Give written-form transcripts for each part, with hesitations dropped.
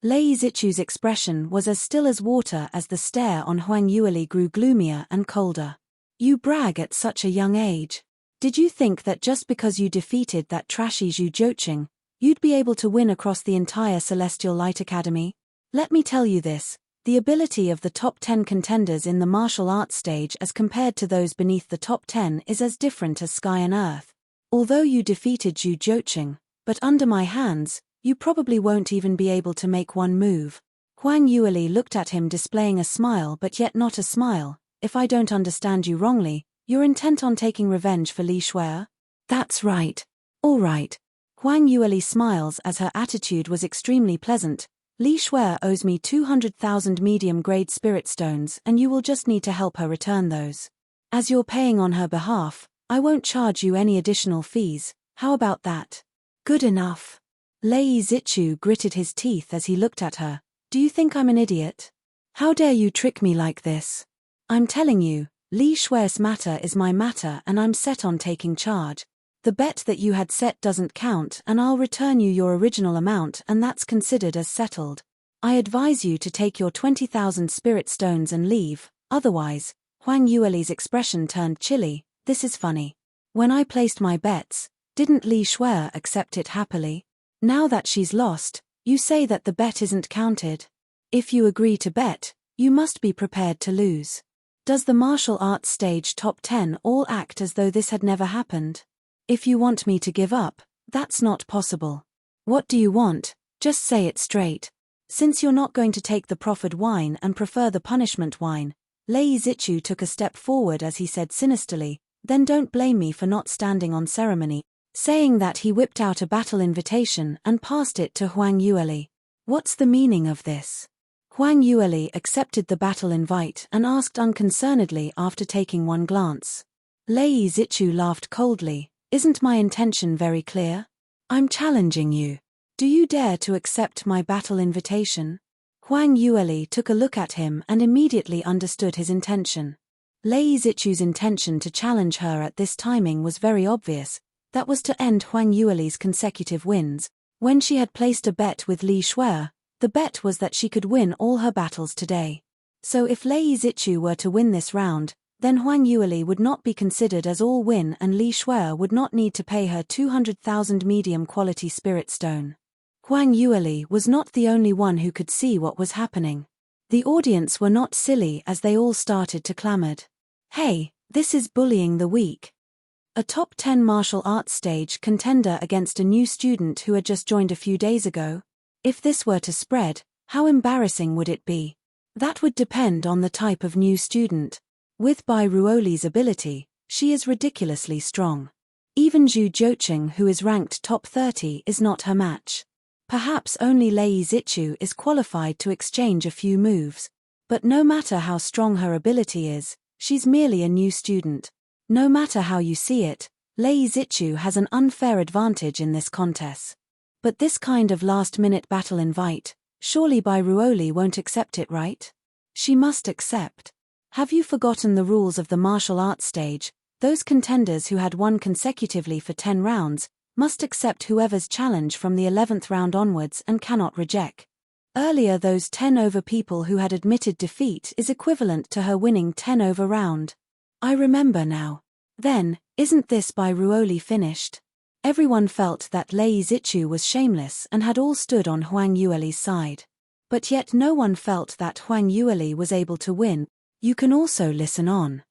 Lei Zichu's expression was as still as water as the stare on Huang Yueli grew gloomier and colder. You brag at such a young age. Did you think that just because you defeated that trashy Zhu Zhouqing, you'd be able to win across the entire Celestial Light Academy? Let me tell you this, the ability of the top 10 contenders in the martial arts stage as compared to those beneath the top 10 is as different as sky and earth. Although you defeated Zhu Zhouqing, but under my hands, you probably won't even be able to make one move. Huang Yueli looked at him displaying a smile but yet not a smile. If I don't understand you wrongly, you're intent on taking revenge for Li Shuai? That's right. All right. Huang Yueli smiles as her attitude was extremely pleasant. Li Shuai owes me 200,000 medium-grade spirit stones and you will just need to help her return those. As you're paying on her behalf, I won't charge you any additional fees. How about that? Good enough. Lei Zichu gritted his teeth as he looked at her. Do you think I'm an idiot? How dare you trick me like this? I'm telling you, Li Shuai's matter is my matter and I'm set on taking charge. The bet that you had set doesn't count and I'll return you your original amount and that's considered as settled. I advise you to take your 20,000 spirit stones and leave, otherwise, Huang Yueli's expression turned chilly. This is funny. When I placed my bets, didn't Li Shuai accept it happily? Now that she's lost, you say that the bet isn't counted. If you agree to bet, you must be prepared to lose. Does the martial arts stage top 10 all act as though this had never happened? If you want me to give up, that's not possible. What do you want? Just say it straight. Since you're not going to take the proffered wine and prefer the punishment wine, Lei Zichu took a step forward as he said sinisterly, then don't blame me for not standing on ceremony. Saying that, he whipped out a battle invitation and passed it to Huang Yueli. What's the meaning of this? Huang Yueli accepted the battle invite and asked unconcernedly after taking one glance. Lei Zichu laughed coldly. Isn't my intention very clear? I'm challenging you. Do you dare to accept my battle invitation? Huang Yueli took a look at him and immediately understood his intention. Lei Zichu's intention to challenge her at this timing was very obvious. That was to end Huang Yueli's consecutive wins. When she had placed a bet with Li Shuai, the bet was that she could win all her battles today. So if Lei Zichu were to win this round, then Huang Yueli would not be considered as all win and Li Shuai would not need to pay her 200,000 medium-quality spirit stone. Huang Yueli was not the only one who could see what was happening. The audience were not silly as they all started to clamor. Hey, this is bullying the weak. A top 10 martial arts stage contender against a new student who had just joined a few days ago? If this were to spread, how embarrassing would it be? That would depend on the type of new student. With Bai Ruoli's ability, she is ridiculously strong. Even Zhu Zhouqing, who is ranked top 30, is not her match. Perhaps only Lei Zichu is qualified to exchange a few moves. But no matter how strong her ability is, she's merely a new student. No matter how you see it, Lei Zichu has an unfair advantage in this contest. But this kind of last-minute battle invite, surely Bai Ruoli won't accept it, right? She must accept. Have you forgotten the rules of the martial arts stage? Those contenders who had won consecutively for 10 rounds must accept whoever's challenge from the 11th round onwards and cannot reject. Earlier, those 10 over people who had admitted defeat is equivalent to her winning 10 over round. I remember now. Then, isn't this Bai Ruoli finished? Everyone felt that Lei Zichu was shameless and had all stood on Huang Yueli's side. But yet no one felt that Huang Yueli was able to win. You can also listen on.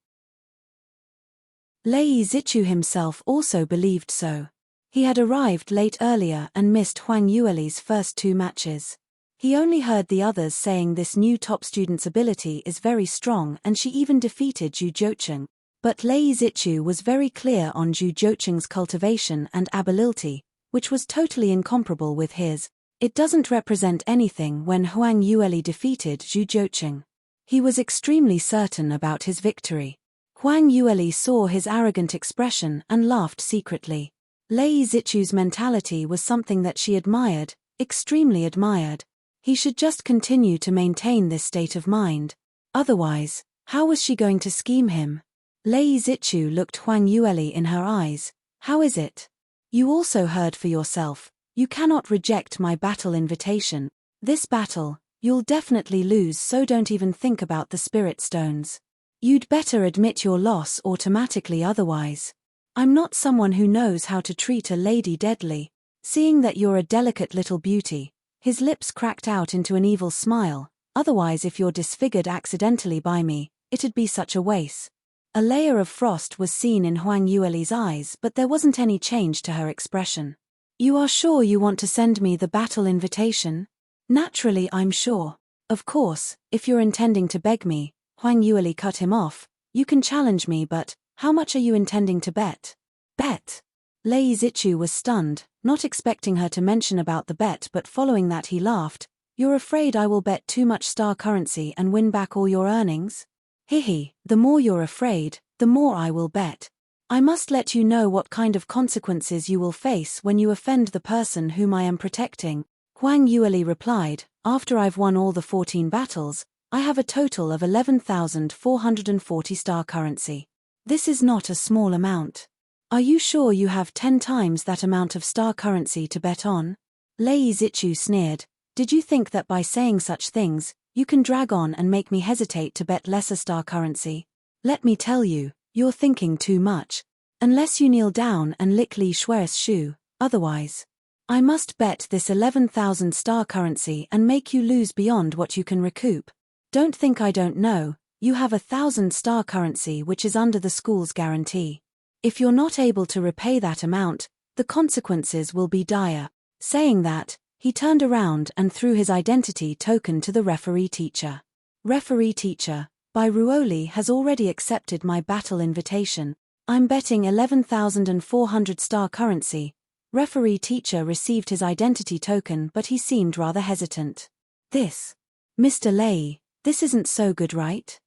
Lei Zichu himself also believed so. He had arrived late earlier and missed Huang Yueli's first 2 matches. He only heard the others saying this new top student's ability is very strong and she even defeated Zhu Zhouqing. But Lei Zichu was very clear on Zhu Zhouqing's cultivation and ability, which was totally incomparable with his. It doesn't represent anything when Huang Yueli defeated Zhu Zhouqing. He was extremely certain about his victory. Huang Yueli saw his arrogant expression and laughed secretly. Lei Zichu's mentality was something that she admired, extremely admired. He should just continue to maintain this state of mind. Otherwise, how was she going to scheme him? Lei Zichu looked Huang Yueli in her eyes. How is it? You also heard for yourself. You cannot reject my battle invitation. This battle, you'll definitely lose, so don't even think about the spirit stones. You'd better admit your loss automatically, otherwise. I'm not someone who knows how to treat a lady deadly. Seeing that you're a delicate little beauty, his lips cracked out into an evil smile. Otherwise, if you're disfigured accidentally by me, it'd be such a waste. A layer of frost was seen in Huang Yueli's eyes, but there wasn't any change to her expression. You are sure you want to send me the battle invitation? Naturally, I'm sure. Of course, if you're intending to beg me, Huang Yueli cut him off. You can challenge me, but how much are you intending to bet? Bet? Lei Zichu was stunned, not expecting her to mention about the bet, but following that he laughed. You're afraid I will bet too much star currency and win back all your earnings? Hihi, the more you're afraid, the more I will bet. I must let you know what kind of consequences you will face when you offend the person whom I am protecting. Huang Yueli replied, after I've won all the 14 battles, I have a total of 11,440 star currency. This is not a small amount. Are you sure you have 10 times that amount of star currency to bet on? Lei Zichu sneered. Did you think that by saying such things, you can drag on and make me hesitate to bet lesser star currency? Let me tell you, you're thinking too much. Unless you kneel down and lick Li Shui's shoe, otherwise. I must bet this 11,000 star currency and make you lose beyond what you can recoup. Don't think I don't know, you have 1,000 star currency, which is under the school's guarantee. If you're not able to repay that amount, the consequences will be dire. Saying that, he turned around and threw his identity token to the referee teacher. Referee teacher, Bai Ruoli has already accepted my battle invitation. I'm betting 11,400 star currency. Referee teacher received his identity token, but he seemed rather hesitant. This. Mr. Lei, this isn't so good, right?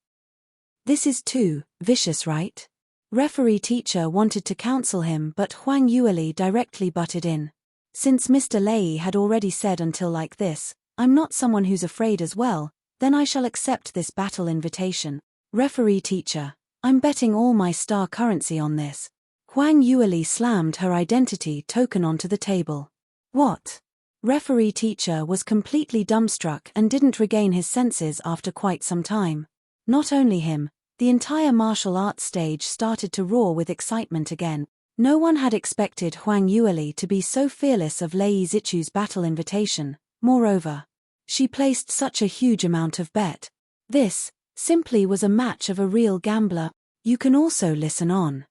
This is too vicious, right? Referee teacher wanted to counsel him, but Huang Yueli directly butted in. Since Mr. Lei had already said until like this, I'm not someone who's afraid as well, then I shall accept this battle invitation. Referee teacher, I'm betting all my star currency on this. Huang Yueli slammed her identity token onto the table. What? Referee teacher was completely dumbstruck and didn't regain his senses after quite some time. Not only him, the entire martial arts stage started to roar with excitement again. No one had expected Huang Yueli to be so fearless of Lei Zichu's battle invitation. Moreover, she placed such a huge amount of bet. This, simply was a match of a real gambler. You can also listen on.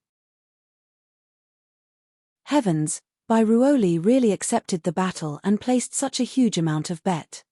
Heavens, Bai Ruoli really accepted the battle and placed such a huge amount of bet.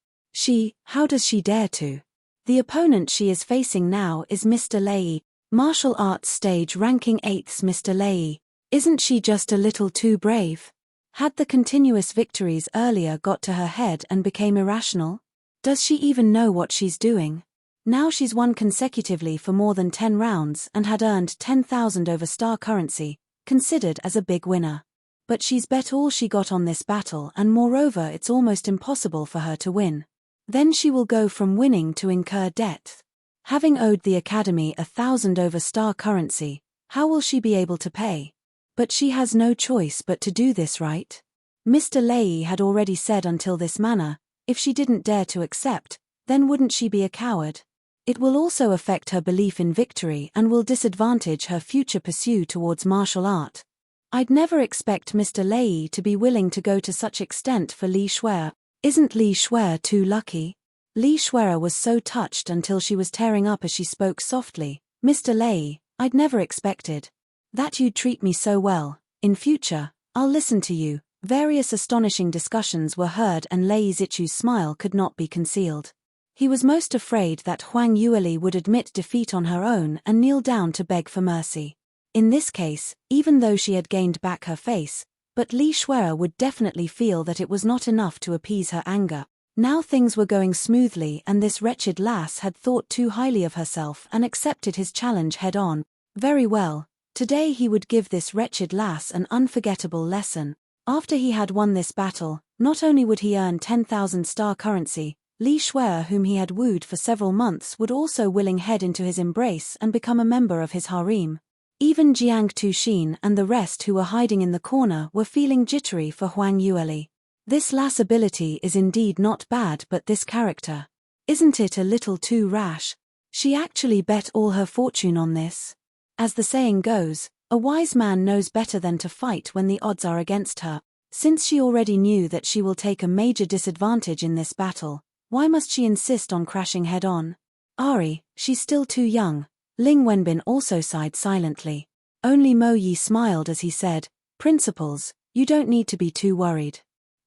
How does she dare to? The opponent she is facing now is Mr. Lei, martial arts stage ranking 8th Mr. Lei. Isn't she just a little too brave? Had the continuous victories earlier got to her head and became irrational? Does she even know what she's doing? Now she's won consecutively for more than 10 rounds and had earned 10,000 over star currency, considered as a big winner. But she's bet all she got on this battle, and moreover it's almost impossible for her to win. Then she will go from winning to incur debt. Having owed the academy 1,000 over star currency, how will she be able to pay? But she has no choice but to do this, right? Mr. Lei had already said until this manner, if she didn't dare to accept, then wouldn't she be a coward? It will also affect her belief in victory and will disadvantage her future pursuit towards martial art. I'd never expect Mr. Lei to be willing to go to such extent for Li Shui. Isn't Li Shui too lucky? Li Shui was so touched until she was tearing up as she spoke softly. Mr. Lei, I'd never expected that you'd treat me so well. In future, I'll listen to you. Various astonishing discussions were heard and Lei Zichu's smile could not be concealed. He was most afraid that Huang Yueli would admit defeat on her own and kneel down to beg for mercy. In this case, even though she had gained back her face, but Li Shui would definitely feel that it was not enough to appease her anger. Now things were going smoothly and this wretched lass had thought too highly of herself and accepted his challenge head-on. Very well, today he would give this wretched lass an unforgettable lesson. After he had won this battle, not only would he earn 10,000 star currency, Li Shui, whom he had wooed for several months, would also willing head into his embrace and become a member of his harem. Even Jiang Tuxin and the rest who were hiding in the corner were feeling jittery for Huang Yueli. This lass ability is indeed not bad, but this character. Isn't it a little too rash? She actually bet all her fortune on this. As the saying goes, a wise man knows better than to fight when the odds are against her. Since she already knew that she will take a major disadvantage in this battle, why must she insist on crashing head-on? Ari, she's still too young. Ling Wenbin also sighed silently. Only Mo Yi smiled as he said, "Principals, you don't need to be too worried.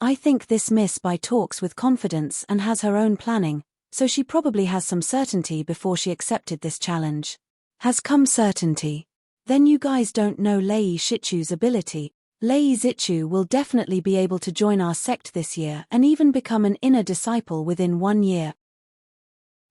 I think this Miss Bai talks with confidence and has her own planning, so she probably has some certainty before she accepted this challenge." Has come certainty. Then you guys don't know Lei Shichu's ability. Lei Zichu will definitely be able to join our sect this year and even become an inner disciple within 1 year.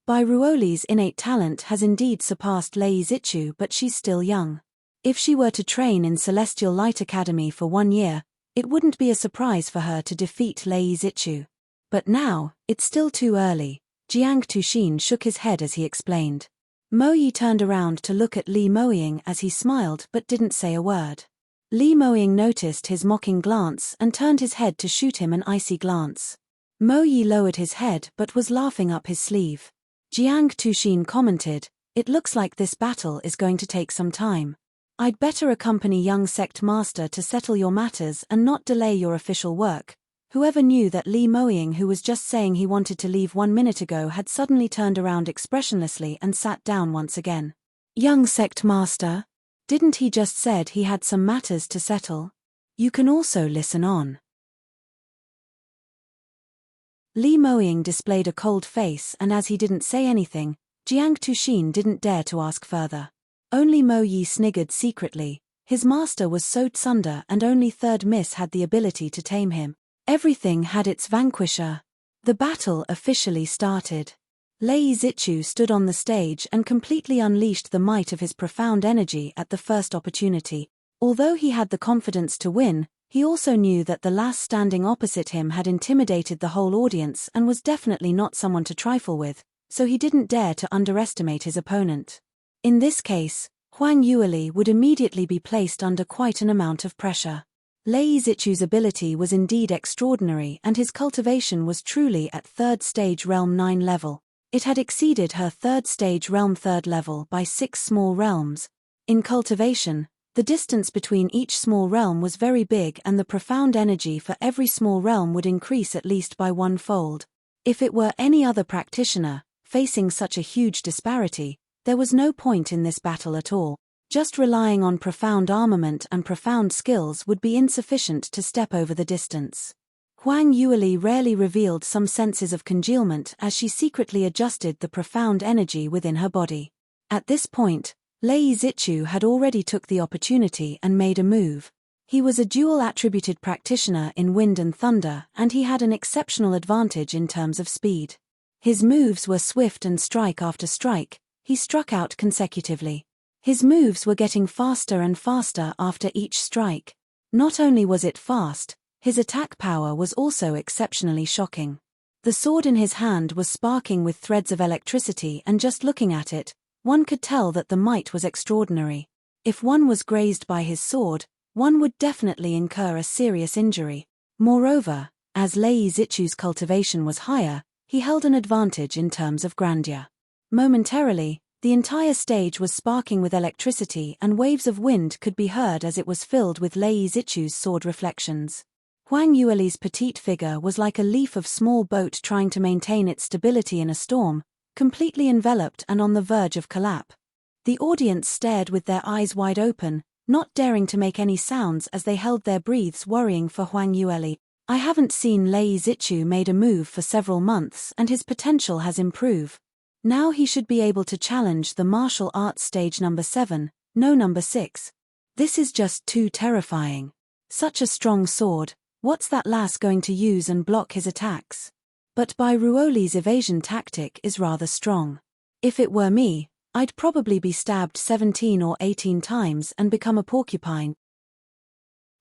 Bai Ruoli's innate talent has indeed surpassed Lei Zichu, but she's still young. If she were to train in Celestial Light Academy for 1 year, it wouldn't be a surprise for her to defeat Lei Zichu. But now, it's still too early. Jiang Tuxin shook his head as he explained. Mo Yi turned around to look at Li Moying as he smiled but didn't say a word. Li Moying noticed his mocking glance and turned his head to shoot him an icy glance. Mo Yi lowered his head but was laughing up his sleeve. Jiang Tuxin commented, "It looks like this battle is going to take some time. I'd better accompany young sect master to settle your matters and not delay your official work." Whoever knew that Li Moying, who was just saying he wanted to leave 1 minute ago, had suddenly turned around expressionlessly and sat down once again. Young sect master? Didn't he just said he had some matters to settle? You can also listen on. Li Moying displayed a cold face, and as he didn't say anything, Jiang Tuxin didn't dare to ask further. Only Mo Yi sniggered secretly. His master was so tsunder and only third miss had the ability to tame him. Everything had its vanquisher. The battle officially started. Lei Zichu stood on the stage and completely unleashed the might of his profound energy at the first opportunity. Although he had the confidence to win, he also knew that the lass standing opposite him had intimidated the whole audience and was definitely not someone to trifle with, so he didn't dare to underestimate his opponent. In this case, Huang Yueli would immediately be placed under quite an amount of pressure. Lei Zichu's ability was indeed extraordinary and his cultivation was truly at 3rd stage realm 9 level. It had exceeded her 3rd stage realm 3rd level by 6 small realms. In cultivation, the distance between each small realm was very big and the profound energy for every small realm would increase at least by 1-fold. If it were any other practitioner, facing such a huge disparity, there was no point in this battle at all. Just relying on profound armament and profound skills would be insufficient to step over the distance. Huang Yueli rarely revealed some senses of congealment as she secretly adjusted the profound energy within her body. At this point, Lei Zichu had already took the opportunity and made a move. He was a dual-attributed practitioner in wind and thunder, and he had an exceptional advantage in terms of speed. His moves were swift and strike after strike, he struck out consecutively. His moves were getting faster and faster after each strike. Not only was it fast, his attack power was also exceptionally shocking. The sword in his hand was sparking with threads of electricity, and just looking at it, one could tell that the might was extraordinary. If one was grazed by his sword, one would definitely incur a serious injury. Moreover, as Lei Zichu's cultivation was higher, he held an advantage in terms of grandeur. Momentarily, the entire stage was sparking with electricity and waves of wind could be heard as it was filled with Lei Zichu's sword reflections. Huang Yueli's petite figure was like a leaf of small boat trying to maintain its stability in a storm, completely enveloped and on the verge of collapse. The audience stared with their eyes wide open, not daring to make any sounds as they held their breaths, worrying for Huang Yueli. I haven't seen Lei Zichu made a move for several months and his potential has improved. Now he should be able to challenge the martial arts stage number 7, no number 6. This is just too terrifying. Such a strong sword, what's that lass going to use and block his attacks? But Bai Ruoli's evasion tactic is rather strong. If it were me, I'd probably be stabbed 17 or 18 times and become a porcupine.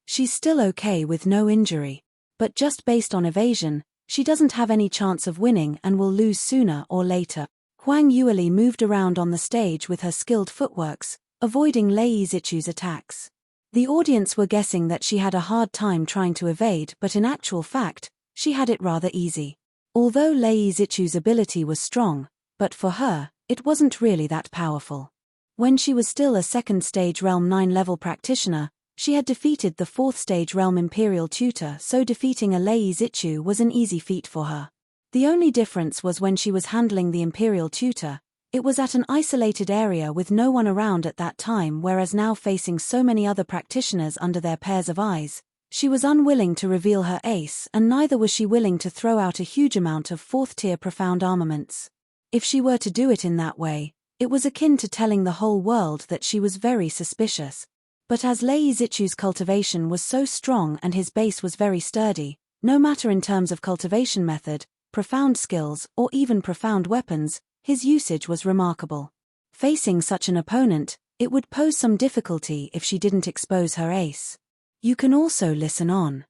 She's still okay with no injury, but just based on evasion, she doesn't have any chance of winning and will lose sooner or later. Huang Yueli moved around on the stage with her skilled footworks, avoiding Lei Zichu's attacks. The audience were guessing that she had a hard time trying to evade, but in actual fact, she had it rather easy. Although Lei Zichu's ability was strong, but for her, it wasn't really that powerful. When she was still a second stage Realm 9 level practitioner, she had defeated the fourth stage Realm Imperial Tutor, so defeating a Lei Zichu was an easy feat for her. The only difference was when she was handling the Imperial Tutor, it was at an isolated area with no one around at that time, whereas now facing so many other practitioners under their pairs of eyes, she was unwilling to reveal her ace, and neither was she willing to throw out a huge amount of fourth-tier profound armaments. If she were to do it in that way, it was akin to telling the whole world that she was very suspicious. But as Lei Zichu's cultivation was so strong and his base was very sturdy, no matter in terms of cultivation method, profound skills, or even profound weapons, his usage was remarkable. Facing such an opponent, it would pose some difficulty if she didn't expose her ace. You can also listen on.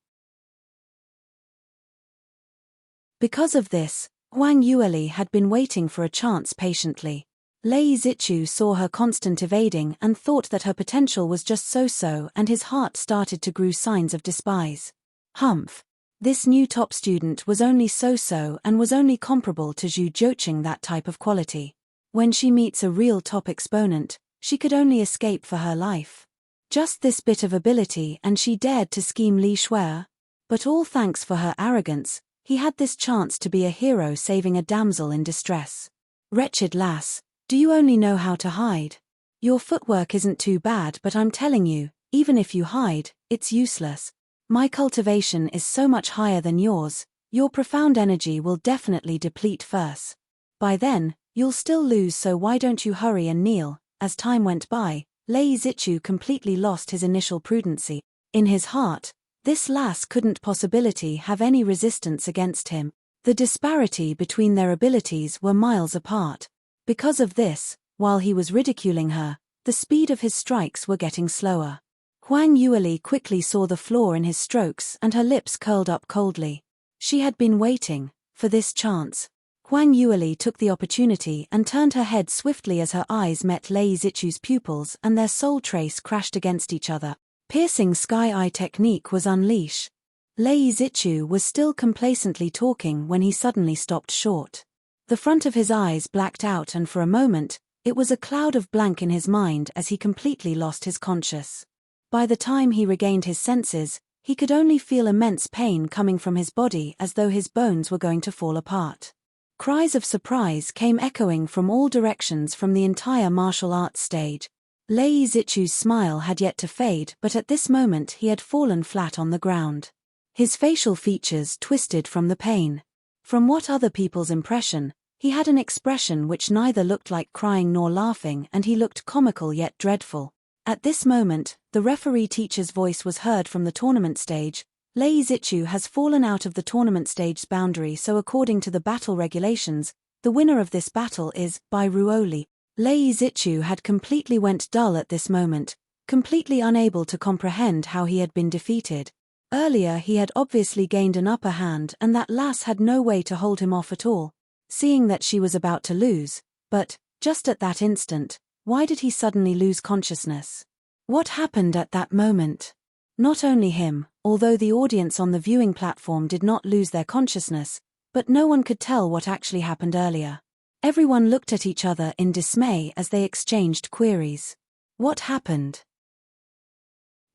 Because of this, Huang Yueli had been waiting for a chance patiently. Lei Zichu saw her constant evading and thought that her potential was just so-so, and his heart started to grow signs of despise. Humph. This new top student was only so-so and was only comparable to Zhu Joqing, that type of quality. When she meets a real top exponent, she could only escape for her life. Just this bit of ability and she dared to scheme Li Shuer. But all thanks for her arrogance, he had this chance to be a hero saving a damsel in distress. Wretched lass, do you only know how to hide? Your footwork isn't too bad, but I'm telling you, even if you hide, it's useless. My cultivation is so much higher than yours, your profound energy will definitely deplete first. By then, you'll still lose, so why don't you hurry and kneel? As time went by, Lei Zichu completely lost his initial prudency. In his heart, this lass couldn't possibly have any resistance against him. The disparity between their abilities were miles apart. Because of this, while he was ridiculing her, the speed of his strikes were getting slower. Huang Yueli quickly saw the flaw in his strokes and her lips curled up coldly. She had been waiting for this chance. Huang Yueli took the opportunity and turned her head swiftly as her eyes met Lei Zichu's pupils and their soul trace crashed against each other. Piercing sky eye technique was unleashed. Lei Zichu was still complacently talking when he suddenly stopped short. The front of his eyes blacked out, and for a moment, it was a cloud of blank in his mind as he completely lost his conscience. By the time he regained his senses, he could only feel immense pain coming from his body, as though his bones were going to fall apart. Cries of surprise came echoing from all directions from the entire martial arts stage. Lei Zichu's smile had yet to fade, but at this moment he had fallen flat on the ground. His facial features twisted from the pain. From what other people's impression, he had an expression which neither looked like crying nor laughing, and he looked comical yet dreadful. At this moment, the referee teacher's voice was heard from the tournament stage. Lei Zichu has fallen out of the tournament stage's boundary, so according to the battle regulations, the winner of this battle is, by Ruoli. Lei Zichu had completely went dull at this moment, completely unable to comprehend how he had been defeated. Earlier he had obviously gained an upper hand and that lass had no way to hold him off at all, seeing that she was about to lose, but, just at that instant, why did he suddenly lose consciousness? What happened at that moment? Not only him, although the audience on the viewing platform did not lose their consciousness, but no one could tell what actually happened earlier. Everyone looked at each other in dismay as they exchanged queries. What happened?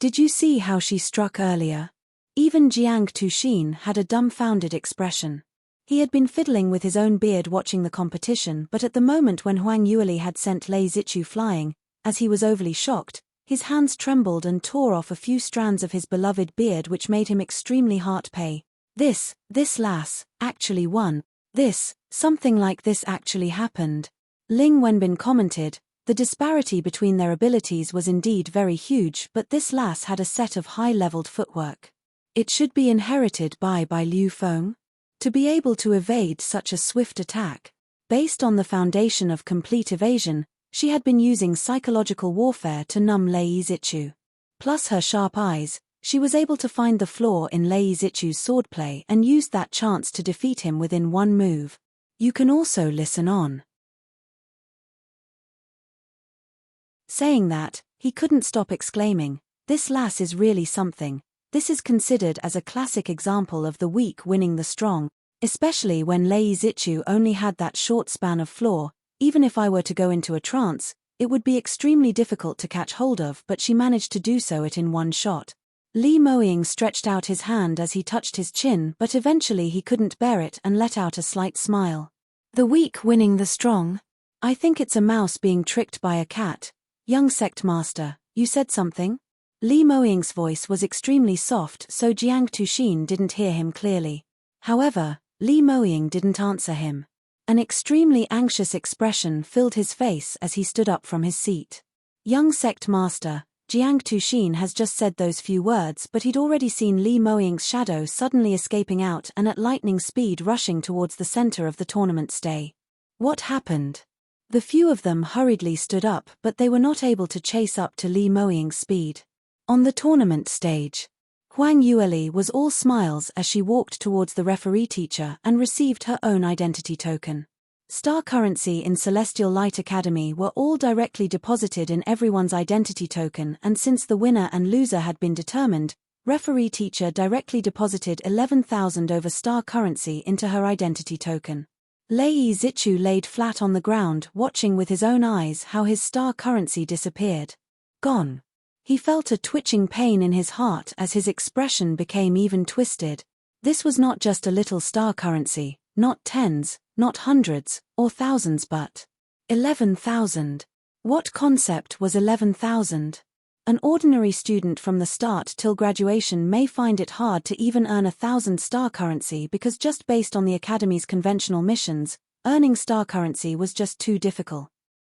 Did you see how she struck earlier? Even Jiang Tuxin had a dumbfounded expression. He had been fiddling with his own beard watching the competition, but at the moment when Huang Yueli had sent Lei Zichu flying, as he was overly shocked, his hands trembled and tore off a few strands of his beloved beard, which made him extremely heart pay. This lass, actually won. Something like this actually happened. Ling Wenbin commented, the disparity between their abilities was indeed very huge, but this lass had a set of high-leveled footwork. It should be inherited by Liu Feng. To be able to evade such a swift attack. Based on the foundation of complete evasion, she had been using psychological warfare to numb Lei Zichu. Plus her sharp eyes, she was able to find the flaw in Lei Zichu's swordplay and used that chance to defeat him within one move. You can also listen on. Saying that, he couldn't stop exclaiming, this lass is really something. This is considered as a classic example of the weak winning the strong, especially when Lei Zichu only had that short span of floor. Even if I were to go into a trance, it would be extremely difficult to catch hold of, but she managed to do so in one shot. Li Moying stretched out his hand as he touched his chin, but eventually he couldn't bear it and let out a slight smile. The weak winning the strong? I think it's a mouse being tricked by a cat. Young sect master, you said something? Li Moying's voice was extremely soft, so Jiang Tuxin didn't hear him clearly. However, Li Moying didn't answer him. An extremely anxious expression filled his face as he stood up from his seat. Young sect master, Jiang Tuxin has just said those few words, but he'd already seen Li Moying's shadow suddenly escaping out and at lightning speed rushing towards the center of the tournament stage. What happened? The few of them hurriedly stood up, but they were not able to chase up to Li Moying's speed. On the tournament stage, Huang Yueli was all smiles as she walked towards the referee teacher and received her own identity token. Star currency in Celestial Light Academy were all directly deposited in everyone's identity token, and since the winner and loser had been determined, referee teacher directly deposited 11,000 over star currency into her identity token. Lei Zichu laid flat on the ground, watching with his own eyes how his star currency disappeared. Gone. He felt a twitching pain in his heart as his expression became even twisted. This was not just a little star currency, not tens, not hundreds, or thousands, but 11,000. What concept was 11,000? An ordinary student from the start till graduation may find it hard to even earn 1,000 star currency because just based on the Academy's conventional missions, earning star currency was just too difficult.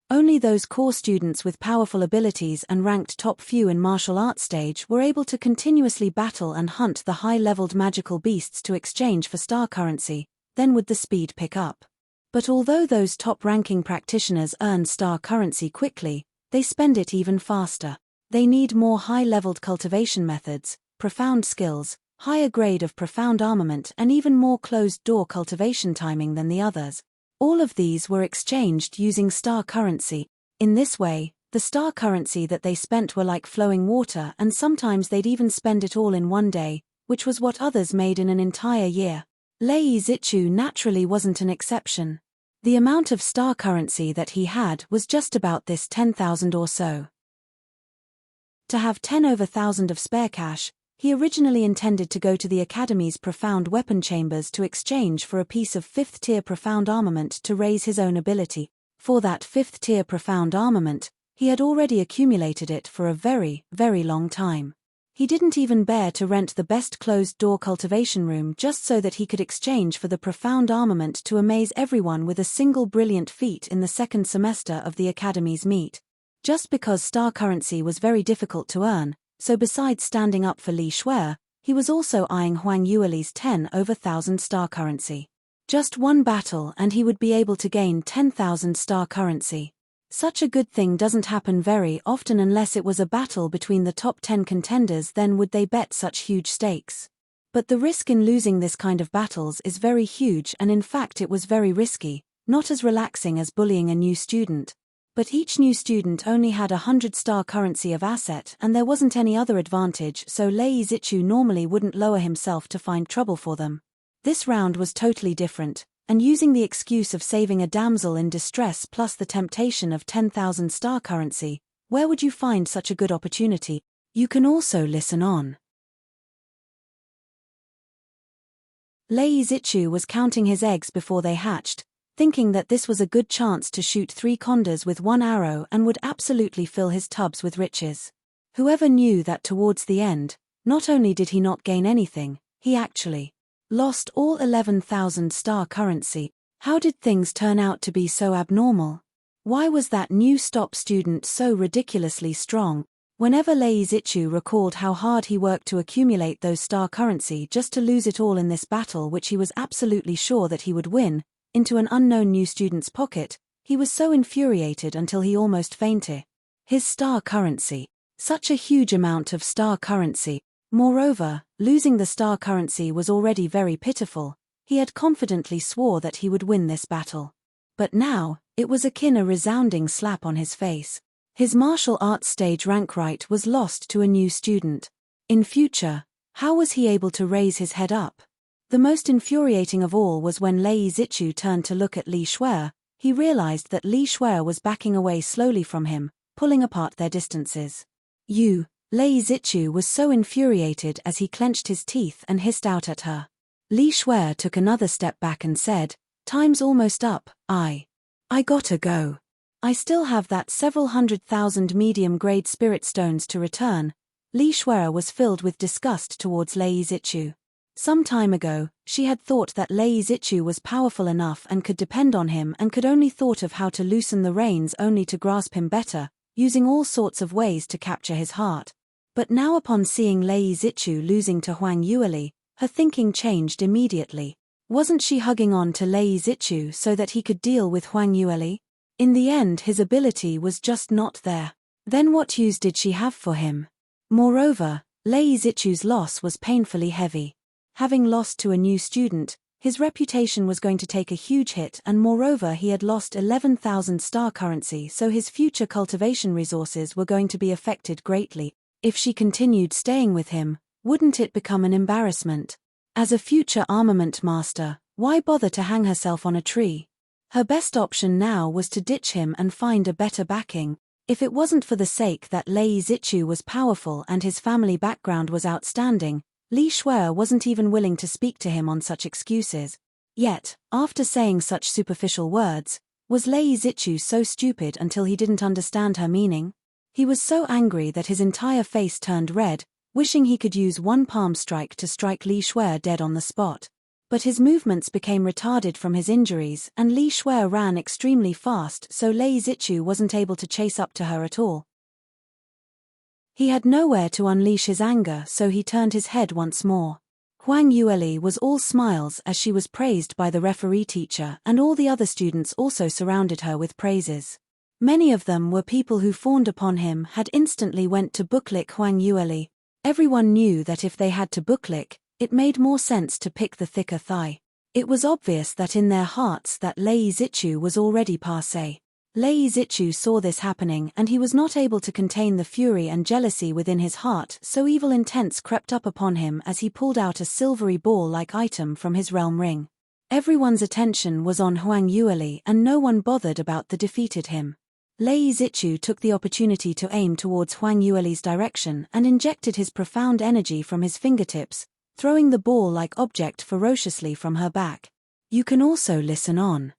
Only those core students with powerful abilities and ranked top few in martial arts stage were able to continuously battle and hunt the high-leveled magical beasts to exchange for star currency, then would the speed pick up. But although those top-ranking practitioners earn star currency quickly, they spend it even faster. They need more high-leveled cultivation methods, profound skills, higher grade of profound armament and even more closed-door cultivation timing than the others. All of these were exchanged using star currency. In this way, the star currency that they spent were like flowing water, and sometimes they'd even spend it all in one day, which was what others made in an entire year. Lei Zichu naturally wasn't an exception. The amount of star currency that he had was just about this 10,000 or so. To have 10 over 1,000 of spare cash, he originally intended to go to the Academy's profound weapon chambers to exchange for a piece of 5th-tier profound armament to raise his own ability. For that 5th-tier profound armament, he had already accumulated it for a very, very long time. He didn't even bear to rent the best closed-door cultivation room just so that he could exchange for the profound armament to amaze everyone with a single brilliant feat in the second semester of the Academy's meet. Just because star currency was very difficult to earn, so besides standing up for Li Shuer, he was also eyeing Huang Yueli's 10 over 1,000 star currency. Just one battle and he would be able to gain 10,000 star currency. Such a good thing doesn't happen very often unless it was a battle between the top 10 contenders, then would they bet such huge stakes. But the risk in losing this kind of battles is very huge, and in fact it was very risky, not as relaxing as bullying a new student. But each new student only had 100 star currency of asset and there wasn't any other advantage, so Lei Zichu normally wouldn't lower himself to find trouble for them. This round was totally different, and using the excuse of saving a damsel in distress plus the temptation of 10,000 star currency, where would you find such a good opportunity? You can also listen on. Lei Zichu was counting his eggs before they hatched, thinking that this was a good chance to shoot 3 condors with 1 arrow and would absolutely fill his tubs with riches. Whoever knew that towards the end, not only did he not gain anything, he actually lost all 11,000 star currency. How did things turn out to be so abnormal? Why was that new stop student so ridiculously strong? Whenever Lei Zichu recalled how hard he worked to accumulate those star currency just to lose it all in this battle which he was absolutely sure that he would win, into an unknown new student's pocket, he was so infuriated until he almost fainted. His star currency. Such a huge amount of star currency. Moreover, losing the star currency was already very pitiful. He had confidently swore that he would win this battle. But now, it was akin a resounding slap on his face. His martial arts stage rank right was lost to a new student. In future, How was he able to raise his head up? The most infuriating of all was when Lei Zichu turned to look at Li Shuer. He realized that Li Shuer was backing away slowly from him, pulling apart their distances. Lei Zichu was so infuriated as he clenched his teeth and hissed out at her. Li Shuer took another step back and said, "Time's almost up, I gotta go. I still have that several 100,000 medium-grade spirit stones to return." Li Shuer was filled with disgust towards Lei Zichu. Some time ago, she had thought that Lei Zichu was powerful enough and could depend on him and could only thought of how to loosen the reins only to grasp him better, using all sorts of ways to capture his heart. But now upon seeing Lei Zichu losing to Huang Yueli, her thinking changed immediately. Wasn't she hugging on to Lei Zichu so that he could deal with Huang Yueli? In the end his ability was just not there. Then what use did she have for him? Moreover, Lei Zichu's loss was painfully heavy. Having lost to a new student, his reputation was going to take a huge hit, and moreover he had lost 11,000 star currency, so his future cultivation resources were going to be affected greatly. If she continued staying with him, wouldn't it become an embarrassment? As a future armament master, why bother to hang herself on a tree? Her best option now was to ditch him and find a better backing. If it wasn't for the sake that Lei Zichu was powerful and his family background was outstanding, Li Shuer wasn't even willing to speak to him on such excuses. Yet, after saying such superficial words, was Lei Zichu so stupid until he didn't understand her meaning? He was so angry that his entire face turned red, wishing he could use one palm strike to strike Li Shuer dead on the spot. But his movements became retarded from his injuries, and Li Shuer ran extremely fast, so Lei Zichu wasn't able to chase up to her at all. He had nowhere to unleash his anger, so he turned his head once more. Huang Yueli was all smiles as she was praised by the referee teacher, and all the other students also surrounded her with praises. Many of them were people who fawned upon him, had instantly went to booklick Huang Yueli. Everyone knew that if they had to booklick, it made more sense to pick the thicker thigh. It was obvious that in their hearts that Lei Zichu was already passé. Lei Zichu saw this happening and he was not able to contain the fury and jealousy within his heart, so evil intents crept up upon him as he pulled out a silvery ball-like item from his realm ring. Everyone's attention was on Huang Yueli and no one bothered about the defeated him. Lei Zichu took the opportunity to aim towards Huang Yueli's direction and injected his profound energy from his fingertips, throwing the ball-like object ferociously from her back. You can also listen on.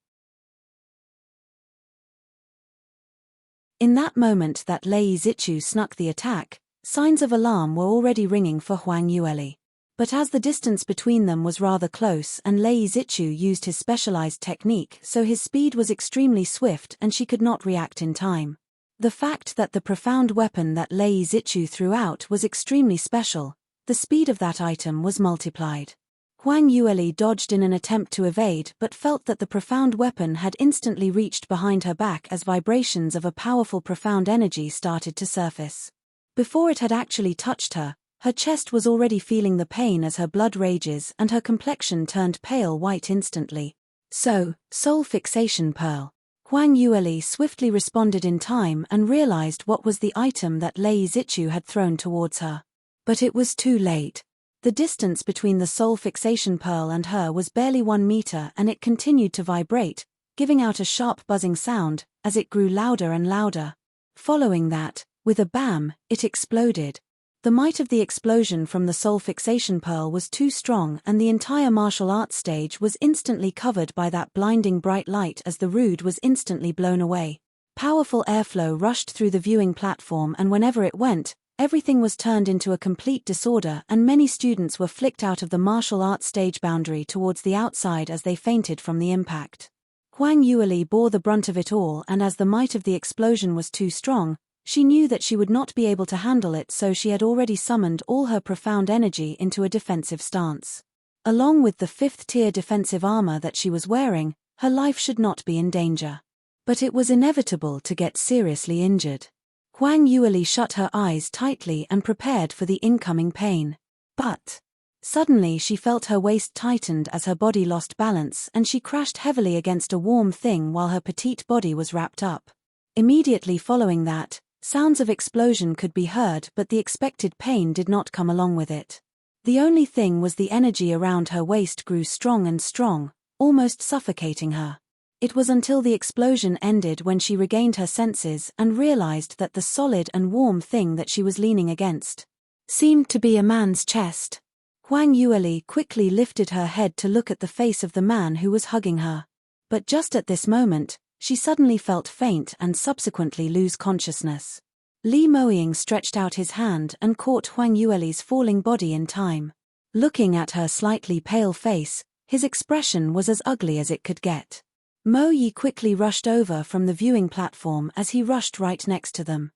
In that moment that Lei Zichu snuck the attack, signs of alarm were already ringing for Huang Yueli. But as the distance between them was rather close and Lei Zichu used his specialized technique, so his speed was extremely swift and she could not react in time. The fact that the profound weapon that Lei Zichu threw out was extremely special, the speed of that item was multiplied. Huang Yueli dodged in an attempt to evade but felt that the profound weapon had instantly reached behind her back as vibrations of a powerful profound energy started to surface. Before it had actually touched her, her chest was already feeling the pain as her blood rages and her complexion turned pale white instantly. Soul fixation pearl. Huang Yueli swiftly responded in time and realized what was the item that Lei Zichu had thrown towards her. But it was too late. The distance between the soul fixation pearl and her was barely 1 meter and it continued to vibrate, giving out a sharp buzzing sound, as it grew louder and louder. Following that, with a bam, it exploded. The might of the explosion from the soul fixation pearl was too strong and the entire martial arts stage was instantly covered by that blinding bright light as the rood was instantly blown away. Powerful airflow rushed through the viewing platform and whenever it went, everything was turned into a complete disorder and many students were flicked out of the martial arts stage boundary towards the outside as they fainted from the impact. Huang Yueli bore the brunt of it all and as the might of the explosion was too strong, she knew that she would not be able to handle it, so she had already summoned all her profound energy into a defensive stance. Along with the 5th-tier defensive armor that she was wearing, her life should not be in danger. But it was inevitable to get seriously injured. Huang Yueli shut her eyes tightly and prepared for the incoming pain. But suddenly she felt her waist tightened as her body lost balance and she crashed heavily against a warm thing while her petite body was wrapped up. Immediately following that, sounds of explosion could be heard but the expected pain did not come along with it. The only thing was the energy around her waist grew strong and strong, almost suffocating her. It was until the explosion ended when she regained her senses and realized that the solid and warm thing that she was leaning against seemed to be a man's chest. Huang Yueli quickly lifted her head to look at the face of the man who was hugging her. But just at this moment, she suddenly felt faint and subsequently lose consciousness. Li Moying stretched out his hand and caught Huang Yueli's falling body in time. Looking at her slightly pale face, his expression was as ugly as it could get. Mo Yi quickly rushed over from the viewing platform as he rushed right next to them.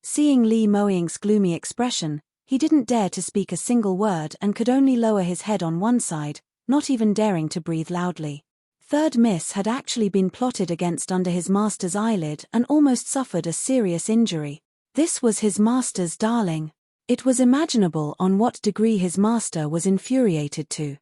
Seeing Li Moying's gloomy expression, he didn't dare to speak a single word and could only lower his head on one side, not even daring to breathe loudly. Third Miss had actually been plotted against under his master's eyelid and almost suffered a serious injury. This was his master's darling. It was imaginable on what degree his master was infuriated to.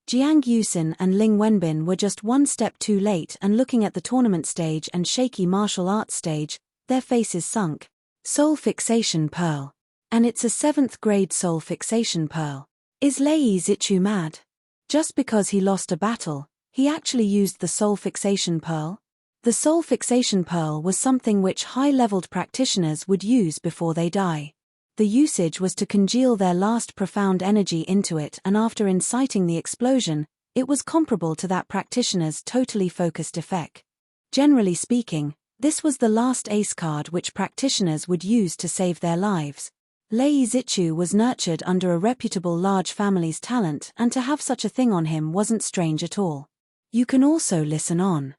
Jiang Yusin and Ling Wenbin were just one step too late and looking at the tournament stage and shaky martial arts stage, their faces sunk. Soul fixation pearl. And it's a 7th grade soul fixation pearl. Is Lei Zichu mad? Just because he lost a battle, he actually used the soul fixation pearl? The soul fixation pearl was something which high-leveled practitioners would use before they die. The usage was to congeal their last profound energy into it, and after inciting the explosion, it was comparable to that practitioner's totally focused effect. Generally speaking, this was the last ace card which practitioners would use to save their lives. Lei Zichu was nurtured under a reputable large family's talent, and to have such a thing on him wasn't strange at all. You can also listen on.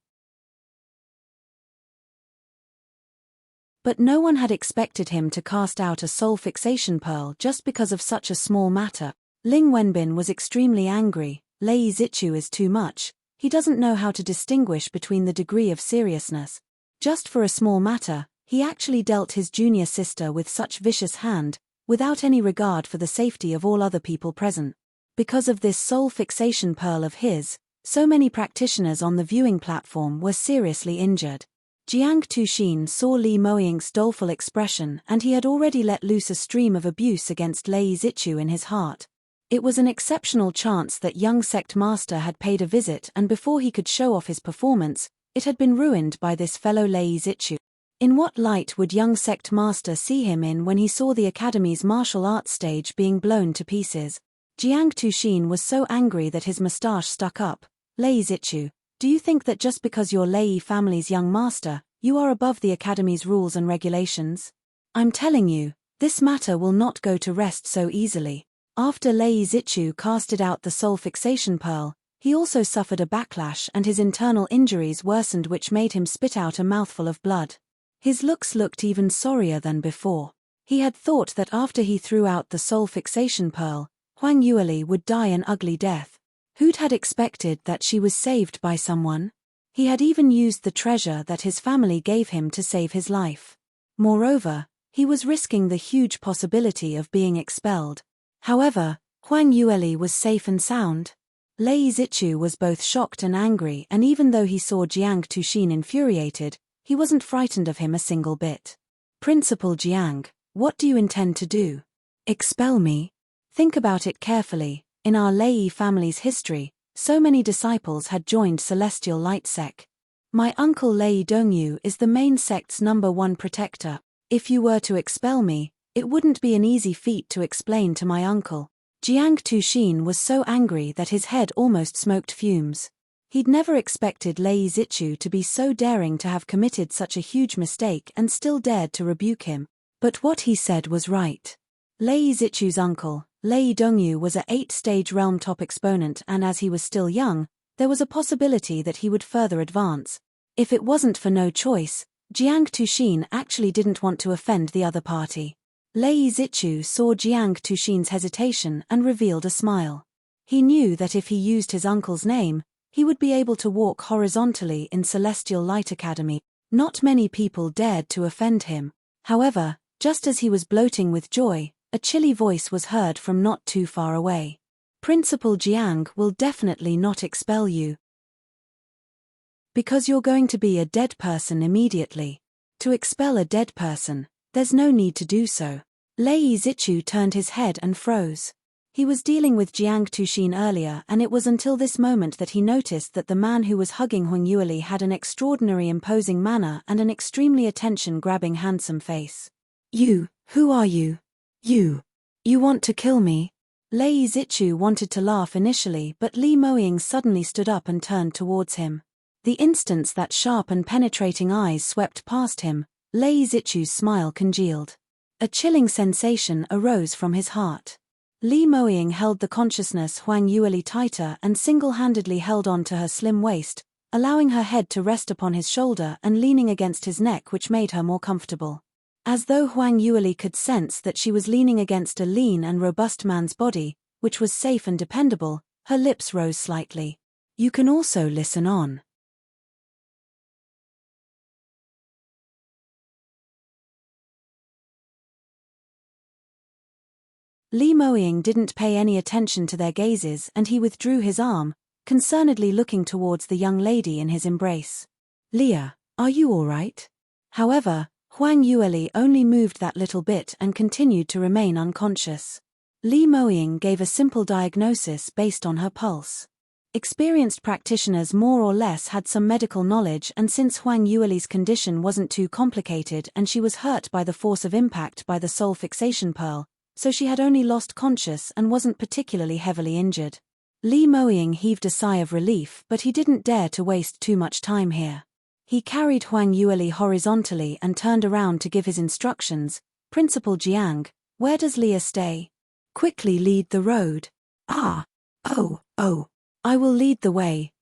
But no one had expected him to cast out a soul fixation pearl just because of such a small matter. Ling Wenbin was extremely angry. Lei Zichu is too much. He doesn't know how to distinguish between the degree of seriousness. Just for a small matter, he actually dealt his junior sister with such vicious hand, without any regard for the safety of all other people present. Because of this soul fixation pearl of his, so many practitioners on the viewing platform were seriously injured. Jiang Tuxin saw Li Moying's doleful expression and he had already let loose a stream of abuse against Lei Zichu in his heart. It was an exceptional chance that young sect master had paid a visit, and before he could show off his performance, it had been ruined by this fellow Lei Zichu. In what light would young sect master see him in when he saw the academy's martial arts stage being blown to pieces? Jiang Tuxin was so angry that his moustache stuck up. Lei Zichu, do you think that just because you're Lei family's young master, you are above the academy's rules and regulations? I'm telling you, this matter will not go to rest so easily. After Lei Zichu casted out the soul fixation pearl, he also suffered a backlash and his internal injuries worsened, which made him spit out a mouthful of blood. His looks looked even sorrier than before. He had thought that after he threw out the soul fixation pearl, Huang Yueli would die an ugly death. Who'd had expected that she was saved by someone? He had even used the treasure that his family gave him to save his life. Moreover, he was risking the huge possibility of being expelled. However, Huang Yueli was safe and sound. Lei Zichu was both shocked and angry, and even though he saw Jiang Tuxin infuriated, he wasn't frightened of him a single bit. Principal Jiang, what do you intend to do? Expel me? Think about it carefully. In our Lei family's history, so many disciples had joined Celestial Light Sect. My uncle Lei Dongyu is the main sect's #1 protector. If you were to expel me, it wouldn't be an easy feat to explain to my uncle. Jiang Tuxin was so angry that his head almost smoked fumes. He'd never expected Lei Zichu to be so daring to have committed such a huge mistake and still dared to rebuke him. But what he said was right. Lei Zichu's uncle, Lei Dongyu, was a 8-stage realm top exponent, and as he was still young, there was a possibility that he would further advance. If it wasn't for no choice, Jiang Tuxin actually didn't want to offend the other party. Lei Zichu saw Jiang Tuxin's hesitation and revealed a smile. He knew that if he used his uncle's name, he would be able to walk horizontally in Celestial Light Academy. Not many people dared to offend him. However, just as he was bloating with joy, a chilly voice was heard from not too far away. Principal Jiang will definitely not expel you. Because you're going to be a dead person immediately. To expel a dead person, there's no need to do so. Lei Zichu turned his head and froze. He was dealing with Jiang Tuxin earlier, and it was until this moment that he noticed that the man who was hugging Huang Yueli had an extraordinary imposing manner and an extremely attention-grabbing handsome face. Who are you? You want to kill me? Lei Zichu wanted to laugh initially, but Li Moying suddenly stood up and turned towards him. The instant that sharp and penetrating eyes swept past him, Lei Zichu's smile congealed. A chilling sensation arose from his heart. Li Moying held the consciousness Huang Yueli tighter and single-handedly held on to her slim waist, allowing her head to rest upon his shoulder and leaning against his neck, which made her more comfortable. As though Huang Yueli could sense that she was leaning against a lean and robust man's body, which was safe and dependable, her lips rose slightly. You can also listen on. Li Moying didn't pay any attention to their gazes, and he withdrew his arm, concernedly looking towards the young lady in his embrace. Leah, are you all right? However, Huang Yueli only moved that little bit and continued to remain unconscious. Li Moying gave a simple diagnosis based on her pulse. Experienced practitioners more or less had some medical knowledge, and since Huang Yueli's condition wasn't too complicated and she was hurt by the force of impact by the soul fixation pearl, so she had only lost conscious and wasn't particularly heavily injured. Li Moying heaved a sigh of relief, but he didn't dare to waste too much time here. He carried Huang Yueli horizontally and turned around to give his instructions. Principal Jiang, where does Leah stay? Quickly lead the road. I will lead the way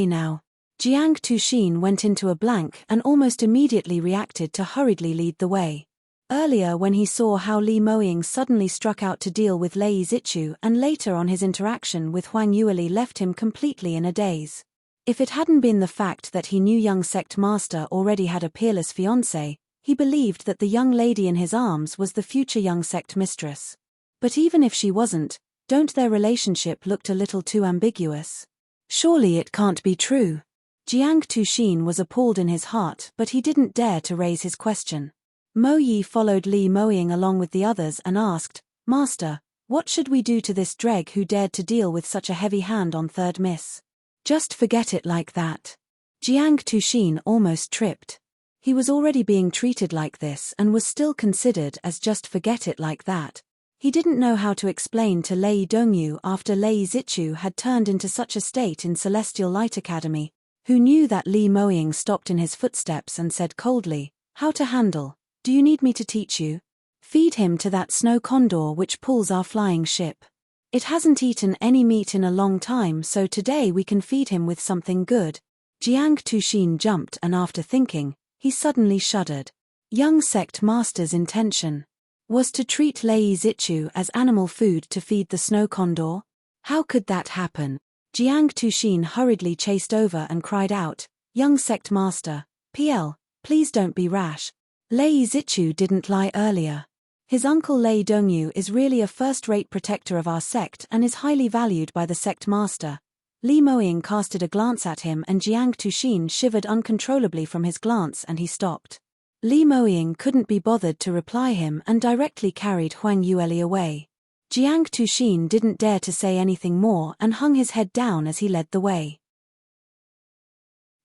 now. Jiang Tuxin went into a blank and almost immediately reacted to hurriedly lead the way. Earlier, when he saw how Li Moying suddenly struck out to deal with Lei Zichu, and later on his interaction with Huang Yueli, left him completely in a daze. If it hadn't been the fact that he knew young sect master already had a peerless fiancée, he believed that the young lady in his arms was the future young sect mistress. But even if she wasn't, don't their relationship looked a little too ambiguous? Surely it can't be true. Jiang Tuxin was appalled in his heart, but he didn't dare to raise his question. Mo Yi followed Li Moying along with the others and asked, Master, what should we do to this dreg who dared to deal with such a heavy hand on third miss? Just forget it like that. Jiang Tuxin almost tripped. He was already being treated like this and was still considered as just forget it like that. He didn't know how to explain to Lei Dongyu after Lei Zichu had turned into such a state in Celestial Light Academy, who knew that Li Moying stopped in his footsteps and said coldly, how to handle. Do you need me to teach you? Feed him to that snow condor which pulls our flying ship. It hasn't eaten any meat in a long time, so today we can feed him with something good. Jiang Tuxin jumped, and after thinking, he suddenly shuddered. Young sect master's intention was to treat Lei Zichu as animal food to feed the snow condor? How could that happen? Jiang Tuxin hurriedly chased over and cried out, Young sect master, PL, please don't be rash. Lei Zichu didn't lie earlier. His uncle Lei Dongyu is really a first-rate protector of our sect and is highly valued by the sect master. Li Moying casted a glance at him and Jiang Tuxin shivered uncontrollably from his glance and he stopped. Li Moying couldn't be bothered to reply him and directly carried Huang Yueli away. Jiang Tuxin didn't dare to say anything more and hung his head down as he led the way.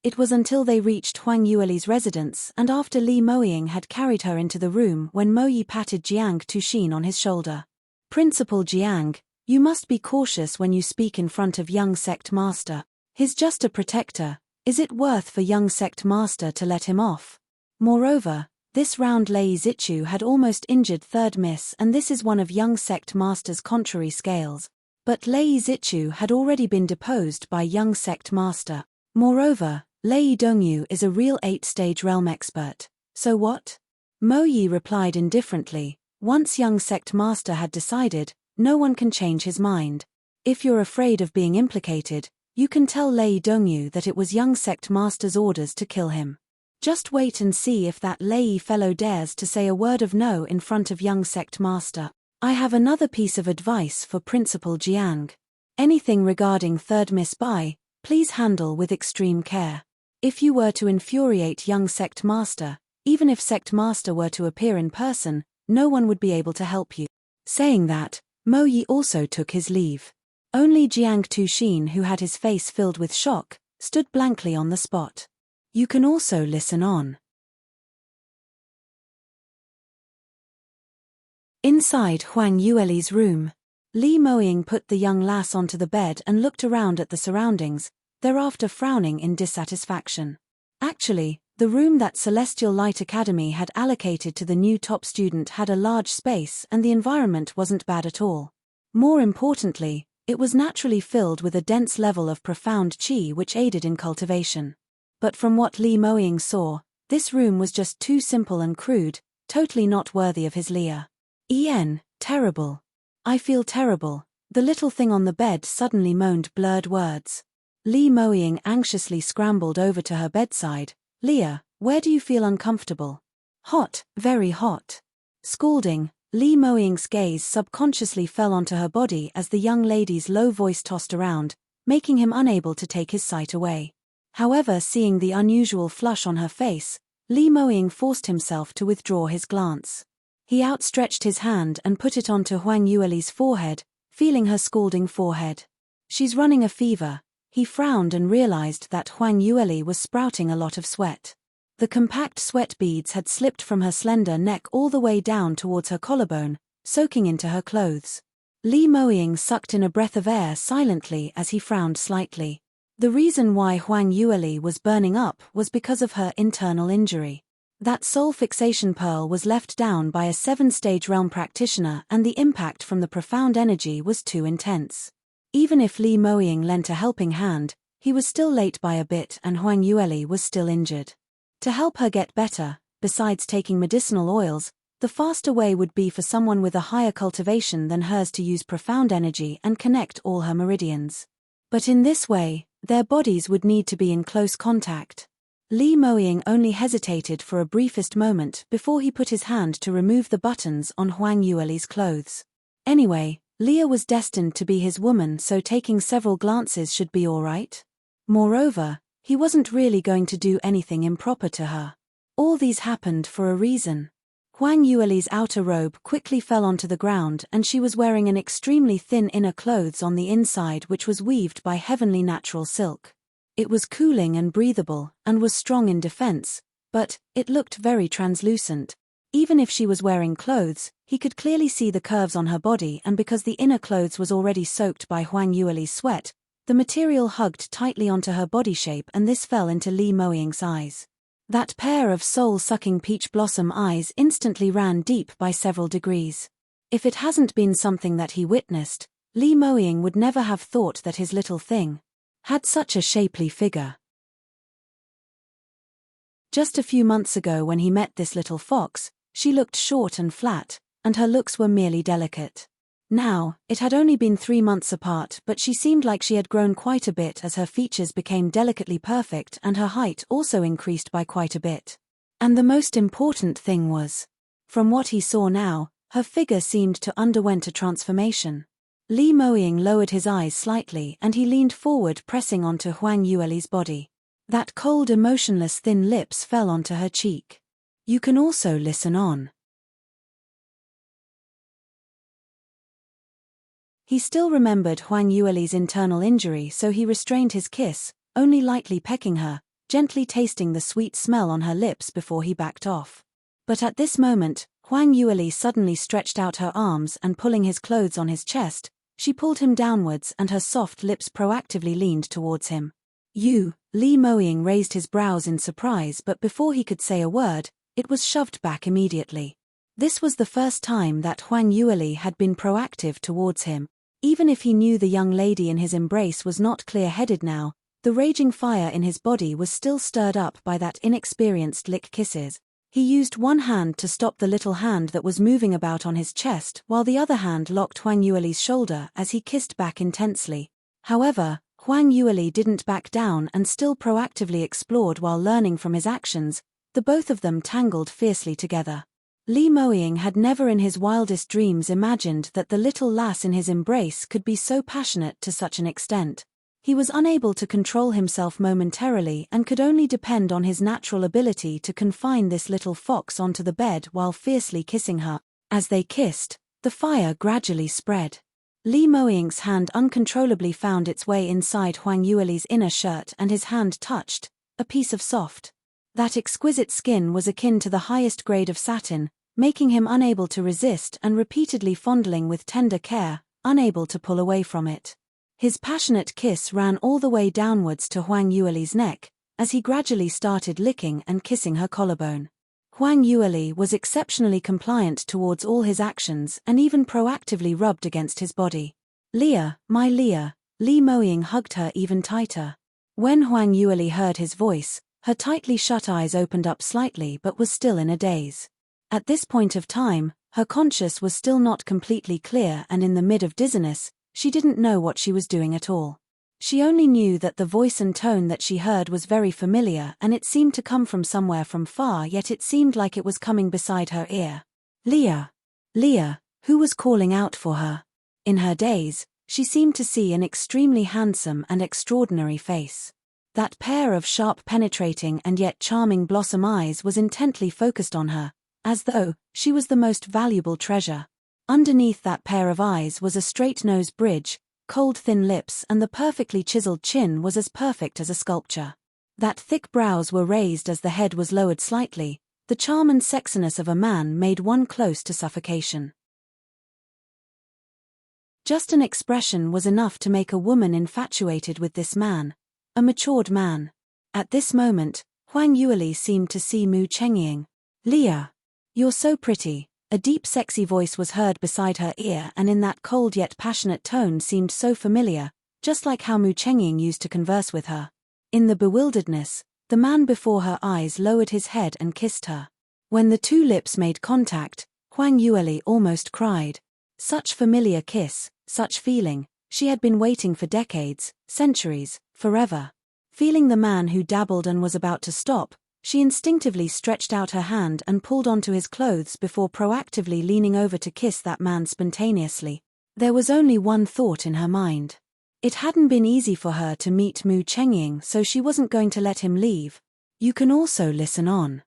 It was until they reached Huang Yueli's residence and after Li Moying had carried her into the room when Mo Yi patted Jiang Tuxin on his shoulder. Principal Jiang, you must be cautious when you speak in front of young sect master. He's just a protector. Is it worth for young sect master to let him off? Moreover, this round Lei Zichu had almost injured third miss, and this is one of young sect master's contrary scales. But Lei Zichu had already been deposed by young sect master. Moreover, Lei Dongyu is a real 8-stage realm expert. So what? Mo Yi replied indifferently. Once young sect master had decided, no one can change his mind. If you're afraid of being implicated, you can tell Lei Dongyu that it was young sect master's orders to kill him. Just wait and see if that Lei fellow dares to say a word of no in front of young sect master. I have another piece of advice for Principal Jiang. Anything regarding third miss by, please handle with extreme care. If you were to infuriate young sect master, even if sect master were to appear in person, no one would be able to help you. Saying that, Mo Yi also took his leave. Only Jiang Tuxin, who had his face filled with shock, stood blankly on the spot. You can also listen on. Inside Huang Yueli's room, Li Moying put the young lass onto the bed and looked around at the surroundings, thereafter frowning in dissatisfaction. Actually, the room that Celestial Light Academy had allocated to the new top student had a large space and the environment wasn't bad at all. More importantly, it was naturally filled with a dense level of profound qi which aided in cultivation. But from what Li Moying saw, this room was just too simple and crude, totally not worthy of his Leah. Terrible. I feel terrible, the little thing on the bed suddenly moaned blurred words. Li Moying anxiously scrambled over to her bedside. Leah, where do you feel uncomfortable? Hot, very hot. Scalding, Li Moying's gaze subconsciously fell onto her body as the young lady's low voice tossed around, making him unable to take his sight away. However, seeing the unusual flush on her face, Li Moying forced himself to withdraw his glance. He outstretched his hand and put it onto Huang Yueli's forehead, feeling her scalding forehead. She's running a fever. He frowned and realized that Huang Yueli was sprouting a lot of sweat. The compact sweat beads had slipped from her slender neck all the way down towards her collarbone, soaking into her clothes. Li Moying sucked in a breath of air silently as he frowned slightly. The reason why Huang Yueli was burning up was because of her internal injury. That soul fixation pearl was left down by a 7-stage realm practitioner and the impact from the profound energy was too intense. Even if Li Moying lent a helping hand, he was still late by a bit and Huang Yueli was still injured. To help her get better, besides taking medicinal oils, the faster way would be for someone with a higher cultivation than hers to use profound energy and connect all her meridians. But in this way, their bodies would need to be in close contact. Li Moying only hesitated for a briefest moment before he put his hand to remove the buttons on Huang Yueli's clothes. Anyway, Leah was destined to be his woman, so taking several glances should be all right. Moreover, he wasn't really going to do anything improper to her. All these happened for a reason. Huang Yueli's outer robe quickly fell onto the ground and she was wearing an extremely thin inner clothes on the inside which was weaved by heavenly natural silk. It was cooling and breathable, and was strong in defense, but it looked very translucent. Even if she was wearing clothes, he could clearly see the curves on her body, and because the inner clothes was already soaked by Huang Yueli's sweat, the material hugged tightly onto her body shape and this fell into Li Moying's eyes. That pair of soul-sucking peach blossom eyes instantly ran deep by several degrees. If it hasn't been something that he witnessed, Li Moying would never have thought that his little thing had such a shapely figure. Just a few months ago when he met this little fox, she looked short and flat, and her looks were merely delicate. Now, it had only been 3 months apart, but she seemed like she had grown quite a bit as her features became delicately perfect and her height also increased by quite a bit. And the most important thing was, from what he saw now, her figure seemed to underwent a transformation. Li Moying lowered his eyes slightly and he leaned forward, pressing onto Huang Yueli's body. That cold, emotionless thin lips fell onto her cheek. You can also listen on. He still remembered Huang Yueli's internal injury, so he restrained his kiss, only lightly pecking her, gently tasting the sweet smell on her lips before he backed off. But at this moment, Huang Yueli suddenly stretched out her arms and pulling his clothes on his chest, she pulled him downwards and her soft lips proactively leaned towards him. You, Li Moying raised his brows in surprise, but before he could say a word, it was shoved back immediately. This was the first time that Huang Yueli had been proactive towards him. Even if he knew the young lady in his embrace was not clear-headed now, the raging fire in his body was still stirred up by that inexperienced lick kisses. He used one hand to stop the little hand that was moving about on his chest, while the other hand locked Huang Yueli's shoulder as he kissed back intensely. However, Huang Yueli didn't back down and still proactively explored while learning from his actions. The both of them tangled fiercely together. Li Moying had never in his wildest dreams imagined that the little lass in his embrace could be so passionate to such an extent. He was unable to control himself momentarily and could only depend on his natural ability to confine this little fox onto the bed while fiercely kissing her. As they kissed, the fire gradually spread. Li Moying's hand uncontrollably found its way inside Huang Yueli's inner shirt and his hand touched a piece of soft. That exquisite skin was akin to the highest grade of satin, making him unable to resist and repeatedly fondling with tender care, unable to pull away from it. His passionate kiss ran all the way downwards to Huang Yueli's neck, as he gradually started licking and kissing her collarbone. Huang Yueli was exceptionally compliant towards all his actions and even proactively rubbed against his body. "Leah, my Leah," Li Moying hugged her even tighter. When Huang Yueli heard his voice, her tightly shut eyes opened up slightly but was still in a daze. At this point of time, her conscience was still not completely clear, and in the mid of dizziness, she didn't know what she was doing at all. She only knew that the voice and tone that she heard was very familiar, and it seemed to come from somewhere from far, yet it seemed like it was coming beside her ear. Leah! Leah, who was calling out for her? In her daze, she seemed to see an extremely handsome and extraordinary face. That pair of sharp, penetrating and yet charming blossom eyes was intently focused on her, as though she was the most valuable treasure. Underneath that pair of eyes was a straight nose bridge, cold thin lips, and the perfectly chiseled chin was as perfect as a sculpture. That thick brows were raised as the head was lowered slightly, the charm and sexiness of a man made one close to suffocation. Just an expression was enough to make a woman infatuated with this man, a matured man. At this moment, Huang Yueli seemed to see Mu Chengying. "Leah, you're so pretty." A deep sexy voice was heard beside her ear, and in that cold yet passionate tone seemed so familiar, just like how Mu Chengying used to converse with her. In the bewilderedness, the man before her eyes lowered his head and kissed her. When the two lips made contact, Huang Yueli almost cried. Such familiar kiss, such feeling, she had been waiting for decades, centuries, forever. Feeling the man who dabbled and was about to stop, she instinctively stretched out her hand and pulled onto his clothes before proactively leaning over to kiss that man spontaneously. There was only one thought in her mind. It hadn't been easy for her to meet Mu Chengying, so she wasn't going to let him leave. You can also listen on.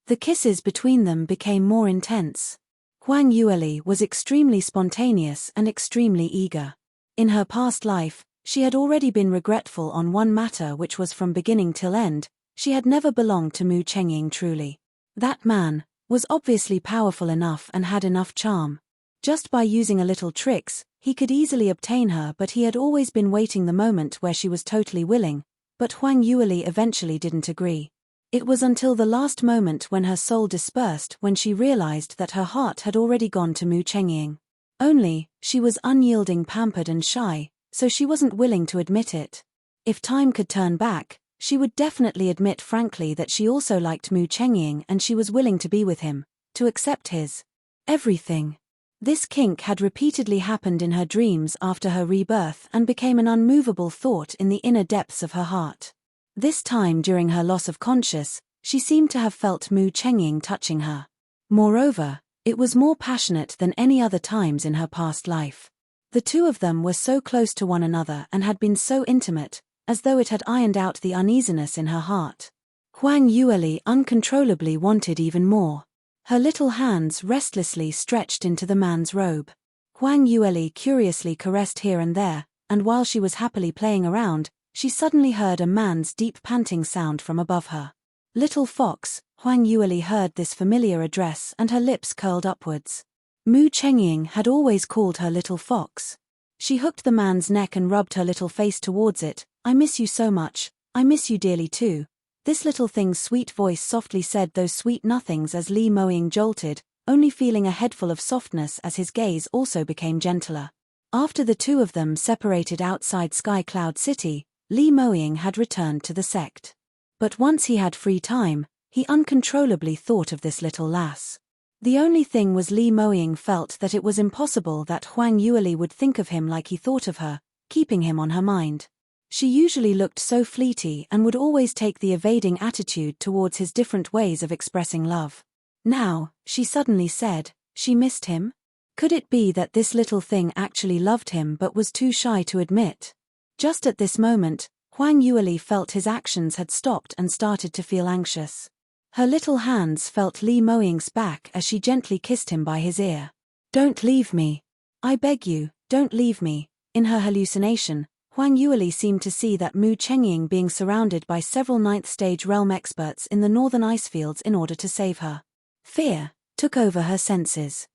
The kisses between them became more intense. Huang Yueli was extremely spontaneous and extremely eager. In her past life, she had already been regretful on one matter, which was from beginning till end, she had never belonged to Mu Chengying truly. That man was obviously powerful enough and had enough charm. Just by using a little tricks, he could easily obtain her, but he had always been waiting the moment where she was totally willing, but Huang Yueli eventually didn't agree. It was until the last moment when her soul dispersed when she realized that her heart had already gone to Mu Chengying. Only, she was unyielding, pampered and shy, so she wasn't willing to admit it. If time could turn back, she would definitely admit frankly that she also liked Mu Chengying and she was willing to be with him, to accept his everything. This kink had repeatedly happened in her dreams after her rebirth and became an unmovable thought in the inner depths of her heart. This time during her loss of conscience, she seemed to have felt Mu Chengying touching her. Moreover, it was more passionate than any other times in her past life. The two of them were so close to one another and had been so intimate, as though it had ironed out the uneasiness in her heart. Huang Yueli uncontrollably wanted even more. Her little hands restlessly stretched into the man's robe. Huang Yueli curiously caressed here and there, and while she was happily playing around, she suddenly heard a man's deep panting sound from above her. "Little fox," Huang Yueli heard this familiar address and her lips curled upwards. Mu Chengying had always called her little fox. She hooked the man's neck and rubbed her little face towards it. "I miss you so much, I miss you dearly too." This little thing's sweet voice softly said those sweet nothings as Li Moying jolted, only feeling a headful of softness as his gaze also became gentler. After the two of them separated outside Sky Cloud City, Li Moying had returned to the sect. But once he had free time, he uncontrollably thought of this little lass. The only thing was Li Moying felt that it was impossible that Huang Yueli would think of him like he thought of her, keeping him on her mind. She usually looked so fleety and would always take the evading attitude towards his different ways of expressing love. Now, she suddenly said, she missed him? Could it be that this little thing actually loved him but was too shy to admit? Just at this moment, Huang Yueli felt his actions had stopped and started to feel anxious. Her little hands felt Li Moying's back as she gently kissed him by his ear. "Don't leave me. I beg you, don't leave me." In her hallucination, Huang Yueli seemed to see that Mu Chengying being surrounded by several ninth-stage realm experts in the northern ice fields in order to save her. Fear took over her senses.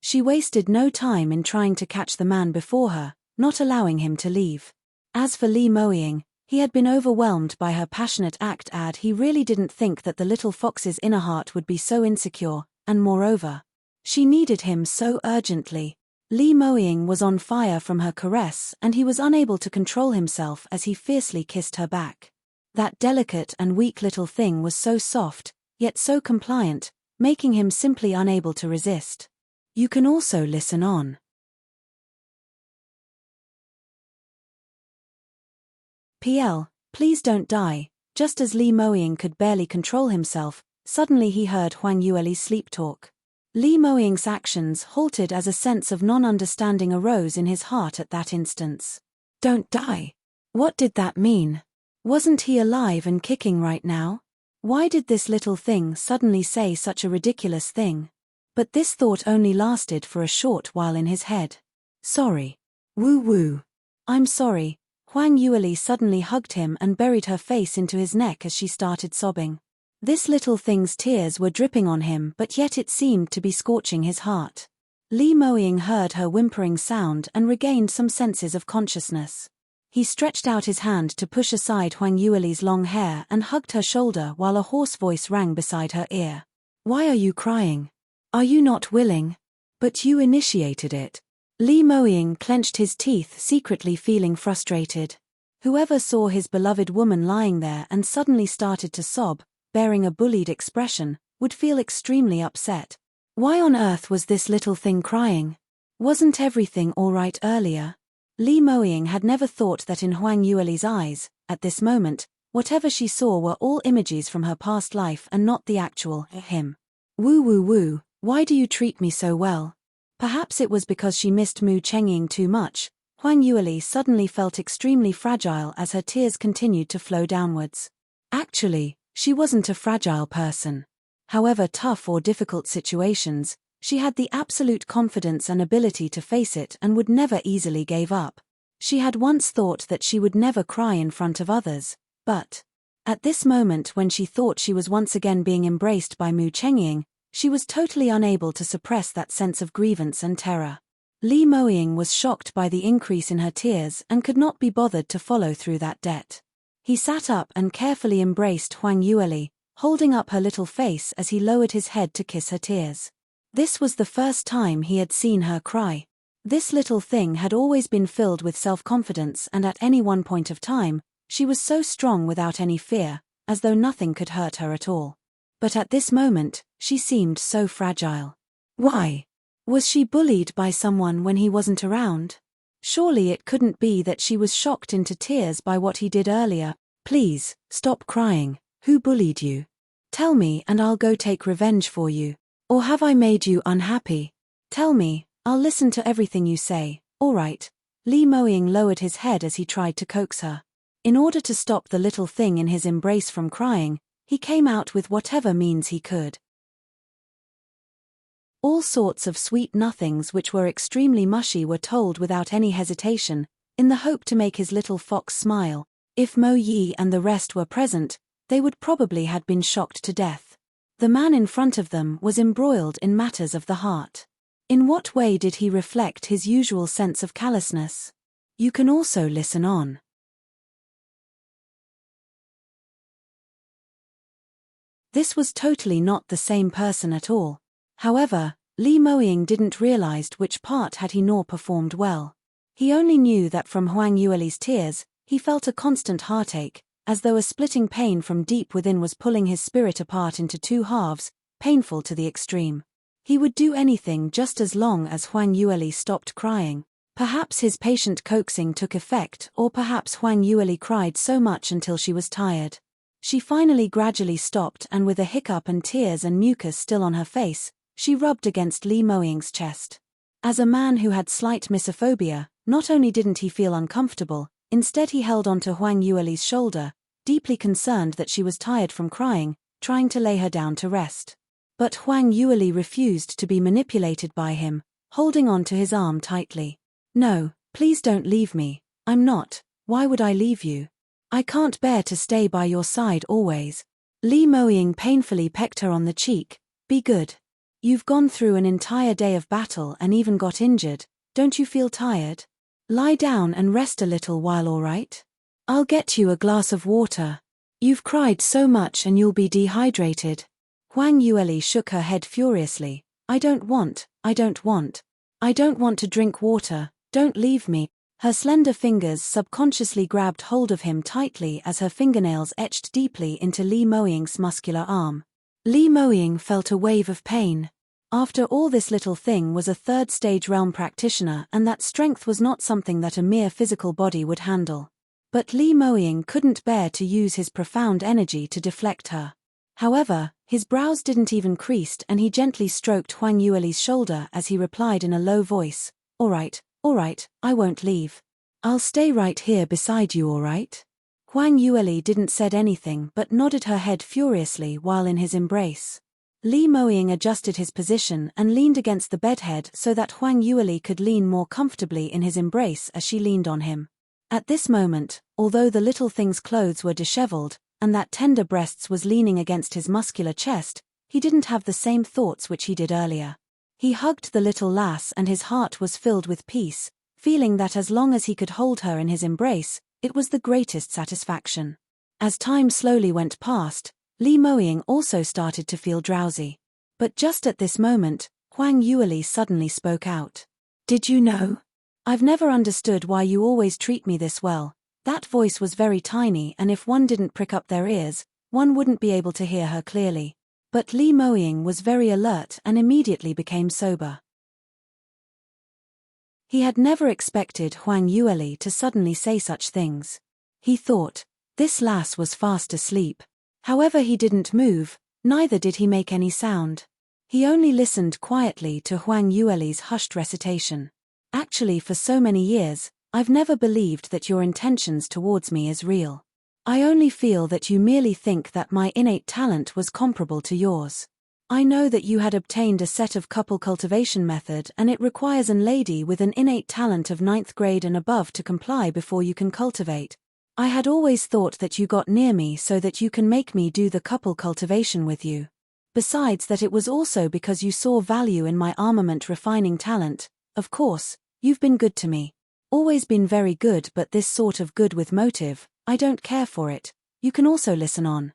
She wasted no time in trying to catch the man before her, not allowing him to leave. As for Li Moying, he had been overwhelmed by her passionate act. He really didn't think that the little fox's inner heart would be so insecure, and moreover, she needed him so urgently. Li Moying was on fire from her caress, and he was unable to control himself as he fiercely kissed her back. That delicate and weak little thing was so soft, yet so compliant, making him simply unable to resist. You can also listen on. PL, please don't die. Just as Li Moying could barely control himself, suddenly he heard Huang Yueli's sleep talk. Li Moying's actions halted as a sense of non-understanding arose in his heart at that instant. Don't die. What did that mean? Wasn't he alive and kicking right now? Why did this little thing suddenly say such a ridiculous thing? But this thought only lasted for a short while in his head. Sorry. Woo woo. I'm sorry. Huang Yueli suddenly hugged him and buried her face into his neck as she started sobbing. This little thing's tears were dripping on him, but yet it seemed to be scorching his heart. Li Moying heard her whimpering sound and regained some senses of consciousness. He stretched out his hand to push aside Huang Yueli's long hair and hugged her shoulder while a hoarse voice rang beside her ear. Why are you crying? Are you not willing? But you initiated it. Li Moying clenched his teeth, secretly feeling frustrated. Whoever saw his beloved woman lying there and suddenly started to sob, bearing a bullied expression, would feel extremely upset. Why on earth was this little thing crying? Wasn't everything all right earlier? Li Moying had never thought that in Huang Yueli's eyes, at this moment, whatever she saw were all images from her past life and not the actual him. Woo woo woo, why do you treat me so well? Perhaps it was because she missed Mu Chengying too much. Huang Yueli suddenly felt extremely fragile as her tears continued to flow downwards. Actually, she wasn't a fragile person. However tough or difficult situations, she had the absolute confidence and ability to face it and would never easily give up. She had once thought that she would never cry in front of others, but at this moment when she thought she was once again being embraced by Mu Chengying, she was totally unable to suppress that sense of grievance and terror. Li Moying was shocked by the increase in her tears and could not be bothered to follow through that debt. He sat up and carefully embraced Huang Yueli, holding up her little face as he lowered his head to kiss her tears. This was the first time he had seen her cry. This little thing had always been filled with self-confidence, and at any one point of time, she was so strong without any fear, as though nothing could hurt her at all. But at this moment, she seemed so fragile. Why? Was she bullied by someone when he wasn't around? Surely it couldn't be that she was shocked into tears by what he did earlier. Please, stop crying. Who bullied you? Tell me and I'll go take revenge for you. Or have I made you unhappy? Tell me, I'll listen to everything you say. All right. Li Moying lowered his head as he tried to coax her. In order to stop the little thing in his embrace from crying, he came out with whatever means he could. All sorts of sweet nothings which were extremely mushy were told without any hesitation, in the hope to make his little fox smile. If Mo Yi and the rest were present, they would probably have been shocked to death. The man in front of them was embroiled in matters of the heart. In what way did he reflect his usual sense of callousness? You can also listen on. This was totally not the same person at all. However, Li Moying didn't realize which part had he nor performed well. He only knew that from Huang Yueli's tears, he felt a constant heartache, as though a splitting pain from deep within was pulling his spirit apart into two halves, painful to the extreme. He would do anything just as long as Huang Yueli stopped crying. Perhaps his patient coaxing took effect, or perhaps Huang Yueli cried so much until she was tired. She finally gradually stopped, and with a hiccup and tears and mucus still on her face, she rubbed against Li Moying's chest. As a man who had slight misophobia, not only didn't he feel uncomfortable, instead he held onto Huang Yueli's shoulder, deeply concerned that she was tired from crying, trying to lay her down to rest. But Huang Yueli refused to be manipulated by him, holding on to his arm tightly. "No, please don't leave me. I'm not. Why would I leave you? I can't bear to stay by your side always." Li Moying painfully pecked her on the cheek. "Be good. You've gone through an entire day of battle and even got injured. Don't you feel tired? Lie down and rest a little while, all right? I'll get you a glass of water. You've cried so much and you'll be dehydrated." Huang Yueli shook her head furiously. I don't want to drink water, don't leave me." Her slender fingers subconsciously grabbed hold of him tightly as her fingernails etched deeply into Li Moying's muscular arm. Li Moying felt a wave of pain. After all, this little thing was a third-stage realm practitioner, and that strength was not something that a mere physical body would handle. But Li Moying couldn't bear to use his profound energy to deflect her. However, his brows didn't even crease, and he gently stroked Huang Yueli's shoulder as he replied in a low voice, all right, I won't leave. I'll stay right here beside you, all right?" Huang Yueli didn't said anything but nodded her head furiously while in his embrace. Li Moying adjusted his position and leaned against the bedhead so that Huang Yueli could lean more comfortably in his embrace as she leaned on him. At this moment, although the little thing's clothes were disheveled, and that tender breasts was leaning against his muscular chest, he didn't have the same thoughts which he did earlier. He hugged the little lass and his heart was filled with peace, feeling that as long as he could hold her in his embrace, it was the greatest satisfaction. As time slowly went past, Li Moying also started to feel drowsy. But just at this moment, Huang Yueli suddenly spoke out. "Did you know? I've never understood why you always treat me this well." That voice was very tiny, and if one didn't prick up their ears, one wouldn't be able to hear her clearly. But Li Moying was very alert and immediately became sober. He had never expected Huang Yueli to suddenly say such things. He thought, this lass was fast asleep. However, he didn't move, neither did he make any sound. He only listened quietly to Huang Yueli's hushed recitation. "Actually, for so many years, I've never believed that your intentions towards me is real. I only feel that you merely think that my innate talent was comparable to yours. I know that you had obtained a set of couple cultivation method, and it requires an lady with an innate talent of 9th grade and above to comply before you can cultivate. I had always thought that you got near me so that you can make me do the couple cultivation with you. Besides that, it was also because you saw value in my armament refining talent. Of course, you've been good to me. Always been very good, but this sort of good with motive, I don't care for it. You can also listen on.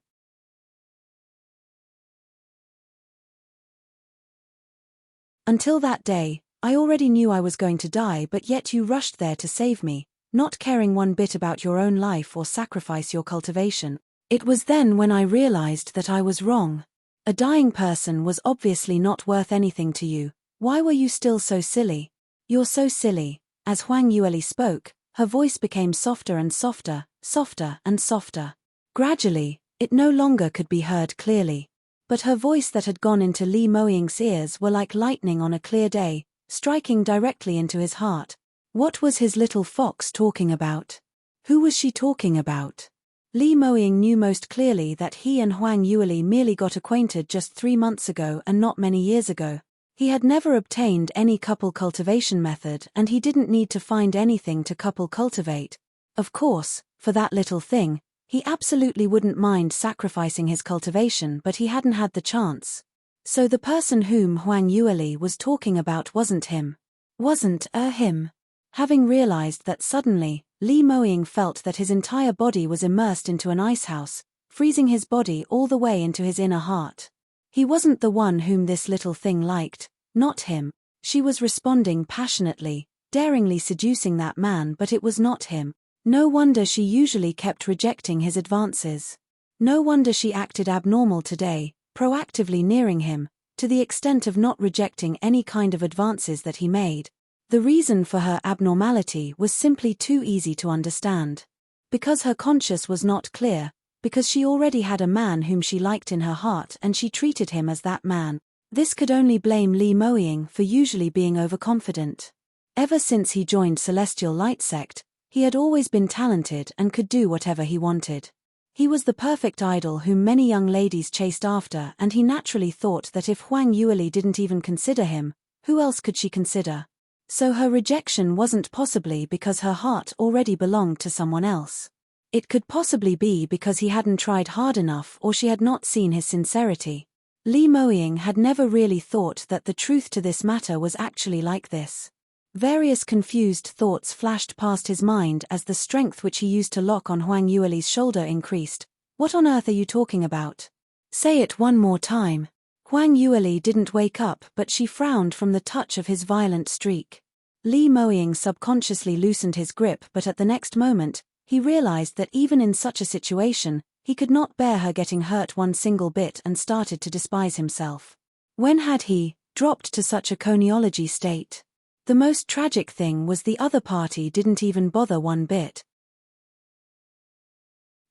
Until that day, I already knew I was going to die, but yet you rushed there to save me, not caring one bit about your own life or sacrifice your cultivation. It was then when I realized that I was wrong. A dying person was obviously not worth anything to you. Why were you still so silly? You're so silly." As Huang Yueli spoke, her voice became softer and softer, softer and softer. Gradually, it no longer could be heard clearly. But her voice that had gone into Li Moying's ears were like lightning on a clear day, striking directly into his heart. What was his little fox talking about? Who was she talking about? Li Moying knew most clearly that he and Huang Yueli merely got acquainted just 3 months ago and not many years ago. He had never obtained any couple cultivation method, and he didn't need to find anything to couple cultivate. Of course, for that little thing, he absolutely wouldn't mind sacrificing his cultivation, but he hadn't had the chance. So the person whom Huang Yueli was talking about wasn't him. Him. Having realized that suddenly, Li Moying felt that his entire body was immersed into an icehouse, freezing his body all the way into his inner heart. He wasn't the one whom this little thing liked, not him. She was responding passionately, daringly seducing that man, but it was not him. No wonder she usually kept rejecting his advances. No wonder she acted abnormal today, proactively nearing him, to the extent of not rejecting any kind of advances that he made. The reason for her abnormality was simply too easy to understand. Because her conscience was not clear, because she already had a man whom she liked in her heart and she treated him as that man. This could only blame Li Moying for usually being overconfident. Ever since he joined Celestial Light Sect, he had always been talented and could do whatever he wanted. He was the perfect idol whom many young ladies chased after, and he naturally thought that if Huang Yueli didn't even consider him, who else could she consider? So her rejection wasn't possibly because her heart already belonged to someone else. It could possibly be because he hadn't tried hard enough or she had not seen his sincerity. Li Moying had never really thought that the truth to this matter was actually like this. Various confused thoughts flashed past his mind as the strength which he used to lock on Huang Yueli's shoulder increased. What on earth are you talking about? Say it one more time. Huang Yueli didn't wake up, but she frowned from the touch of his violent streak. Li Moying subconsciously loosened his grip, but at the next moment, he realized that even in such a situation, he could not bear her getting hurt one single bit and started to despise himself. When had he dropped to such a coniology state? The most tragic thing was the other party didn't even bother one bit.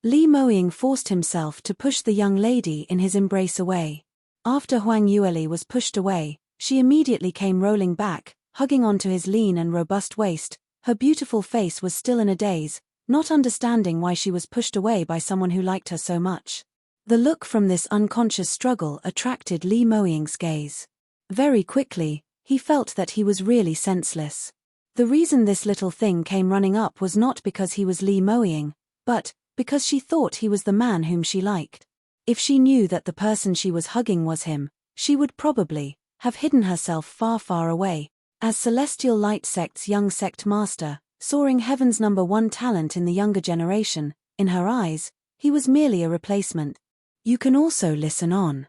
Li Moying forced himself to push the young lady in his embrace away. After Huang Yueli was pushed away, she immediately came rolling back, hugging onto his lean and robust waist. Her beautiful face was still in a daze, not understanding why she was pushed away by someone who liked her so much. The look from this unconscious struggle attracted Li Moying's gaze. Very quickly, he felt that he was really senseless. The reason this little thing came running up was not because he was Li Moying, but because she thought he was the man whom she liked. If she knew that the person she was hugging was him, she would probably have hidden herself far, far away. As Celestial Light Sect's young sect master, soaring heaven's #1 talent in the younger generation, in her eyes, he was merely a replacement. You can also listen on.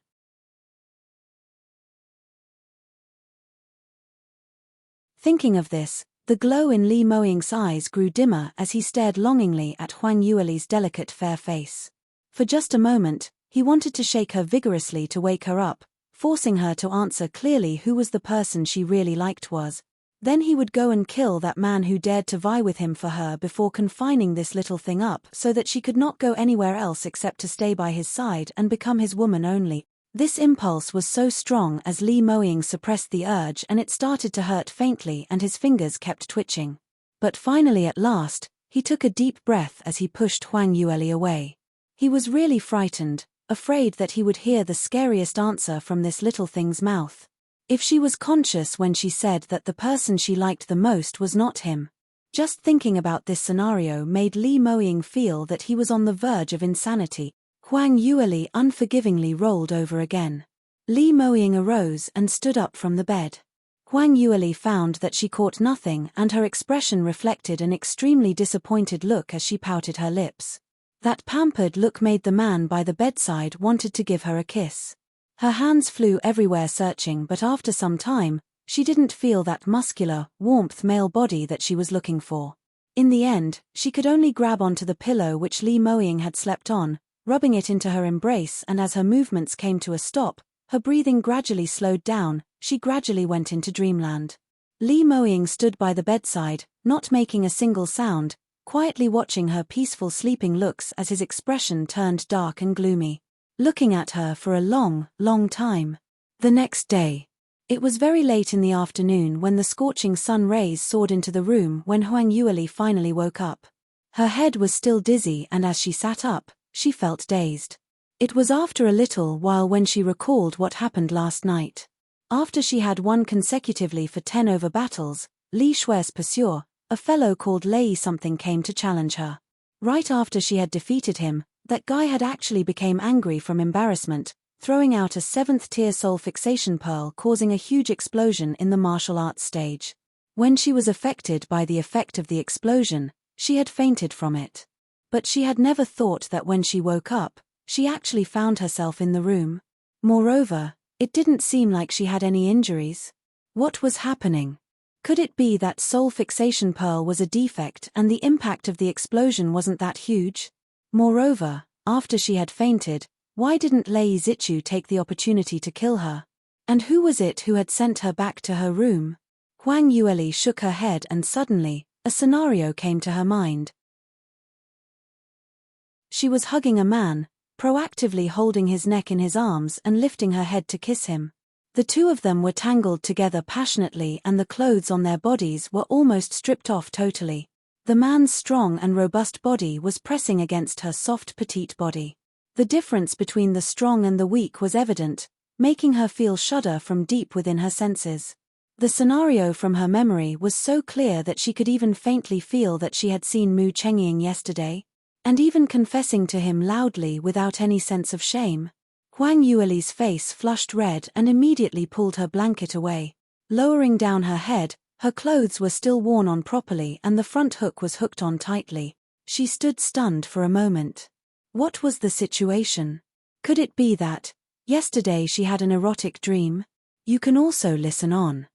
Thinking of this, the glow in Li Moying's eyes grew dimmer as he stared longingly at Huang Yueli's delicate fair face. For just a moment, he wanted to shake her vigorously to wake her up, forcing her to answer clearly who was the person she really liked was. Then he would go and kill that man who dared to vie with him for her before confining this little thing up so that she could not go anywhere else except to stay by his side and become his woman only. This impulse was so strong as Li Moying suppressed the urge and it started to hurt faintly and his fingers kept twitching. But finally at last, he took a deep breath as he pushed Huang Yueli away. He was really frightened, afraid that he would hear the scariest answer from this little thing's mouth. If she was conscious when she said that the person she liked the most was not him. Just thinking about this scenario made Li Moying feel that he was on the verge of insanity. Huang Yueli unforgivingly rolled over again. Li Moying arose and stood up from the bed. Huang Yueli found that she caught nothing and her expression reflected an extremely disappointed look as she pouted her lips. That pampered look made the man by the bedside wanted to give her a kiss. Her hands flew everywhere searching, but after some time, she didn't feel that muscular, warmth male body that she was looking for. In the end, she could only grab onto the pillow which Li Moying had slept on, rubbing it into her embrace, and as her movements came to a stop, her breathing gradually slowed down, she gradually went into dreamland. Li Moying stood by the bedside, not making a single sound, quietly watching her peaceful sleeping looks as his expression turned dark and gloomy. Looking at her for a long, long time. The next day. It was very late in the afternoon when the scorching sun rays soared into the room when Huang Yueli finally woke up. Her head was still dizzy and as she sat up, she felt dazed. It was after a little while when she recalled what happened last night. After she had won consecutively for 10 over battles, Li Shui's pursuer, a fellow called Lei something came to challenge her. Right after she had defeated him, that guy had actually became angry from embarrassment, throwing out a 7th-tier soul fixation pearl causing a huge explosion in the martial arts stage. When she was affected by the effect of the explosion, she had fainted from it. But she had never thought that when she woke up, she actually found herself in the room. Moreover, it didn't seem like she had any injuries. What was happening? Could it be that soul fixation pearl was a defect and the impact of the explosion wasn't that huge? Moreover, after she had fainted, why didn't Lei Zichu take the opportunity to kill her? And who was it who had sent her back to her room? Huang Yueli shook her head and suddenly, a scenario came to her mind. She was hugging a man, proactively holding his neck in his arms and lifting her head to kiss him. The two of them were tangled together passionately and the clothes on their bodies were almost stripped off totally. The man's strong and robust body was pressing against her soft petite body. The difference between the strong and the weak was evident, making her feel shudder from deep within her senses. The scenario from her memory was so clear that she could even faintly feel that she had seen Mu Chengying yesterday, and even confessing to him loudly without any sense of shame. Huang Yueli's face flushed red and immediately pulled her blanket away. Lowering down her head, her clothes were still worn on properly and the front hook was hooked on tightly. She stood stunned for a moment. What was the situation? Could it be that, yesterday she had an erotic dream? You can also listen on.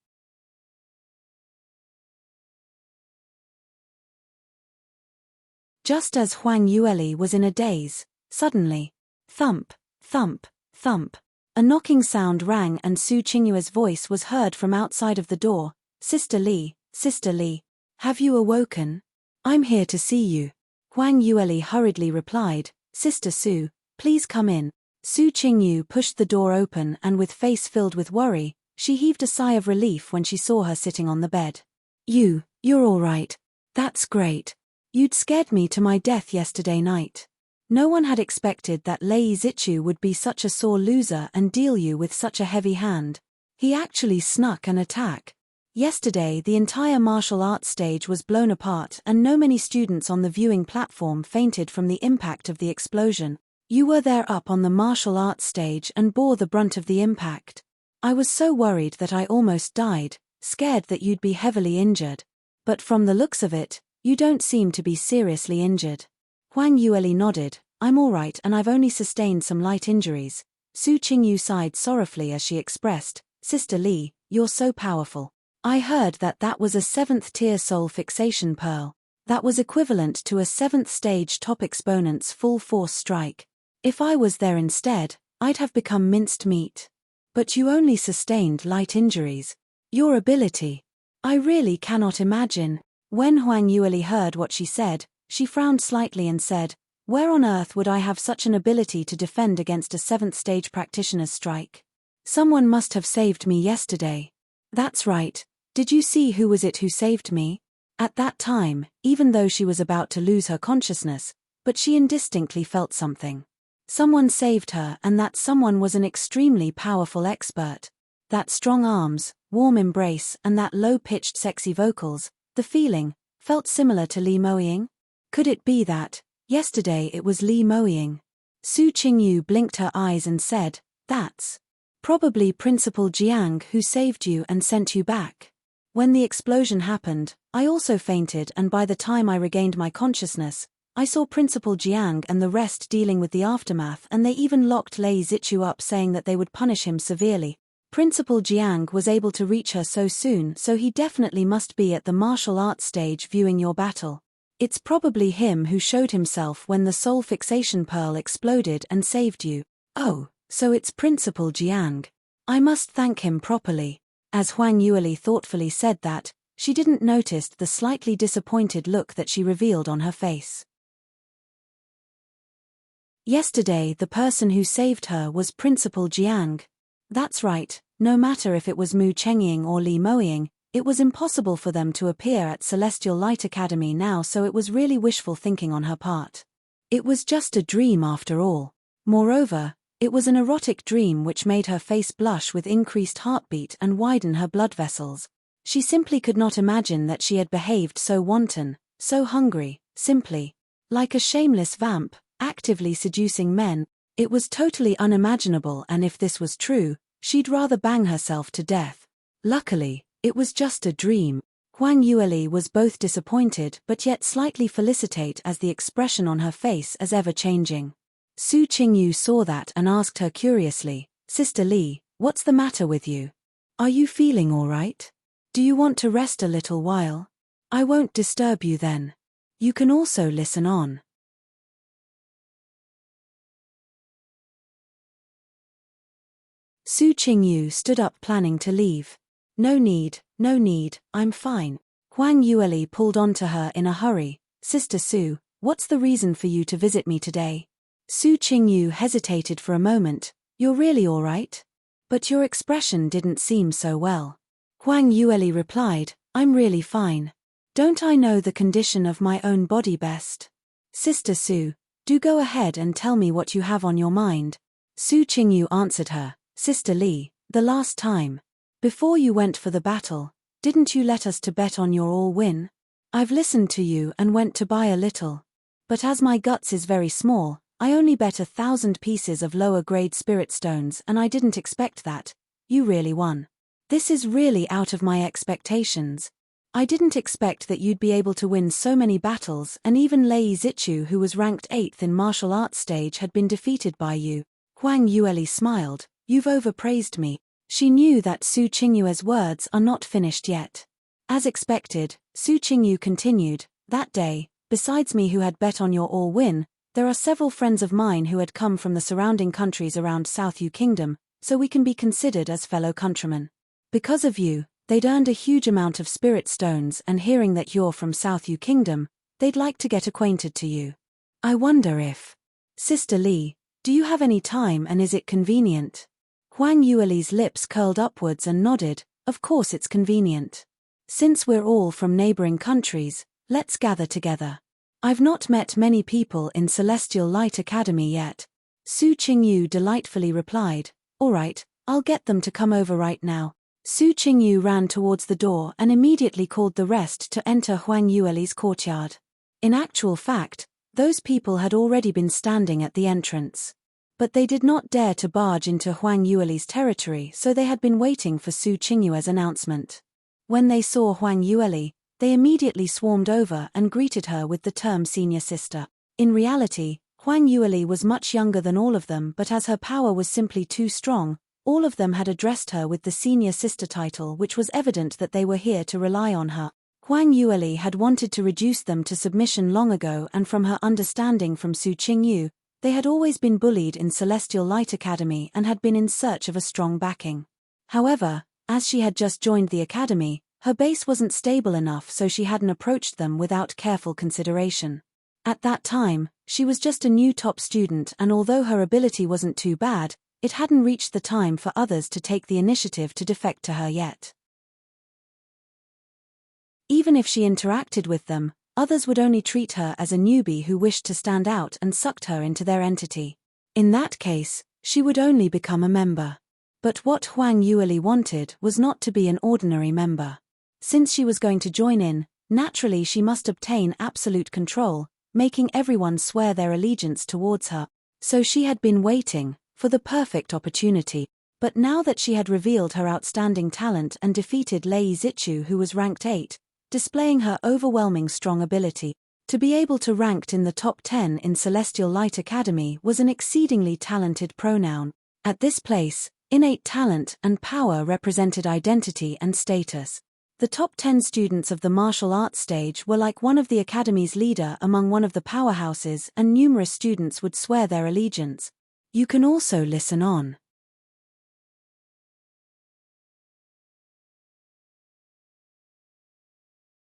Just as Huang Yueli was in a daze, suddenly, thump, thump, thump, a knocking sound rang and Su Qingyue's voice was heard from outside of the door. Sister Li, have you awoken? I'm here to see you. Huang Yueli hurriedly replied, Sister Su, please come in. Su Qingyu pushed the door open and with face filled with worry, she heaved a sigh of relief when she saw her sitting on the bed. You're all right. That's great. You'd scared me to my death yesterday night. No one had expected that Lei Zichu would be such a sore loser and deal you with such a heavy hand. He actually snuck an attack. Yesterday the entire martial arts stage was blown apart and no many students on the viewing platform fainted from the impact of the explosion. You were there up on the martial arts stage and bore the brunt of the impact. I was so worried that I almost died, scared that you'd be heavily injured. But from the looks of it, you don't seem to be seriously injured. Huang Yueli nodded. I'm all right and I've only sustained some light injuries. Su Qingyu sighed sorrowfully as she expressed, Sister Li, you're so powerful. I heard that was a 7th tier soul fixation pearl. That was equivalent to a 7th stage top exponent's full force strike. If I was there instead, I'd have become minced meat. But you only sustained light injuries. Your ability. I really cannot imagine. When Huang Yueli heard what she said, she frowned slightly and said, where on earth would I have such an ability to defend against a 7th stage practitioner's strike? Someone must have saved me yesterday. That's right. Did you see who was it who saved me? At that time, even though she was about to lose her consciousness, but she indistinctly felt something. Someone saved her and that someone was an extremely powerful expert. That strong arms, warm embrace and that low-pitched sexy vocals, the feeling, felt similar to Li Moying? Could it be that, yesterday it was Li Moying? Su Qingyu blinked her eyes and said, that's probably Principal Jiang who saved you and sent you back. When the explosion happened, I also fainted and by the time I regained my consciousness, I saw Principal Jiang and the rest dealing with the aftermath and they even locked Lei Zichu up saying that they would punish him severely. Principal Jiang was able to reach her so soon so he definitely must be at the martial arts stage viewing your battle. It's probably him who showed himself when the soul fixation pearl exploded and saved you. Oh, so it's Principal Jiang. I must thank him properly. As Huang Yueli thoughtfully said that, she didn't notice the slightly disappointed look that she revealed on her face. Yesterday the person who saved her was Principal Jiang. That's right, no matter if it was Mu Chengying or Li Moying, it was impossible for them to appear at Celestial Light Academy now so it was really wishful thinking on her part. It was just a dream after all. Moreover, it was an erotic dream which made her face blush with increased heartbeat and widen her blood vessels. She simply could not imagine that she had behaved so wanton, so hungry, simply, like a shameless vamp, actively seducing men. It was totally unimaginable and if this was true, she'd rather bang herself to death. Luckily, it was just a dream. Huang Yueli was both disappointed but yet slightly felicitate as the expression on her face as ever changing. Su Qingyu saw that and asked her curiously, Sister Li, what's the matter with you? Are you feeling all right? Do you want to rest a little while? I won't disturb you then. You can also listen on. Su Qingyu stood up planning to leave. No need, I'm fine. Huang Yueli pulled onto her in a hurry. Sister Su, what's the reason for you to visit me today? Su Qingyu hesitated for a moment. You're really all right? But your expression didn't seem so well. Huang Yueli replied, I'm really fine. Don't I know the condition of my own body best? Sister Su, do go ahead and tell me what you have on your mind. Su Qingyu answered her, Sister Li, the last time. Before you went for the battle, didn't you let us to bet on your all win? I've listened to you and went to buy a little. But as my guts is very small, I only bet 1,000 pieces of lower grade spirit stones and I didn't expect that. You really won. This is really out of my expectations. I didn't expect that you'd be able to win so many battles, and even Lei Zichu, who was ranked 8th in martial arts stage, had been defeated by you. Huang Yueli smiled. You've overpraised me. She knew that Su Qingyue's words are not finished yet. As expected, Su Qingyu continued, that day, besides me who had bet on your all win, there are several friends of mine who had come from the surrounding countries around South Yu Kingdom, so we can be considered as fellow countrymen. Because of you, they'd earned a huge amount of spirit stones, and hearing that you're from South Yu Kingdom, they'd like to get acquainted to you. I wonder if… Sister Li, do you have any time and is it convenient? Huang Yueli's lips curled upwards and nodded, of course it's convenient. Since we're all from neighboring countries, let's gather together. I've not met many people in Celestial Light Academy yet. Su Qingyu delightfully replied, all right, I'll get them to come over right now. Su Qingyu ran towards the door and immediately called the rest to enter Huang Yueli's courtyard. In actual fact, those people had already been standing at the entrance. But they did not dare to barge into Huang Yueli's territory, so they had been waiting for Su Qingyue's announcement. When they saw Huang Yueli, they immediately swarmed over and greeted her with the term senior sister. In reality, Huang Yueli was much younger than all of them, but as her power was simply too strong, all of them had addressed her with the senior sister title, which was evident that they were here to rely on her. Huang Yueli had wanted to reduce them to submission long ago, and from her understanding from Su Qingyu, they had always been bullied in Celestial Light Academy and had been in search of a strong backing. However, as she had just joined the academy, her base wasn't stable enough, so she hadn't approached them without careful consideration. At that time, she was just a new top student, and although her ability wasn't too bad, it hadn't reached the time for others to take the initiative to defect to her yet. Even if she interacted with them, others would only treat her as a newbie who wished to stand out and sucked her into their entity. In that case, she would only become a member. But what Huang Yueli wanted was not to be an ordinary member. Since she was going to join in, naturally she must obtain absolute control, making everyone swear their allegiance towards her. So she had been waiting for the perfect opportunity. But now that she had revealed her outstanding talent and defeated Lei Zichu, who was ranked 8, displaying her overwhelming strong ability, to be able to ranked in the top 10 in Celestial Light Academy was an exceedingly talented pronoun. At this place, innate talent and power represented identity and status. The top 10 students of the martial arts stage were like one of the academy's leader among one of the powerhouses, and numerous students would swear their allegiance. You can also listen on.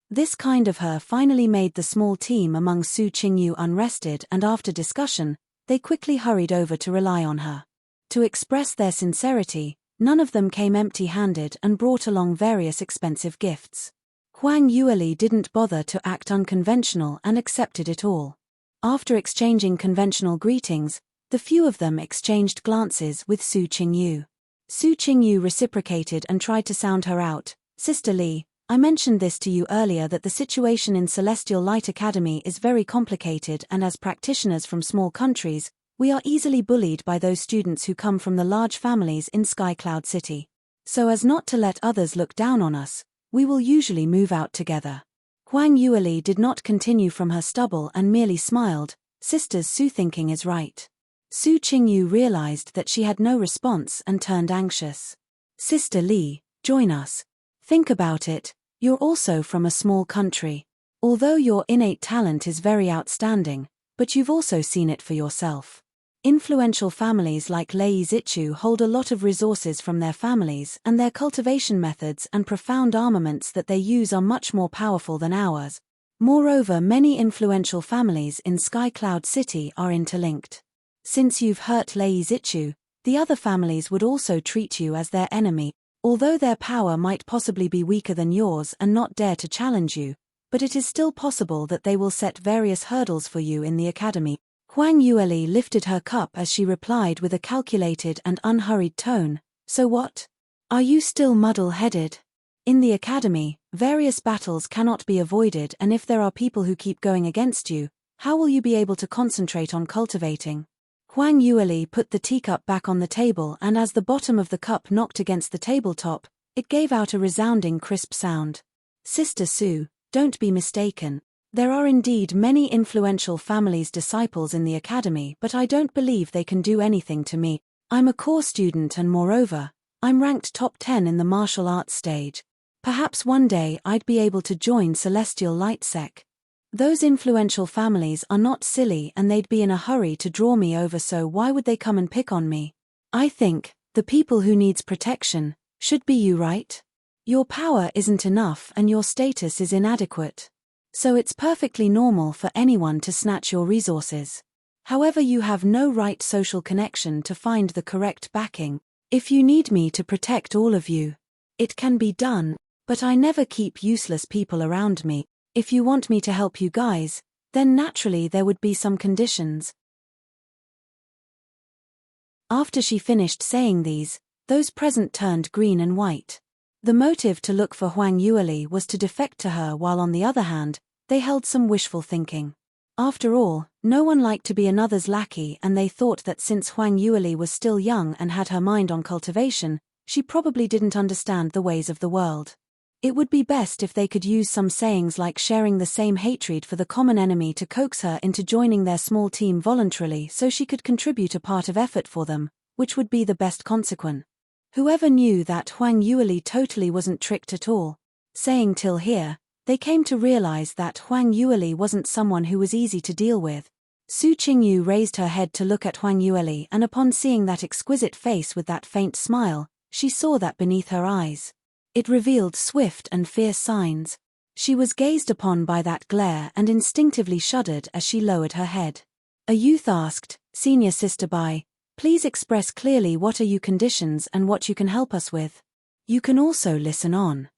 This kind of her finally made the small team among Su Qingyu unrested, and after discussion, they quickly hurried over to rely on her. To express their sincerity, none of them came empty-handed and brought along various expensive gifts. Huang Yueli didn't bother to act unconventional and accepted it all. After exchanging conventional greetings, the few of them exchanged glances with Su Qingyu. Su Qingyu reciprocated and tried to sound her out. Sister Li, I mentioned this to you earlier that the situation in Celestial Light Academy is very complicated, and as practitioners from small countries, we are easily bullied by those students who come from the large families in Sky Cloud City. So as not to let others look down on us, we will usually move out together. Huang Yueli did not continue from her stubble and merely smiled. Sisters, Su thinking is right. Su Qingyu realized that she had no response and turned anxious. Sister Li, join us. Think about it, you're also from a small country. Although your innate talent is very outstanding, but you've also seen it for yourself. Influential families like Lei Zichu hold a lot of resources from their families, and their cultivation methods and profound armaments that they use are much more powerful than ours. Moreover, many influential families in Sky Cloud City are interlinked. Since you've hurt Lei Zichu, the other families would also treat you as their enemy. Although their power might possibly be weaker than yours and not dare to challenge you, but it is still possible that they will set various hurdles for you in the academy. Huang Yueli lifted her cup as she replied with a calculated and unhurried tone, "So what? Are you still muddle-headed? In the academy, various battles cannot be avoided, and if there are people who keep going against you, how will you be able to concentrate on cultivating?" Huang Yueli put the teacup back on the table, and as the bottom of the cup knocked against the tabletop, it gave out a resounding crisp sound. "Sister Su, don't be mistaken. There are indeed many influential families' disciples in the academy, but I don't believe they can do anything to me. I'm a core student and moreover, I'm ranked top 10 in the martial arts stage. Perhaps one day I'd be able to join Celestial Light Sec. Those influential families are not silly and they'd be in a hurry to draw me over, so why would they come and pick on me? I think the people who needs protection should be you, right? Your power isn't enough and your status is inadequate. So it's perfectly normal for anyone to snatch your resources. However, you have no right social connection to find the correct backing. If you need me to protect all of you, it can be done, but I never keep useless people around me. If you want me to help you guys, then naturally there would be some conditions." After she finished saying these, those present turned green and white. The motive to look for Huang Yueli was to defect to her, while on the other hand, they held some wishful thinking. After all, no one liked to be another's lackey, and they thought that since Huang Yueli was still young and had her mind on cultivation, she probably didn't understand the ways of the world. It would be best if they could use some sayings like sharing the same hatred for the common enemy to coax her into joining their small team voluntarily, so she could contribute a part of effort for them, which would be the best consequence. Whoever knew that Huang Yueli totally wasn't tricked at all. Saying till here, they came to realize that Huang Yueli wasn't someone who was easy to deal with. Su Qingyu raised her head to look at Huang Yueli, and upon seeing that exquisite face with that faint smile, she saw that beneath her eyes it revealed swift and fierce signs. She was gazed upon by that glare and instinctively shuddered as she lowered her head. A youth asked, "Senior Sister Bai, please express clearly what are your conditions and what you can help us with. You can also listen on."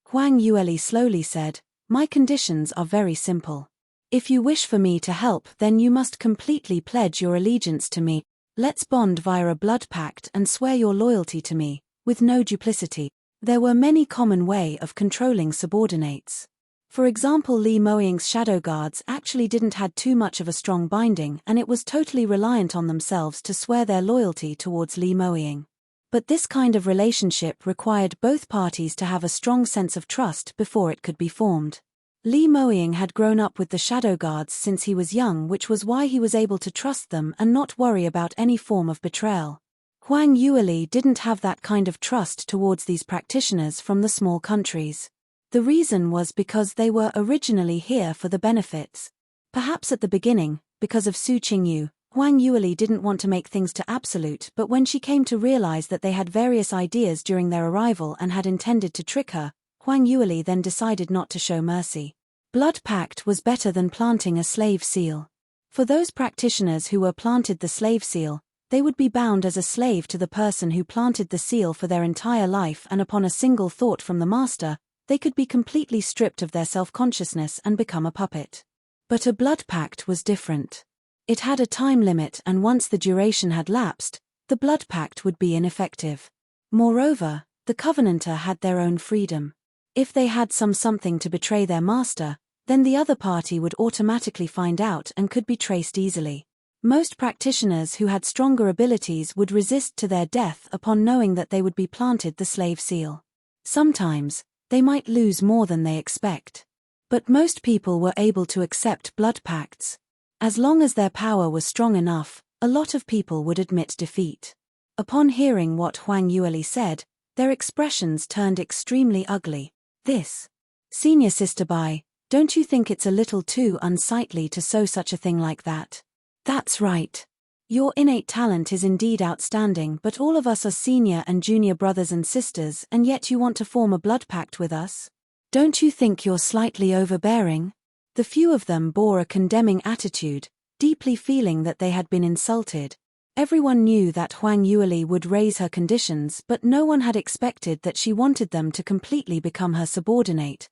Huang Yueli slowly said, "My conditions are very simple. If you wish for me to help, then you must completely pledge your allegiance to me. Let's bond via a blood pact and swear your loyalty to me, with no duplicity." There were many common ways of controlling subordinates. For example, Li Moying's shadow guards actually didn't had too much of a strong binding, and it was totally reliant on themselves to swear their loyalty towards Li Moying. But this kind of relationship required both parties to have a strong sense of trust before it could be formed. Li Moying had grown up with the shadow guards since he was young, which was why he was able to trust them and not worry about any form of betrayal. Huang Yueli didn't have that kind of trust towards these practitioners from the small countries. The reason was because they were originally here for the benefits. Perhaps at the beginning, because of Su Qingyu, Huang Yueli didn't want to make things too absolute, but when she came to realize that they had various ideas during their arrival and had intended to trick her, Huang Yueli then decided not to show mercy. Blood pact was better than planting a slave seal. For those practitioners who were planted the slave seal, they would be bound as a slave to the person who planted the seal for their entire life, and upon a single thought from the master, they could be completely stripped of their self-consciousness and become a puppet. But a blood pact was different. It had a time limit, and once the duration had lapsed, the blood pact would be ineffective. Moreover, the Covenanter had their own freedom. If they had something to betray their master, then the other party would automatically find out and could be traced easily. Most practitioners who had stronger abilities would resist to their death upon knowing that they would be planted the slave seal. Sometimes, they might lose more than they expect. But most people were able to accept blood pacts. As long as their power was strong enough, a lot of people would admit defeat. Upon hearing what Huang Yueli said, their expressions turned extremely ugly. "This, Senior Sister Bai, don't you think it's a little too unsightly to sow such a thing like that?" "That's right. Your innate talent is indeed outstanding, but all of us are senior and junior brothers and sisters, and yet you want to form a blood pact with us? Don't you think you're slightly overbearing?" The few of them bore a condemning attitude, deeply feeling that they had been insulted. Everyone knew that Huang Yueli would raise her conditions, but no one had expected that she wanted them to completely become her subordinate.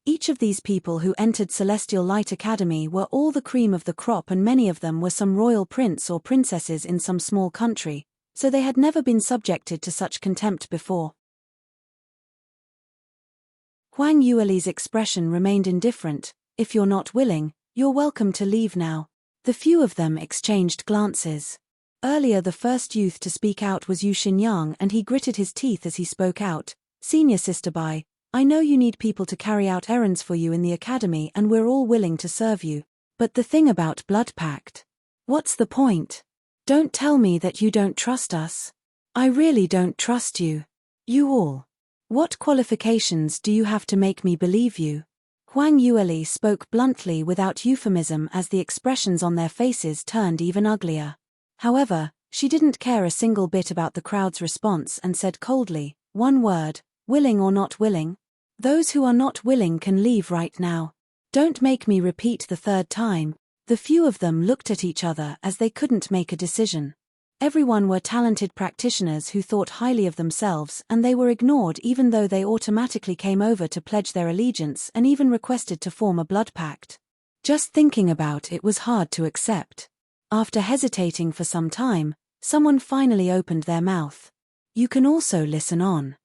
Each of these people who entered Celestial Light Academy were all the cream of the crop, and many of them were some royal prince or princesses in some small country, so they had never been subjected to such contempt before. Huang Yueli's expression remained indifferent. "If you're not willing, you're welcome to leave now." The few of them exchanged glances. Earlier the first youth to speak out was Yu Xinyang, and he gritted his teeth as he spoke out. "Senior Sister Bai, I know you need people to carry out errands for you in the academy, and we're all willing to serve you. But the thing about Blood Pact. What's the point? Don't tell me that you don't trust us. I really don't trust you. You all. What qualifications do you have to make me believe you?" Huang Yueli spoke bluntly without euphemism as the expressions on their faces turned even uglier. However, she didn't care a single bit about the crowd's response and said coldly, "One word, willing or not willing? Those who are not willing can leave right now. Don't make me repeat the third time." The few of them looked at each other as they couldn't make a decision. Everyone were talented practitioners who thought highly of themselves, and they were ignored even though they automatically came over to pledge their allegiance and even requested to form a blood pact. Just thinking about it was hard to accept. After hesitating for some time, someone finally opened their mouth. "You can also listen on."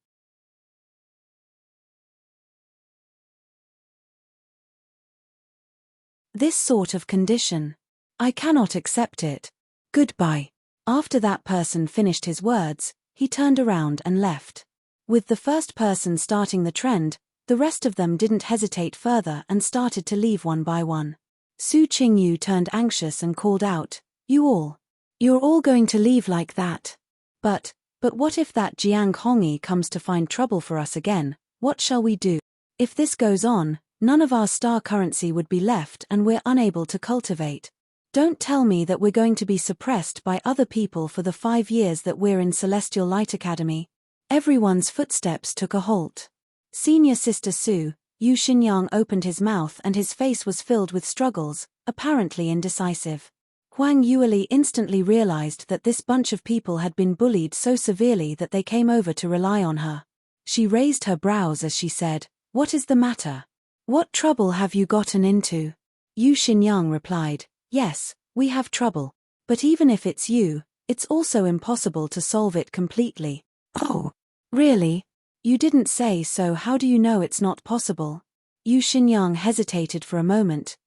This sort of condition. I cannot accept it. Goodbye. After that person finished his words, he turned around and left. With the first person starting the trend, the rest of them didn't hesitate further and started to leave one by one. Su Qingyu turned anxious and called out, You're all going to leave like that. But what if that Jiang Hongyi comes to find trouble for us again? What shall we do? If this goes on, none of our star currency would be left and we're unable to cultivate. Don't tell me that we're going to be suppressed by other people for the 5 years that we're in Celestial Light Academy." Everyone's footsteps took a halt. Senior Sister Su, Yu Xinyang opened his mouth and his face was filled with struggles, apparently indecisive. Huang Yueli instantly realized that this bunch of people had been bullied so severely that they came over to rely on her. She raised her brows as she said, "What is the matter? What trouble have you gotten into?" Yu Xinyang replied, "Yes, we have trouble. But even if it's you, it's also impossible to solve it completely." "Oh, really? You didn't say so. How do you know it's not possible?" Yu Xinyang hesitated for a moment.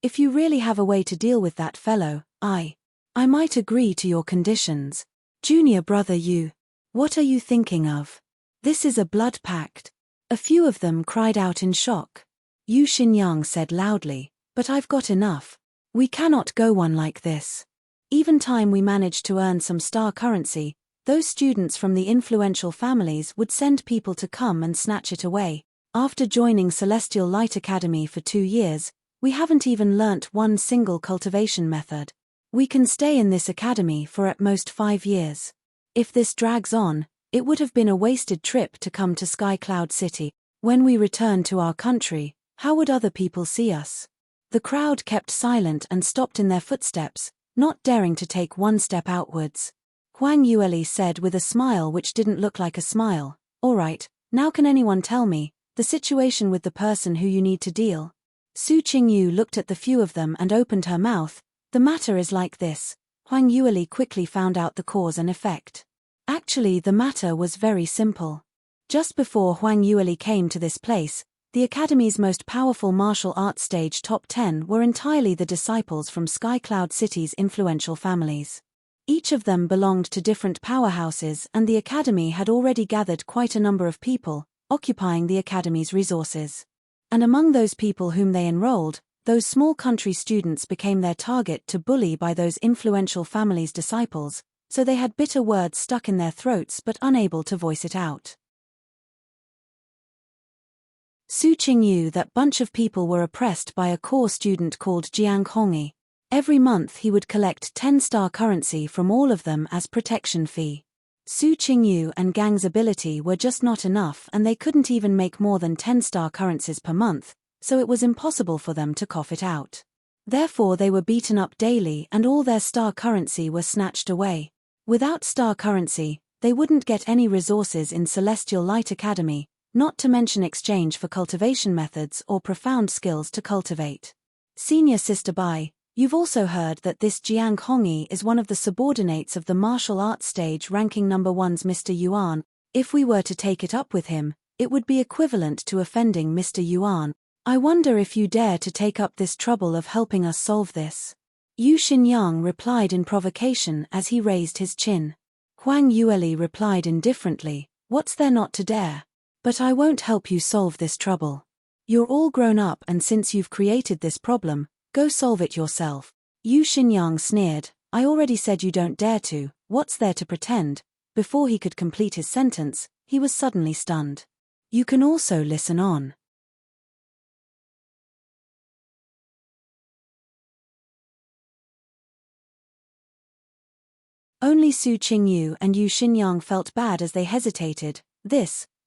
If you really have a way to deal with that fellow, I might agree to your conditions. Junior brother Yu, what are you thinking of? This is a blood pact." A few of them cried out in shock. Yu Xinyang said loudly, "But I've got enough. We cannot go on like this. Even time we managed to earn some star currency, those students from the influential families would send people to come and snatch it away. After joining Celestial Light Academy for 2 years, we haven't even learnt one single cultivation method. We can stay in this academy for at most 5 years. If this drags on, it would have been a wasted trip to come to Sky Cloud City. When we return to our country, how would other people see us?" The crowd kept silent and stopped in their footsteps, not daring to take one step outwards. Huang Yueli said with a smile which didn't look like a smile, "All right, now can anyone tell me the situation with the person who you need to deal?" Su Qingyu looked at the few of them and opened her mouth. "The matter is like this." Huang Yueli quickly found out the cause and effect. Actually, the matter was very simple. Just before Huang Yueli came to this place, the Academy's most powerful martial arts stage top 10 were entirely the disciples from Sky Cloud City's influential families. Each of them belonged to different powerhouses, and the Academy had already gathered quite a number of people, occupying the Academy's resources. And among those people whom they enrolled, those small country students became their target to bully by those influential families' disciples, so they had bitter words stuck in their throats but unable to voice it out. Su Qingyu, that bunch of people were oppressed by a core student called Jiang Hongyi. Every month he would collect 10 star currency from all of them as protection fee. Su Qingyu and gang's ability were just not enough, and they couldn't even make more than 10 star currencies per month, so it was impossible for them to cough it out. Therefore they were beaten up daily and all their star currency were snatched away. Without star currency, they wouldn't get any resources in Celestial Light Academy, not to mention exchange for cultivation methods or profound skills to cultivate. Senior Sister Bai, you've also heard that this Jiang Hongyi is one of the subordinates of the martial arts stage ranking number 1's Mr. Yuan. If we were to take it up with him, it would be equivalent to offending Mr. Yuan. I wonder if you dare to take up this trouble of helping us solve this. Yu Xinyang replied in provocation as he raised his chin. Huang Yueli replied indifferently, what's there not to dare? But I won't help you solve this trouble. You're all grown up and since you've created this problem, go solve it yourself. Yu Xinyang sneered, I already said you don't dare to, what's there to pretend? Before he could complete his sentence, he was suddenly stunned. You can also listen on. Only Su Qingyu and Yu Xinyang felt bad as they hesitated.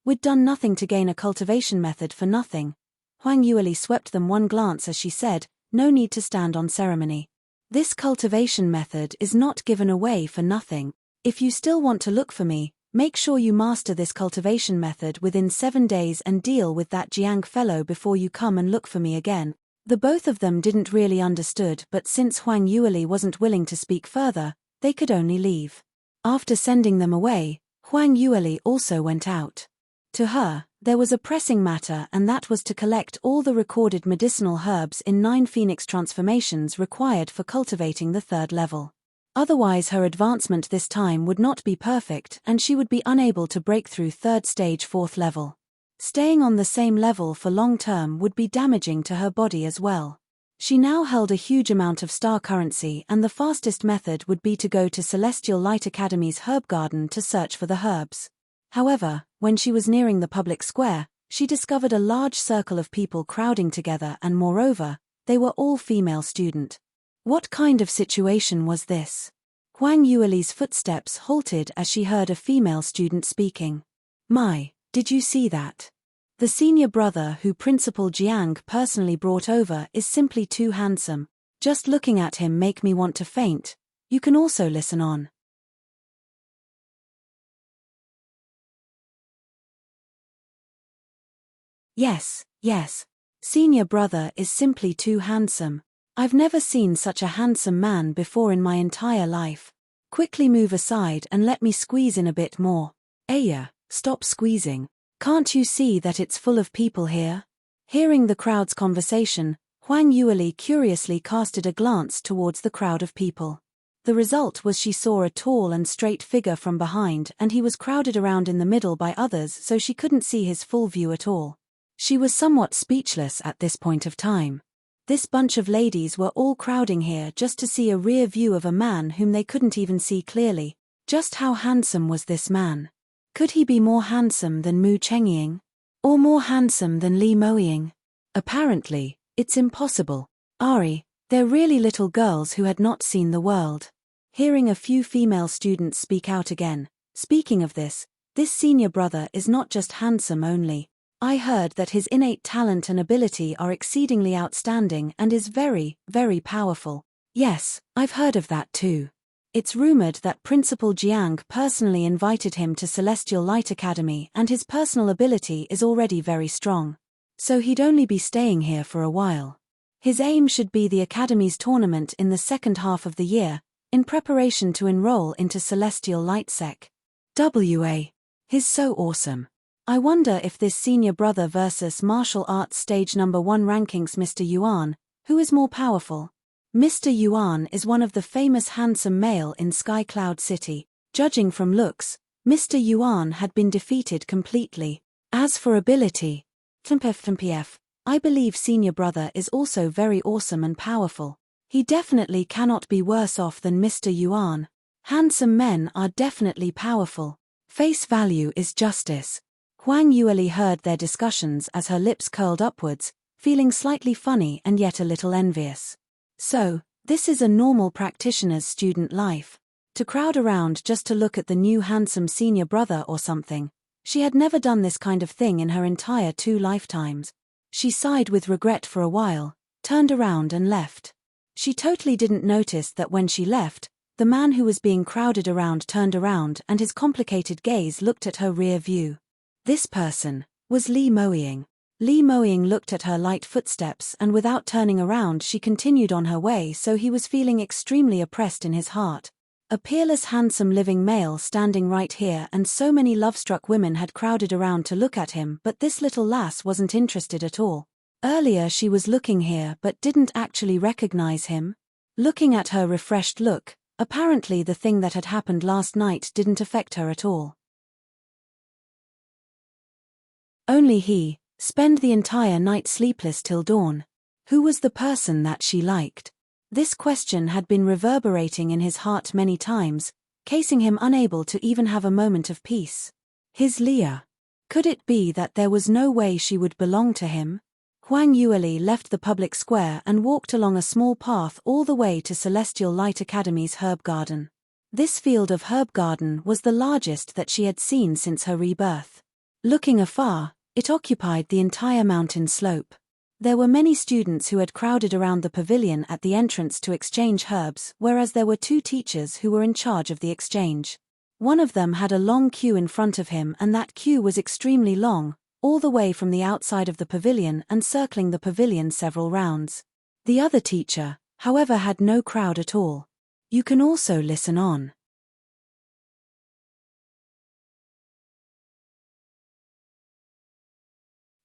We'd done nothing to gain a cultivation method for nothing. Huang Yueli swept them one glance as she said, no need to stand on ceremony. This cultivation method is not given away for nothing. If you still want to look for me, make sure you master this cultivation method within 7 days and deal with that Jiang fellow before you come and look for me again. The both of them didn't really understood, but since Huang Yueli wasn't willing to speak further, they could only leave. After sending them away, Huang Yueli also went out. To her, there was a pressing matter and that was to collect all the recorded medicinal herbs in 9 phoenix transformations required for cultivating the 3rd level. Otherwise her advancement this time would not be perfect and she would be unable to break through 3rd stage 4th level. Staying on the same level for long term would be damaging to her body as well. She now held a huge amount of star currency and the fastest method would be to go to Celestial Light Academy's herb garden to search for the herbs. However, when she was nearing the public square, she discovered a large circle of people crowding together and moreover, they were all female student. What kind of situation was this? Huang Yueli's footsteps halted as she heard a female student speaking. My, did you see that? The senior brother who Principal Jiang personally brought over is simply too handsome. Just looking at him make me want to faint. You can also listen on. Yes. Senior brother is simply too handsome. I've never seen such a handsome man before in my entire life. Quickly move aside and let me squeeze in a bit more. Aya, stop squeezing. Can't you see that it's full of people here? Hearing the crowd's conversation, Huang Yueli curiously casted a glance towards the crowd of people. The result was she saw a tall and straight figure from behind and he was crowded around in the middle by others so she couldn't see his full view at all. She was somewhat speechless at this point of time. This bunch of ladies were all crowding here just to see a rear view of a man whom they couldn't even see clearly. Just how handsome was this man? Could he be more handsome than Mu Chengying? Or more handsome than Li Moying? Apparently, it's impossible. Ari, they're really little girls who had not seen the world. Hearing a few female students speak out again. Speaking of this senior brother is not just handsome only. I heard that his innate talent and ability are exceedingly outstanding and is very, very powerful. Yes, I've heard of that too. It's rumored that Principal Jiang personally invited him to Celestial Light Academy and his personal ability is already very strong. So he'd only be staying here for a while. His aim should be the Academy's tournament in the second half of the year, in preparation to enroll into Celestial Light Sec. He's so awesome. I wonder if this senior brother versus martial arts stage number 1 rankings Mr. Yuan, who is more powerful? Mr. Yuan is one of the famous handsome male in Sky Cloud City. Judging from looks, Mr. Yuan had been defeated completely. As for ability, I believe senior brother is also very awesome and powerful. He definitely cannot be worse off than Mr. Yuan. Handsome men are definitely powerful. Face value is justice. Huang Yueli heard their discussions as her lips curled upwards, feeling slightly funny and yet a little envious. So, this is a normal practitioner's student life. To crowd around just to look at the new handsome senior brother or something. She had never done this kind of thing in her entire 2 lifetimes. She sighed with regret for a while, turned around and left. She totally didn't notice that when she left, the man who was being crowded around turned around and his complicated gaze looked at her rear view. This person was Li Moying. Li Moying looked at her light footsteps and without turning around she continued on her way, so he was feeling extremely oppressed in his heart. A peerless handsome living male standing right here, and so many love-struck women had crowded around to look at him, but this little lass wasn't interested at all. Earlier she was looking here but didn't actually recognize him. Looking at her refreshed look, apparently the thing that had happened last night didn't affect her at all. Only he spend the entire night sleepless till dawn. Who was the person that she liked? This question had been reverberating in his heart many times, casing him unable to even have a moment of peace. His Leah. Could it be that there was no way she would belong to him? Huang Yueli left the public square and walked along a small path all the way to Celestial Light Academy's herb garden. This field of herb garden was the largest that she had seen since her rebirth. Looking afar, it occupied the entire mountain slope. There were many students who had crowded around the pavilion at the entrance to exchange herbs, whereas there were 2 teachers who were in charge of the exchange. One of them had a long queue in front of him, and that queue was extremely long, all the way from the outside of the pavilion and circling the pavilion several rounds. The other teacher, however, had no crowd at all. You can also listen on.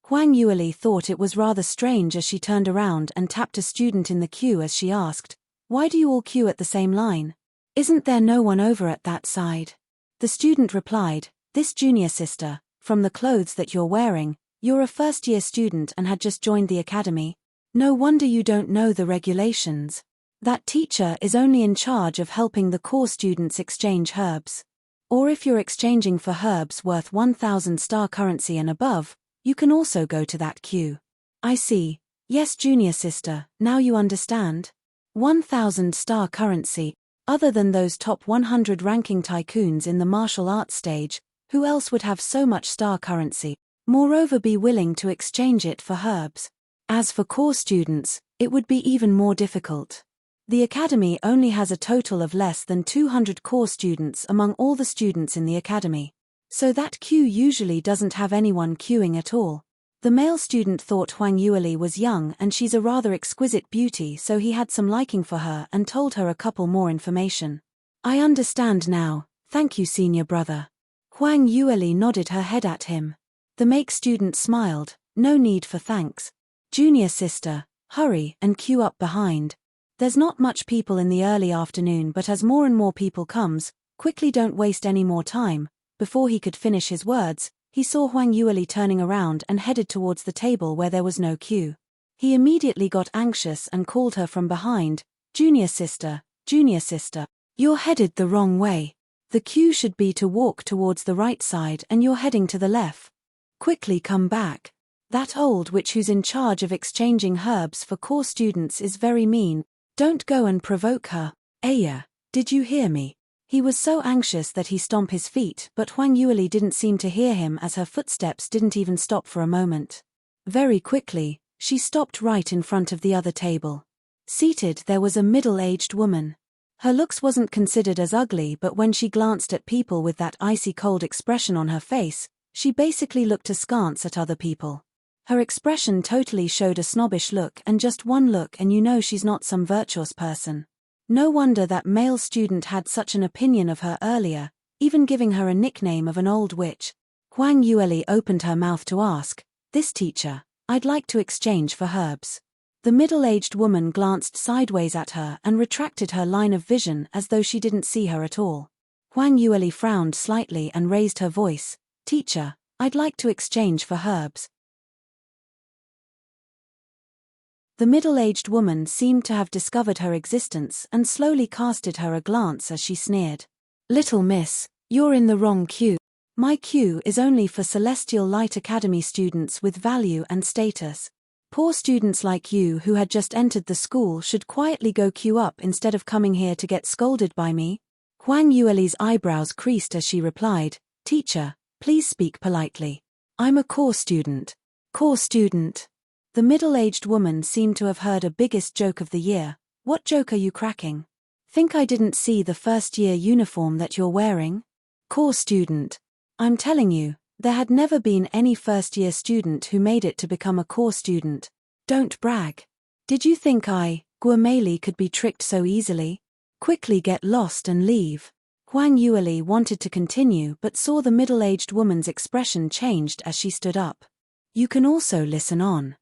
Huang Yueli thought it was rather strange as she turned around and tapped a student in the queue as she asked, "Why do you all queue at the same line? Isn't there no one over at that side?" The student replied, "This junior sister, from the clothes that you're wearing, you're a first-year student and had just joined the academy. No wonder you don't know the regulations. That teacher is only in charge of helping the core students exchange herbs. Or if you're exchanging for herbs worth 1,000 star currency and above, you can also go to that queue." "I see. Yes, junior sister, now you understand. 1,000 star currency. Other than those top 100 ranking tycoons in the martial arts stage, who else would have so much star currency, moreover be willing to exchange it for herbs? As for core students, it would be even more difficult. The academy only has a total of less than 200 core students among all the students in the academy. So that queue usually doesn't have anyone queuing at all." The male student thought Huang Yueli was young and she's a rather exquisite beauty, so he had some liking for her and told her a couple more information. "I understand now, thank you senior brother." Huang Yueli nodded her head at him. The make student smiled, "No need for thanks. Junior sister, hurry and queue up behind. There's not much people in the early afternoon, but as more and more people comes, quickly, don't waste any more time." Before he could finish his words, he saw Huang Yueli turning around and headed towards the table where there was no queue. He immediately got anxious and called her from behind, junior sister, you're headed the wrong way. The queue should be to walk towards the right side and you're heading to the left. Quickly come back. That old witch who's in charge of exchanging herbs for core students is very mean. Don't go and provoke her." "Aya, did you hear me?" He was so anxious that he stomped his feet, but Huang Yueli didn't seem to hear him as her footsteps didn't even stop for a moment. Very quickly, she stopped right in front of the other table. Seated there was a middle-aged woman. Her looks wasn't considered as ugly, but when she glanced at people with that icy cold expression on her face, she basically looked askance at other people. Her expression totally showed a snobbish look, and just one look and you know she's not some virtuous person. No wonder that male student had such an opinion of her earlier, even giving her a nickname of an old witch. Huang Yueli opened her mouth to ask, "This teacher, I'd like to exchange for herbs." The middle-aged woman glanced sideways at her and retracted her line of vision as though she didn't see her at all. Huang Yueli frowned slightly and raised her voice, "Teacher, I'd like to exchange for herbs." The middle-aged woman seemed to have discovered her existence and slowly casted her a glance as she sneered. "Little miss, you're in the wrong queue. My queue is only for Celestial Light Academy students with value and status. Poor students like you who had just entered the school should quietly go queue up instead of coming here to get scolded by me." Huang Yueli's eyebrows creased as she replied, "Teacher, please speak politely. I'm a core student." "Core student?" The middle-aged woman seemed to have heard a biggest joke of the year. What joke are you cracking? Think I didn't see the first-year uniform that you're wearing? Core student. I'm telling you, there had never been any first-year student who made it to become a core student. Don't brag. Did you think Guameli could be tricked so easily? Quickly get lost and leave. Huang Yueli wanted to continue but saw the middle-aged woman's expression changed as she stood up. You can also listen on.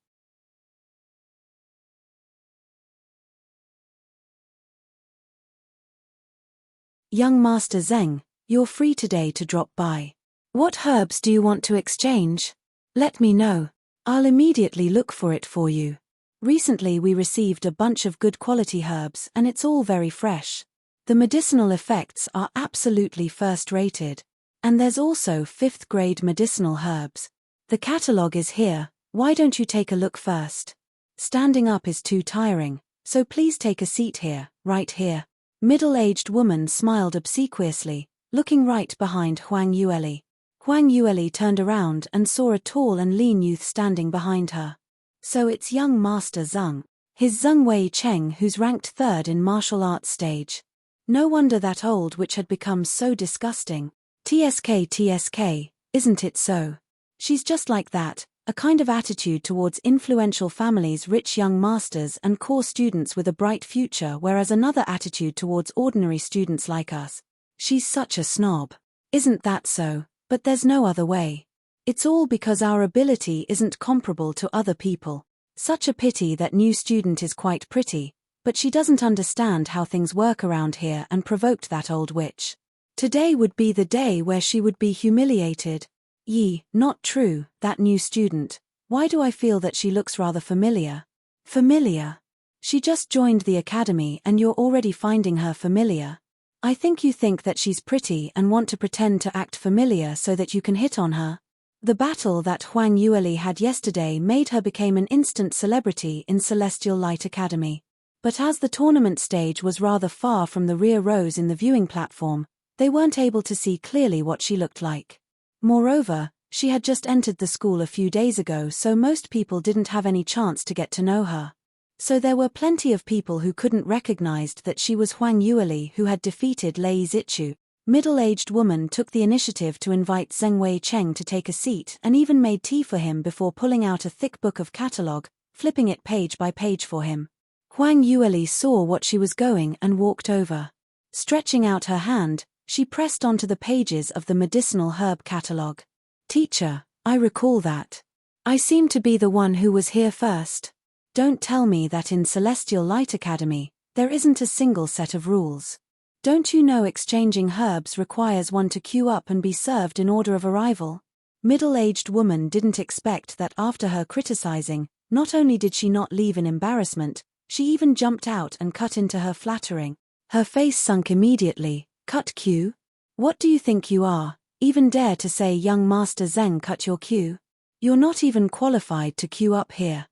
Young Master Zheng, you're free today to drop by. What herbs do you want to exchange? Let me know. I'll immediately look for it for you. Recently we received a bunch of good quality herbs and it's all very fresh. The medicinal effects are absolutely first-rated. And there's also 5th-grade medicinal herbs. The catalogue is here, why don't you take a look first? Standing up is too tiring, so please take a seat here, right here. Middle-aged woman smiled obsequiously, looking right behind Huang Yueli. Huang Yueli turned around and saw a tall and lean youth standing behind her. So it's young Master Zheng. His Zheng Wei Cheng who's ranked 3rd in martial arts stage. No wonder that old witch had become so disgusting. TSK, isn't it so? She's just like that, a kind of attitude towards influential families, rich young masters and core students with a bright future, whereas another attitude towards ordinary students like us. She's such a snob. Isn't that so? But there's no other way. It's all because our ability isn't comparable to other people. Such a pity that new student is quite pretty, but she doesn't understand how things work around here and provoked that old witch. Today would be the day where she would be humiliated. Not true, that new student. Why do I feel that she looks rather familiar? Familiar? She just joined the academy and you're already finding her familiar. I think you think that she's pretty and want to pretend to act familiar so that you can hit on her. The battle that Huang Yueli had yesterday made her become an instant celebrity in Celestial Light Academy. But as the tournament stage was rather far from the rear rows in the viewing platform, they weren't able to see clearly what she looked like. Moreover, she had just entered the school a few days ago, so most people didn't have any chance to get to know her. So there were plenty of people who couldn't recognize that she was Huang Yueli who had defeated Lei Zichu. Middle-aged woman took the initiative to invite Zheng Wei Cheng to take a seat and even made tea for him before pulling out a thick book of catalogue, flipping it page by page for him. Huang Yueli saw what she was going and walked over. Stretching out her hand, she pressed onto the pages of the medicinal herb catalogue. Teacher, I recall that. I seem to be the one who was here first. Don't tell me that in Celestial Light Academy, there isn't a single set of rules. Don't you know exchanging herbs requires one to queue up and be served in order of arrival? Middle-aged woman didn't expect that after her criticizing, not only did she not leave in embarrassment, she even jumped out and cut into her flattering. Her face sunk immediately. Cut queue? What do you think you are, even dare to say young Master Zheng cut your queue? You're not even qualified to queue up here.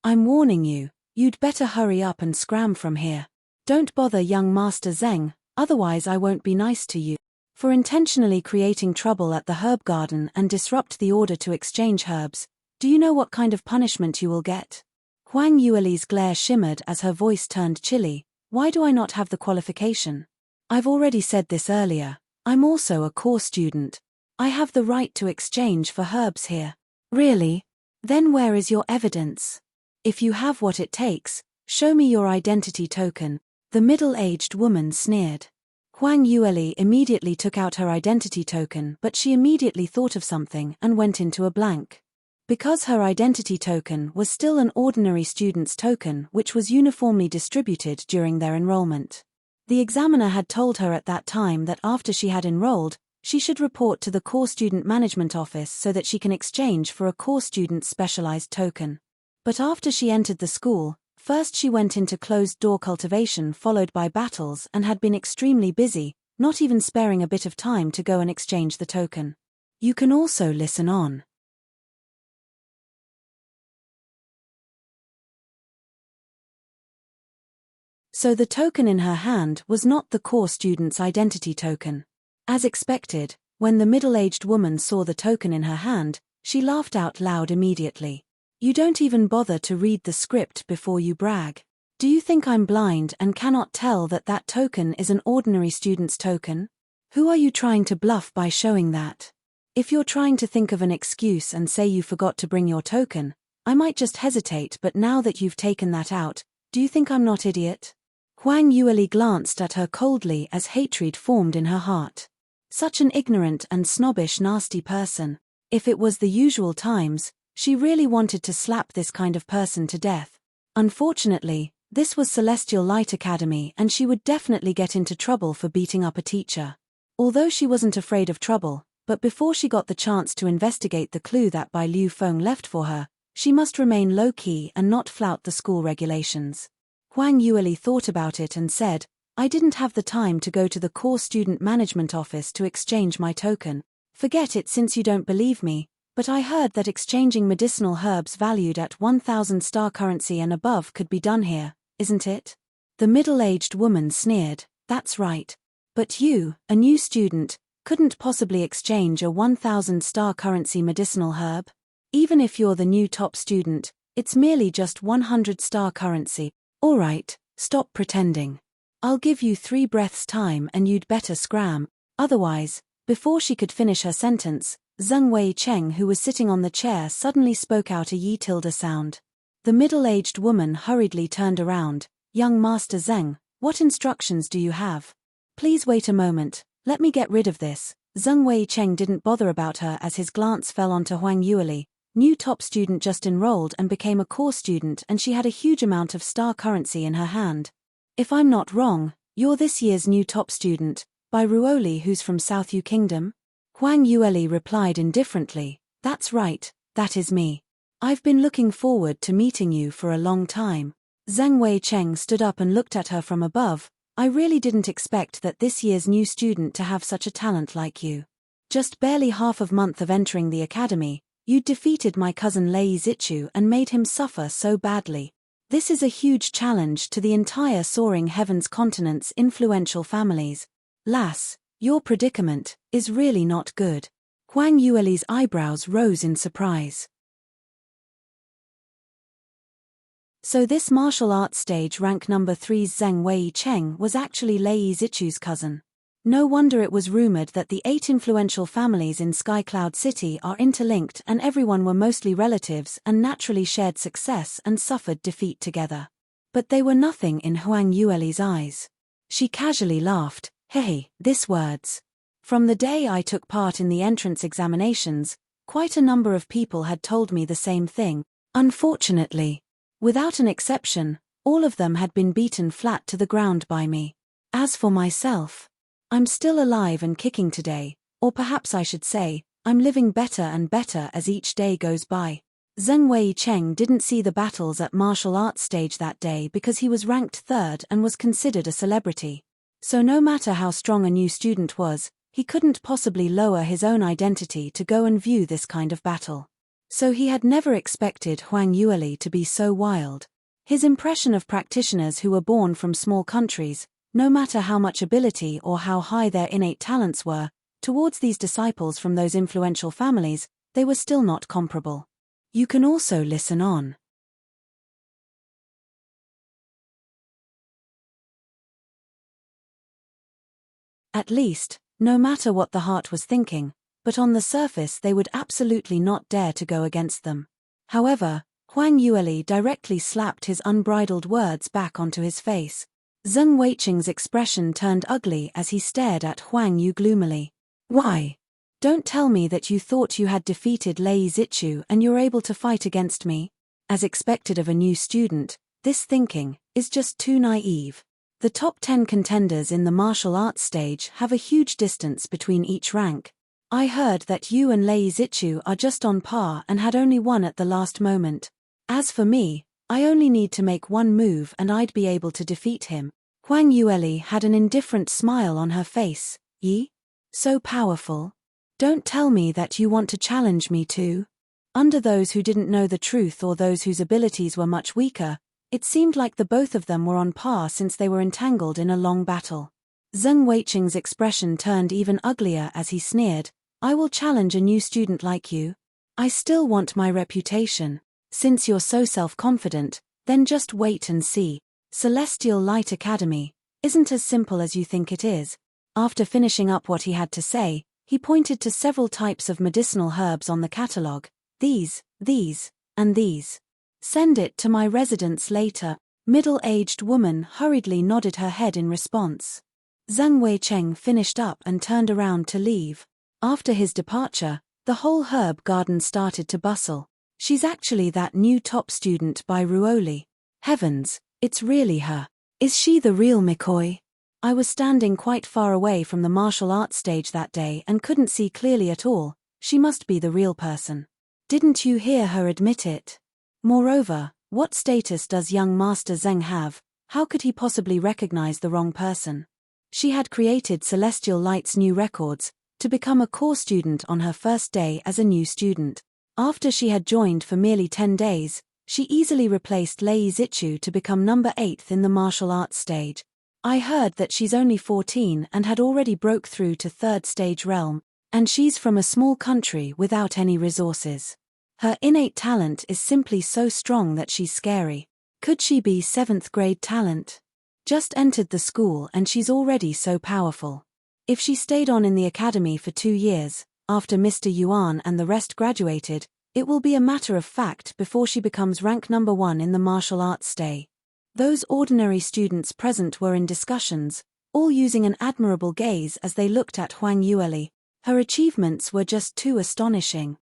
I'm warning you, you'd better hurry up and scram from here. Don't bother young Master Zheng, otherwise I won't be nice to you. For intentionally creating trouble at the herb garden and disrupt the order to exchange herbs, do you know what kind of punishment you will get? Huang Yueli's glare shimmered as her voice turned chilly. Why do I not have the qualification? I've already said this earlier, I'm also a core student. I have the right to exchange for herbs here. Really? Then where is your evidence? If you have what it takes, show me your identity token. The middle-aged woman sneered. Huang Yueli immediately took out her identity token, but she immediately thought of something and went into a blank. Because her identity token was still an ordinary student's token which was uniformly distributed during their enrollment. The examiner had told her at that time that after she had enrolled, she should report to the core student management office so that she can exchange for a core student's specialized token. But after she entered the school, first she went into closed-door cultivation followed by battles and had been extremely busy, not even sparing a bit of time to go and exchange the token. You can also listen on. So the token in her hand was not the core student's identity token. As expected, when the middle-aged woman saw the token in her hand, she laughed out loud immediately. You don't even bother to read the script before you brag. Do you think I'm blind and cannot tell that that token is an ordinary student's token? Who are you trying to bluff by showing that? If you're trying to think of an excuse and say you forgot to bring your token, I might just hesitate, but now that you've taken that out, do you think I'm not idiot? Huang Yueli glanced at her coldly as hatred formed in her heart. Such an ignorant and snobbish nasty person. If it was the usual times, she really wanted to slap this kind of person to death. Unfortunately, this was Celestial Light Academy and she would definitely get into trouble for beating up a teacher. Although she wasn't afraid of trouble, but before she got the chance to investigate the clue that Bai Liu Feng left for her, she must remain low-key and not flout the school regulations. Huang Yueli thought about it and said, I didn't have the time to go to the core student management office to exchange my token. Forget it since you don't believe me, but I heard that exchanging medicinal herbs valued at 1,000 star currency and above could be done here, isn't it? The middle-aged woman sneered, that's right. But you, a new student, couldn't possibly exchange a 1,000 star currency medicinal herb? Even if you're the new top student, it's merely just 100 star currency. Alright, stop pretending. I'll give you 3 breaths time and you'd better scram, otherwise. Before she could finish her sentence, Zheng Wei Cheng, who was sitting on the chair, suddenly spoke out a yi tilde sound. The middle-aged woman hurriedly turned around. Young Master Zheng, what instructions do you have? Please wait a moment, let me get rid of this. Zheng Wei Cheng didn't bother about her as his glance fell onto Huang Yueli, new top student just enrolled and became a core student, and she had a huge amount of star currency in her hand. If I'm not wrong, you're this year's new top student, Bai Ruoli, who's from South Yu Kingdom? Huang Yueli replied indifferently, that's right, that is me. I've been looking forward to meeting you for a long time. Zheng Wei Cheng stood up and looked at her from above. I really didn't expect that this year's new student to have such a talent like you. Just barely half a month of entering the academy, you defeated my cousin Lei Zichu and made him suffer so badly. This is a huge challenge to the entire Soaring Heavens continent's influential families. Lass, your predicament is really not good. Huang Yueli's eyebrows rose in surprise. So this martial arts stage rank number 3's Zheng Wei Cheng was actually Lei Zichu's cousin. No wonder it was rumored that the 8 influential families in Sky Cloud City are interlinked and everyone were mostly relatives and naturally shared success and suffered defeat together. But they were nothing in Huang Yueli's eyes. She casually laughed, hey, this words. From the day I took part in the entrance examinations, quite a number of people had told me the same thing. Unfortunately, without an exception, all of them had been beaten flat to the ground by me. As for myself, I'm still alive and kicking today, or perhaps I should say, I'm living better and better as each day goes by. Zheng Wei Cheng didn't see the battles at martial arts stage that day because he was ranked 3rd and was considered a celebrity. So no matter how strong a new student was, he couldn't possibly lower his own identity to go and view this kind of battle. So he had never expected Huang Yueli to be so wild. His impression of practitioners who were born from small countries, no matter how much ability or how high their innate talents were, towards these disciples from those influential families, they were still not comparable. You can also listen on. At least, no matter what the heart was thinking, but on the surface they would absolutely not dare to go against them. However, Huang Yueli directly slapped his unbridled words back onto his face. Zheng Weicheng's expression turned ugly as he stared at Huang Yu gloomily. Why? Don't tell me that you thought you had defeated Lei Zichu and you're able to fight against me? As expected of a new student, this thinking is just too naive. The top 10 contenders in the martial arts stage have a huge distance between each rank. I heard that you and Lei Zichu are just on par and had only won at the last moment. As for me, I only need to make one move and I'd be able to defeat him. Huang Yueli had an indifferent smile on her face. Yi? So powerful? Don't tell me that you want to challenge me too. Under those who didn't know the truth or those whose abilities were much weaker, it seemed like the both of them were on par since they were entangled in a long battle. Zheng Weicheng's expression turned even uglier as he sneered, I will challenge a new student like you. I still want my reputation. Since you're so self-confident, then just wait and see. Celestial Light Academy isn't as simple as you think it is. After finishing up what he had to say, he pointed to several types of medicinal herbs on the catalogue. These, and these. Send it to my residence later. Middle-aged woman hurriedly nodded her head in response. Zhang Weicheng finished up and turned around to leave. After his departure, the whole herb garden started to bustle. She's actually that new top student by Ruoli. Heavens, it's really her. Is she the real McCoy? I was standing quite far away from the martial arts stage that day and couldn't see clearly at all. She must be the real person. Didn't you hear her admit it? Moreover, what status does young Master Zheng have? How could he possibly recognize the wrong person? She had created Celestial Light's new records to become a core student on her first day as a new student. After she had joined for merely 10 days, she easily replaced Lei Zichu to become number 8 in the martial arts stage. I heard that she's only 14 and had already broke through to 3rd stage realm, and she's from a small country without any resources. Her innate talent is simply so strong that she's scary. Could she be 7th grade talent? Just entered the school and she's already so powerful. If she stayed on in the academy for 2 years, after Mr. Yuan and the rest graduated, it will be a matter of fact before she becomes rank number 1 in the martial arts stay. Those ordinary students present were in discussions, all using an admirable gaze as they looked at Huang Yueli. Her achievements were just too astonishing.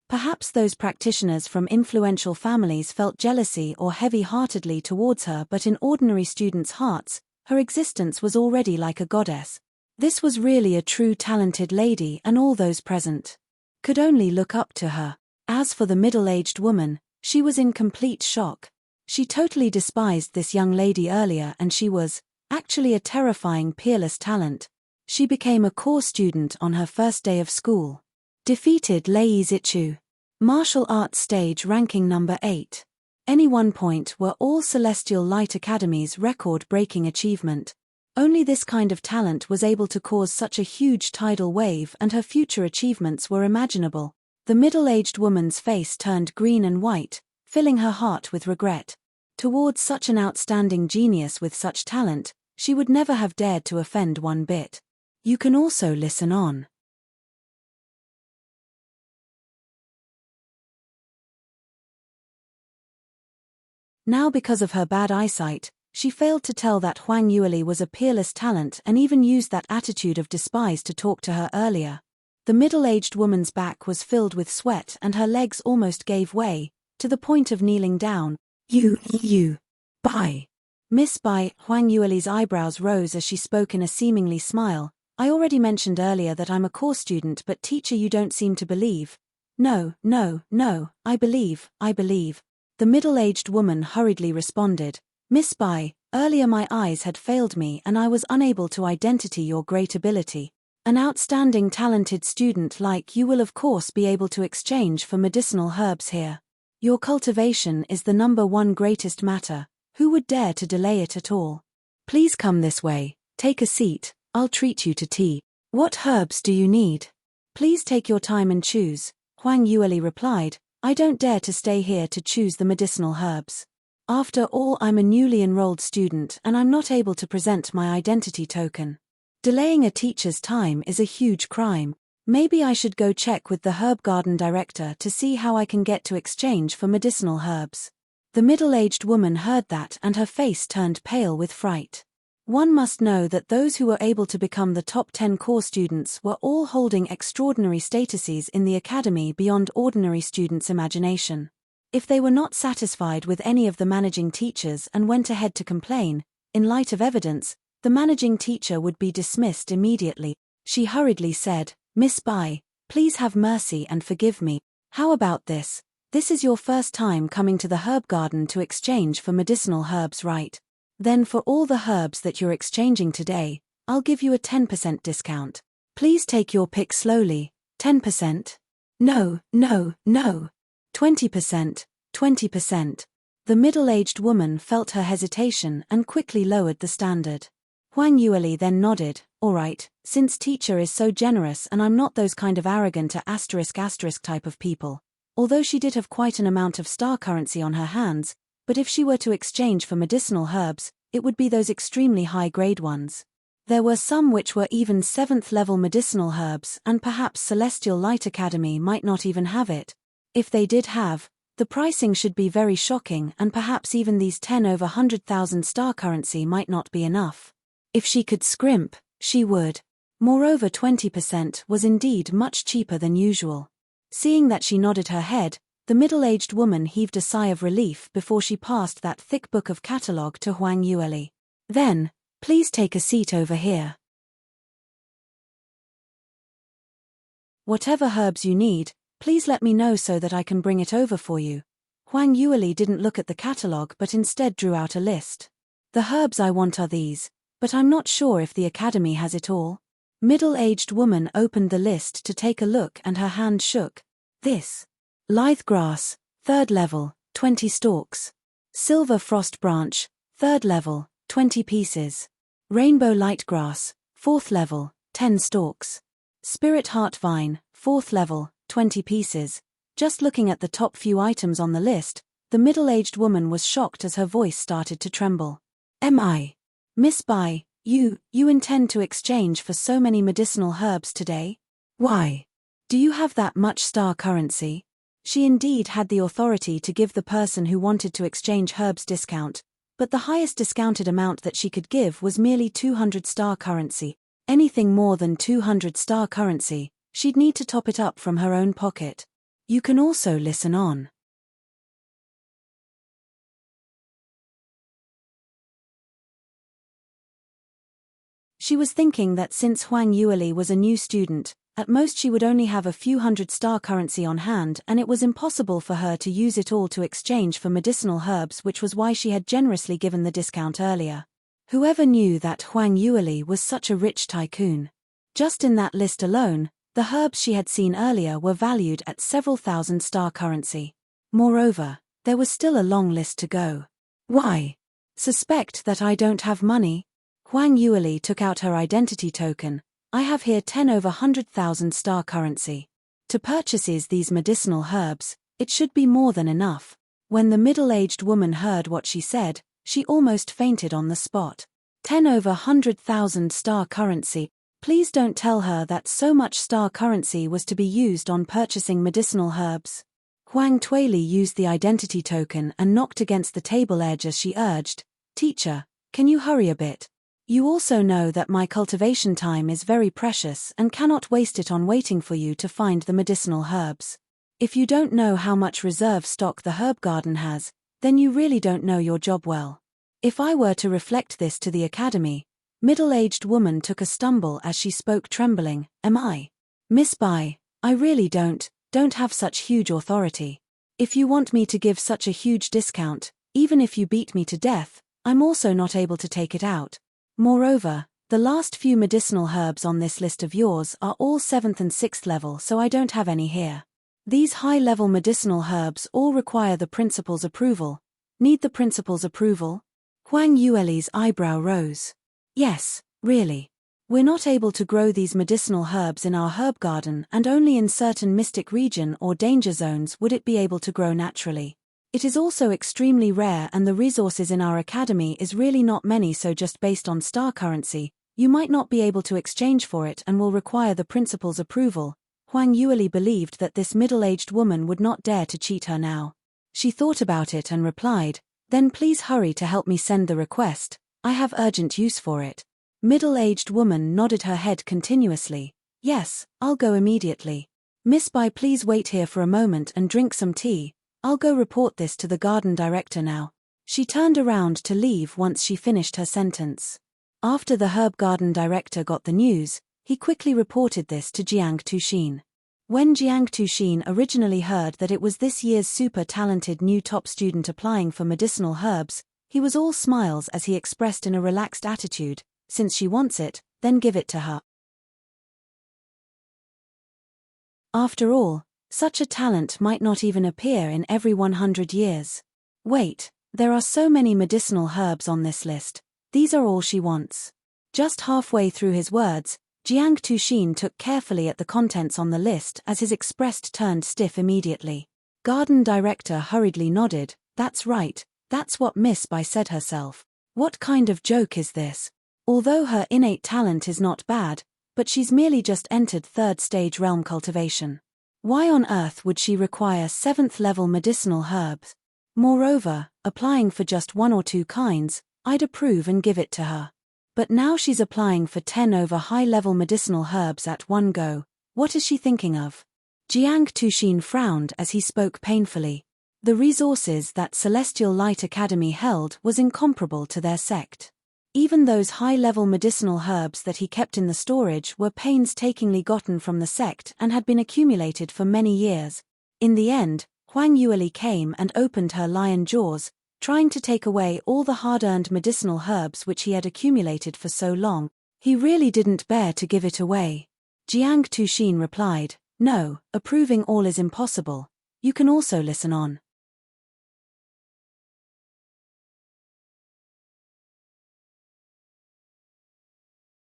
Perhaps those practitioners from influential families felt jealousy or heavy-heartedly towards her, but in ordinary students' hearts, her existence was already like a goddess. This was really a true talented lady, and all those present could only look up to her. As for the middle-aged woman, she was in complete shock. She totally despised this young lady earlier, and she was actually a terrifying peerless talent. She became a core student on her first day of school. Defeated Lei Zichu. Martial arts stage ranking number 8. Any 1 point were all Celestial Light Academy's record-breaking achievement. Only this kind of talent was able to cause such a huge tidal wave, and her future achievements were imaginable. The middle-aged woman's face turned green and white, filling her heart with regret. Towards such an outstanding genius with such talent, she would never have dared to offend one bit. You can also listen on. Now, because of her bad eyesight, she failed to tell that Huang Yueli was a peerless talent and even used that attitude of despise to talk to her earlier. The middle-aged woman's back was filled with sweat and her legs almost gave way, to the point of kneeling down. You. Bai. Miss Bai. Huang Yueli's eyebrows rose as she spoke in a seemingly smile. I already mentioned earlier that I'm a core student, but teacher, you don't seem to believe. No, I believe. The middle-aged woman hurriedly responded. Miss Bai, earlier my eyes had failed me and I was unable to identify your great ability. An outstanding talented student like you will of course be able to exchange for medicinal herbs here. Your cultivation is the number 1 greatest matter. Who would dare to delay it at all? Please come this way, take a seat, I'll treat you to tea. What herbs do you need? Please take your time and choose, Huang Yueli replied. I don't dare to stay here to choose the medicinal herbs. After all, I'm a newly enrolled student and I'm not able to present my identity token. Delaying a teacher's time is a huge crime. Maybe I should go check with the herb garden director to see how I can get to exchange for medicinal herbs. The middle-aged woman heard that and her face turned pale with fright. One must know that those who were able to become the top 10 core students were all holding extraordinary statuses in the academy beyond ordinary students' imagination. If they were not satisfied with any of the managing teachers and went ahead to complain, in light of evidence, the managing teacher would be dismissed immediately. She hurriedly said, Miss Bai, please have mercy and forgive me. How about this? This is your first time coming to the herb garden to exchange for medicinal herbs, right? Then for all the herbs that you're exchanging today, I'll give you a 10% discount. Please take your pick slowly. 10%? No. 20%. The middle-aged woman felt her hesitation and quickly lowered the standard. Huang Yueli then nodded. Alright, since teacher is so generous and I'm not those kind of arrogant *** type of people. Although she did have quite an amount of star currency on her hands, but if she were to exchange for medicinal herbs, it would be those extremely high-grade ones. There were some which were even 7th-level medicinal herbs, and perhaps Celestial Light Academy might not even have it. If they did have, the pricing should be very shocking, and perhaps even these 10 over 100,000 star currency might not be enough. If she could scrimp, she would. Moreover, 20% was indeed much cheaper than usual. Seeing that she nodded her head, the middle-aged woman heaved a sigh of relief before she passed that thick book of catalogue to Huang Yueli. Then, please take a seat over here. Whatever herbs you need, please let me know so that I can bring it over for you. Huang Yueli didn't look at the catalogue but instead drew out a list. The herbs I want are these, but I'm not sure if the academy has it all. Middle-aged woman opened the list to take a look and her hand shook. This. Lithe grass, 3rd level, 20 stalks. Silver frost branch, 3rd level, 20 pieces. Rainbow light grass, 4th level, 10 stalks. Spirit heart vine, 4th level, 20 pieces. Just looking at the top few items on the list, the middle-aged woman was shocked as her voice started to tremble. Miss Bai, you intend to exchange for so many medicinal herbs today? Why? Do you have that much star currency? She indeed had the authority to give the person who wanted to exchange herbs discount, but the highest discounted amount that she could give was merely 200 star currency. Anything more than 200 star currency, she'd need to top it up from her own pocket. You can also listen on. She was thinking that since Huang Yueli was a new student, at most she would only have a few hundred star currency on hand, and it was impossible for her to use it all to exchange for medicinal herbs, which was why she had generously given the discount earlier. Whoever knew that Huang Yueli was such a rich tycoon? Just in that list alone, the herbs she had seen earlier were valued at several thousand star currency. Moreover, there was still a long list to go. Why? Suspect that I don't have money? Huang Yueli took out her identity token. I have here 10 over 100,000 star currency. To purchase these medicinal herbs, it should be more than enough. When the middle-aged woman heard what she said, she almost fainted on the spot. 10 over 100,000 star currency. Please don't tell her that so much star currency was to be used on purchasing medicinal herbs. Huang Tuili used the identity token and knocked against the table edge as she urged, "Teacher, can you hurry a bit? You also know that my cultivation time is very precious and cannot waste it on waiting for you to find the medicinal herbs. If you don't know how much reserve stock the herb garden has, then you really don't know your job well." If I were to reflect this to the academy, middle-aged woman took a stumble as she spoke trembling, Miss Bai, I really don't have such huge authority. If you want me to give such a huge discount, even if you beat me to death, I'm also not able to take it out. Moreover, the last few medicinal herbs on this list of yours are all 7th and 6th level, so I don't have any here. These high-level medicinal herbs all require the principal's approval. Need the principal's approval? Huang Yueli's eyebrow rose. Yes, really. We're not able to grow these medicinal herbs in our herb garden, and only in certain mystic region or danger zones would it be able to grow naturally. It is also extremely rare, and the resources in our academy is really not many, so just based on star currency, you might not be able to exchange for it and will require the principal's approval. Huang Yueli believed that this middle-aged woman would not dare to cheat her now. She thought about it and replied, "Then please hurry to help me send the request. I have urgent use for it." Middle-aged woman nodded her head continuously. "Yes, I'll go immediately. Miss Bai, please wait here for a moment and drink some tea. I'll go report this to the garden director now." She turned around to leave once she finished her sentence. After the herb garden director got the news, he quickly reported this to Jiang Tuxin. When Jiang Tuxin originally heard that it was this year's super talented new top student applying for medicinal herbs, he was all smiles as he expressed in a relaxed attitude, "Since she wants it, then give it to her." After all, such a talent might not even appear in every 100 years. Wait, there are so many medicinal herbs on this list. These are all she wants. Just halfway through his words, Jiang Tuxin took carefully at the contents on the list as his expressed turned stiff immediately. Garden director hurriedly nodded. That's right, that's what Miss Bai said herself. What kind of joke is this? Although her innate talent is not bad, but she's merely just entered 3rd stage realm cultivation. Why on earth would she require 7th level medicinal herbs? Moreover, applying for just 1 or 2 kinds, I'd approve and give it to her. But now she's applying for 10 over high-level medicinal herbs at one go. What is she thinking of? Jiang Tuxin frowned as he spoke painfully. The resources that Celestial Light Academy held was incomparable to their sect. Even those high-level medicinal herbs that he kept in the storage were painstakingly gotten from the sect and had been accumulated for many years. In the end, Huang Yueli came and opened her lion jaws, trying to take away all the hard-earned medicinal herbs which he had accumulated for so long. He really didn't bear to give it away. Jiang Tuxin replied, "No, approving all is impossible. You can also listen on."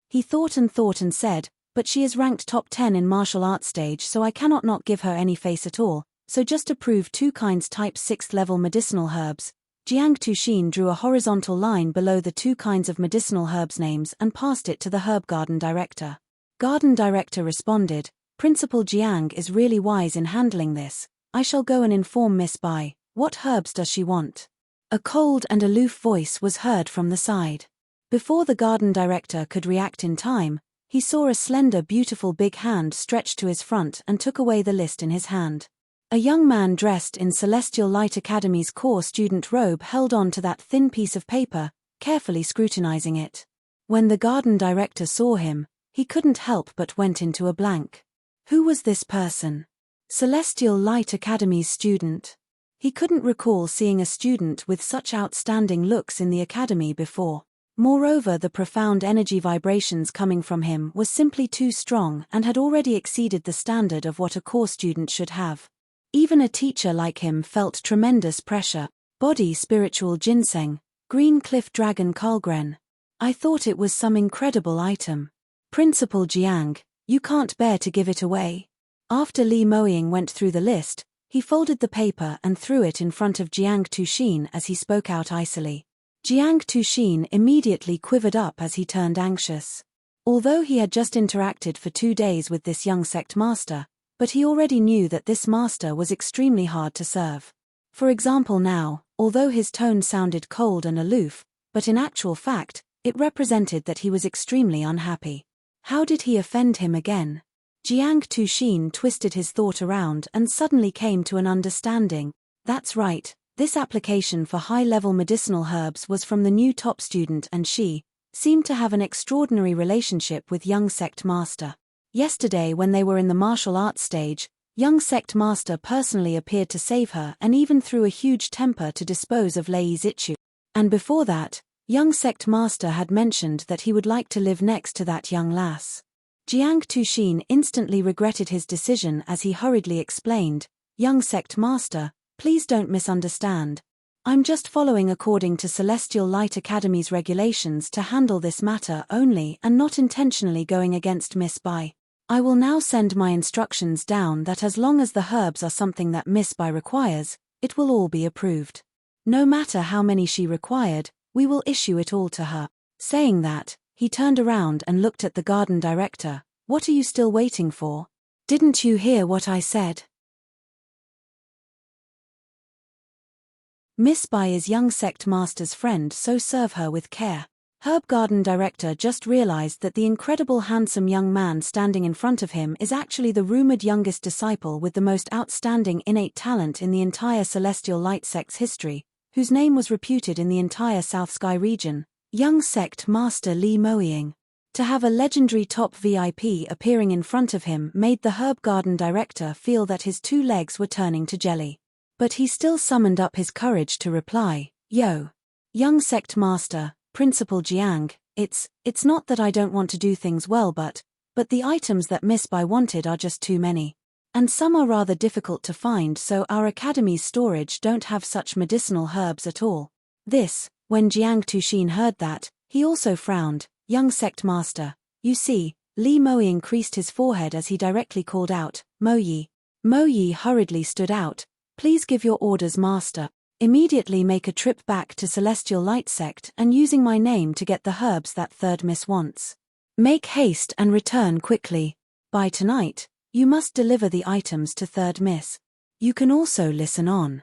He thought and said, "But she is ranked top 10 in martial arts stage, so I cannot not give her any face at all, so just approve 2 kinds type 6th level medicinal herbs." Jiang Tuxin drew a horizontal line below the 2 kinds of medicinal herbs names and passed it to the herb garden director. Garden director responded, "Principal Jiang is really wise in handling this. I shall go and inform Miss Bai. What herbs does she want?" A cold and aloof voice was heard from the side. Before the garden director could react in time, he saw a slender, beautiful big hand stretched to his front and took away the list in his hand. A young man dressed in Celestial Light Academy's core student robe held on to that thin piece of paper, carefully scrutinizing it. When the garden director saw him, he couldn't help but went into a blank. Who was this person? Celestial Light Academy's student. He couldn't recall seeing a student with such outstanding looks in the academy before. Moreover, the profound energy vibrations coming from him was simply too strong and had already exceeded the standard of what a core student should have. Even a teacher like him felt tremendous pressure. Body spiritual ginseng, green cliff dragon Karlgren. I thought it was some incredible item. Principal Jiang, you can't bear to give it away. After Li Moying went through the list, he folded the paper and threw it in front of Jiang Tuxin as he spoke out icily. Jiang Tuxin immediately quivered up as he turned anxious. Although he had just interacted for 2 days with this young sect master, but he already knew that this master was extremely hard to serve. For example now, although his tone sounded cold and aloof, but in actual fact, it represented that he was extremely unhappy. How did he offend him again? Jiang Tuxin twisted his thought around and suddenly came to an understanding. That's right, this application for high-level medicinal herbs was from the new top student and she seemed to have an extraordinary relationship with young sect master. Yesterday when they were in the martial arts stage, young sect master personally appeared to save her and even threw a huge temper to dispose of Lei Zichu. And before that, young sect master had mentioned that he would like to live next to that young lass. Jiang Tuxin instantly regretted his decision as he hurriedly explained, "Young sect master, please don't misunderstand. I'm just following according to Celestial Light Academy's regulations to handle this matter only and not intentionally going against Miss Bai. I will now send my instructions down that as long as the herbs are something that Miss Bai requires, it will all be approved. No matter how many she required, we will issue it all to her." Saying that, he turned around and looked at the garden director. "What are you still waiting for? Didn't you hear what I said? Miss Bai is young sect master's friend, so serve her with care." Herb garden director just realized that the incredible handsome young man standing in front of him is actually the rumored youngest disciple with the most outstanding innate talent in the entire Celestial Light sect's history, whose name was reputed in the entire South Sky region, young sect master Li Moying. To have a legendary top VIP appearing in front of him made the herb garden director feel that his 2 legs were turning to jelly. But he still summoned up his courage to reply, "Yo. Young sect master, Principal Jiang, it's not that I don't want to do things well but the items that Miss Bai wanted are just too many. And some are rather difficult to find, so our academy's storage don't have such medicinal herbs at all." When Jiang Tuxin heard that, he also frowned. young sect master. You see, Li Moying creased his forehead as he directly called out, Mo Yi. Mo Yi hurriedly stood out. Please give your orders, master. Immediately make a trip back to Celestial Light Sect and using my name to get the herbs that third miss wants. Make haste and return quickly. By tonight, you must deliver the items to third miss. You can also listen on.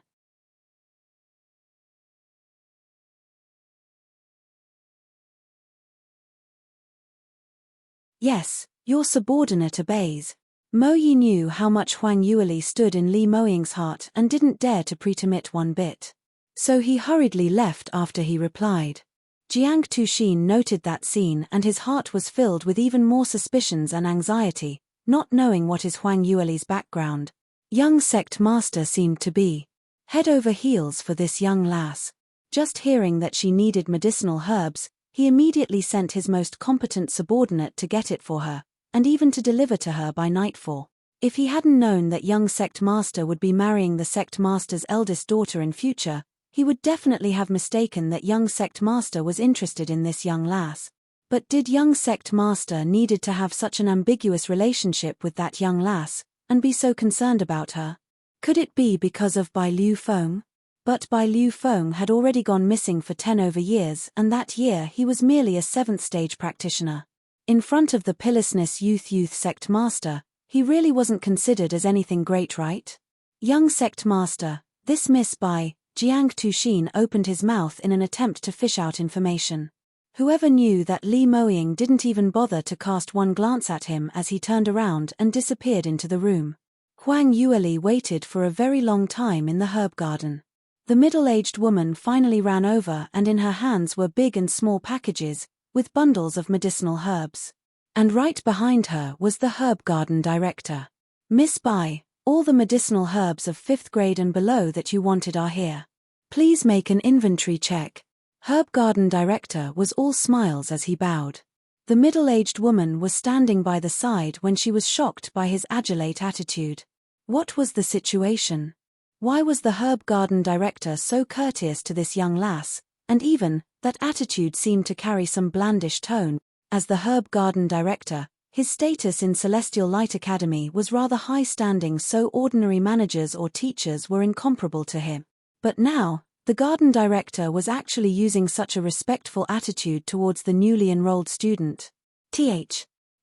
Yes, your subordinate obeys. Mo Yi knew how much Huang Yueli stood in Li Moying's heart and didn't dare to pretermit one bit. So he hurriedly left after he replied. Jiang Tuxin noted that scene and his heart was filled with even more suspicions and anxiety, not knowing what is Huang Yueli's background. Young sect master seemed to be head over heels for this young lass. Just hearing that she needed medicinal herbs, he immediately sent his most competent subordinate to get it for her, and even to deliver to her by nightfall. If he hadn't known that young sect master would be marrying the sect master's eldest daughter in future, he would definitely have mistaken that young sect master was interested in this young lass. But did young sect master needed to have such an ambiguous relationship with that young lass, and be so concerned about her? Could it be because of Bai Liu Feng? But Bai Liu Feng had already gone missing for 10 over years, and that year he was merely a 7th stage practitioner. In front of the pillousness youth sect master, he really wasn't considered as anything great, right? Young sect master, this Miss Bai, Jiang Tuxin opened his mouth in an attempt to fish out information. Whoever knew that Li Moying didn't even bother to cast one glance at him as he turned around and disappeared into the room. Huang Yueli waited for a very long time in the herb garden. The middle-aged woman finally ran over and in her hands were big and small packages, with bundles of medicinal herbs. And right behind her was the herb garden director. Miss Bai, all the medicinal herbs of 5th grade and below that you wanted are here. Please make an inventory check. Herb garden director was all smiles as he bowed. The middle-aged woman was standing by the side when she was shocked by his adulate attitude. What was the situation? Why was the herb garden director so courteous to this young lass, and even, that attitude seemed to carry some blandish tone? As the herb garden director, his status in Celestial Light Academy was rather high-standing, so ordinary managers or teachers were incomparable to him. But now, the garden director was actually using such a respectful attitude towards the newly enrolled student.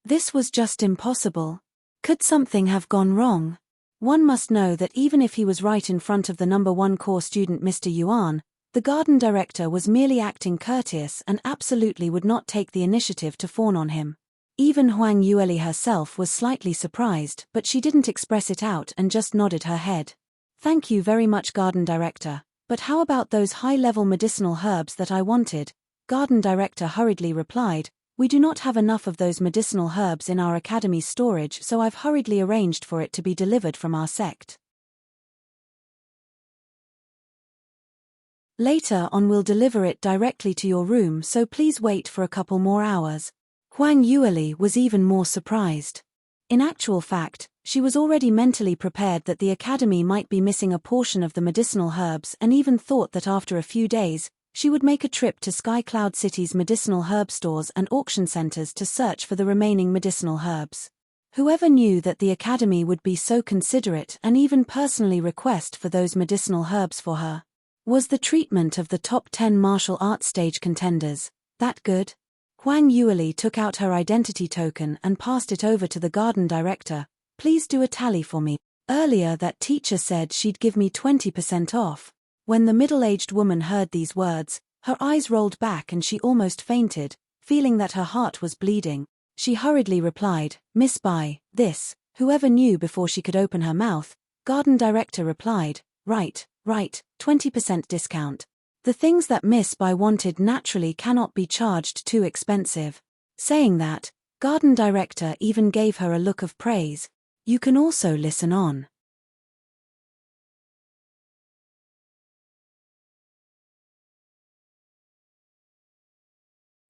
This was just impossible. Could something have gone wrong? One must know that even if he was right in front of the number 1 core student Mr. Yuan, the garden director was merely acting courteous and absolutely would not take the initiative to fawn on him. Even Huang Yueli herself was slightly surprised, but she didn't express it out and just nodded her head. Thank you very much, garden director, but how about those high-level medicinal herbs that I wanted? Garden director hurriedly replied, we do not have enough of those medicinal herbs in our academy's storage, so I've hurriedly arranged for it to be delivered from our sect. Later on we'll deliver it directly to your room, so please wait for a couple more hours. Huang Yueli was even more surprised. In actual fact, she was already mentally prepared that the academy might be missing a portion of the medicinal herbs and even thought that after a few days, she would make a trip to Sky Cloud City's medicinal herb stores and auction centers to search for the remaining medicinal herbs. Whoever knew that the academy would be so considerate and even personally request for those medicinal herbs for her? Was the treatment of the top 10 martial arts stage contenders that good? Huang Yueli took out her identity token and passed it over to the garden director. Please do a tally for me. Earlier that teacher said she'd give me 20% off. When the middle-aged woman heard these words, her eyes rolled back and she almost fainted, feeling that her heart was bleeding. She hurriedly replied, Miss Bai, this, whoever knew before she could open her mouth. Garden director replied, right, 20% discount. The things that Miss Bai wanted naturally cannot be charged too expensive. Saying that, garden director even gave her a look of praise. You can also listen on.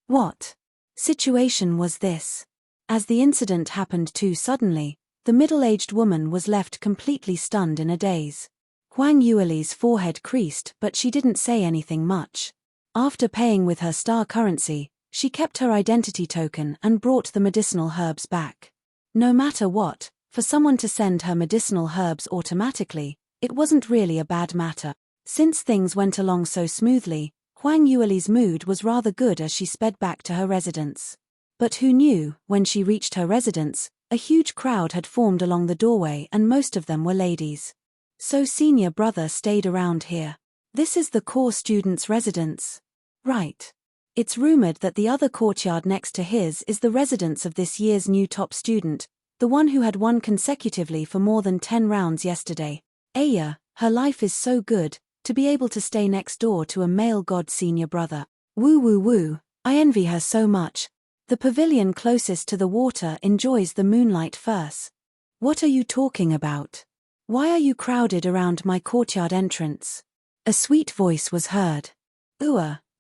What situation was this? As the incident happened too suddenly, the middle-aged woman was left completely stunned in a daze. Huang Yueli's forehead creased, but she didn't say anything much. After paying with her star currency, She kept her identity token and brought the medicinal herbs back. No matter what, for someone to send her medicinal herbs automatically, it wasn't really a bad matter. Since things went along so smoothly, Huang Yueli's mood was rather good as she sped back to her residence. But who knew, when she reached her residence, a huge crowd had formed along the doorway and most of them were ladies. So senior brother stayed around here. This is the core student's residence. Right. It's rumored that the other courtyard next to his is the residence of this year's new top student, the one who had won consecutively for more than 10 rounds yesterday. Aya, her life is so good, to be able to stay next door to a male god senior brother. Woo woo woo, I envy her so much. The pavilion closest to the water enjoys the moonlight first. What are you talking about? Why are you crowded around my courtyard entrance? A sweet voice was heard.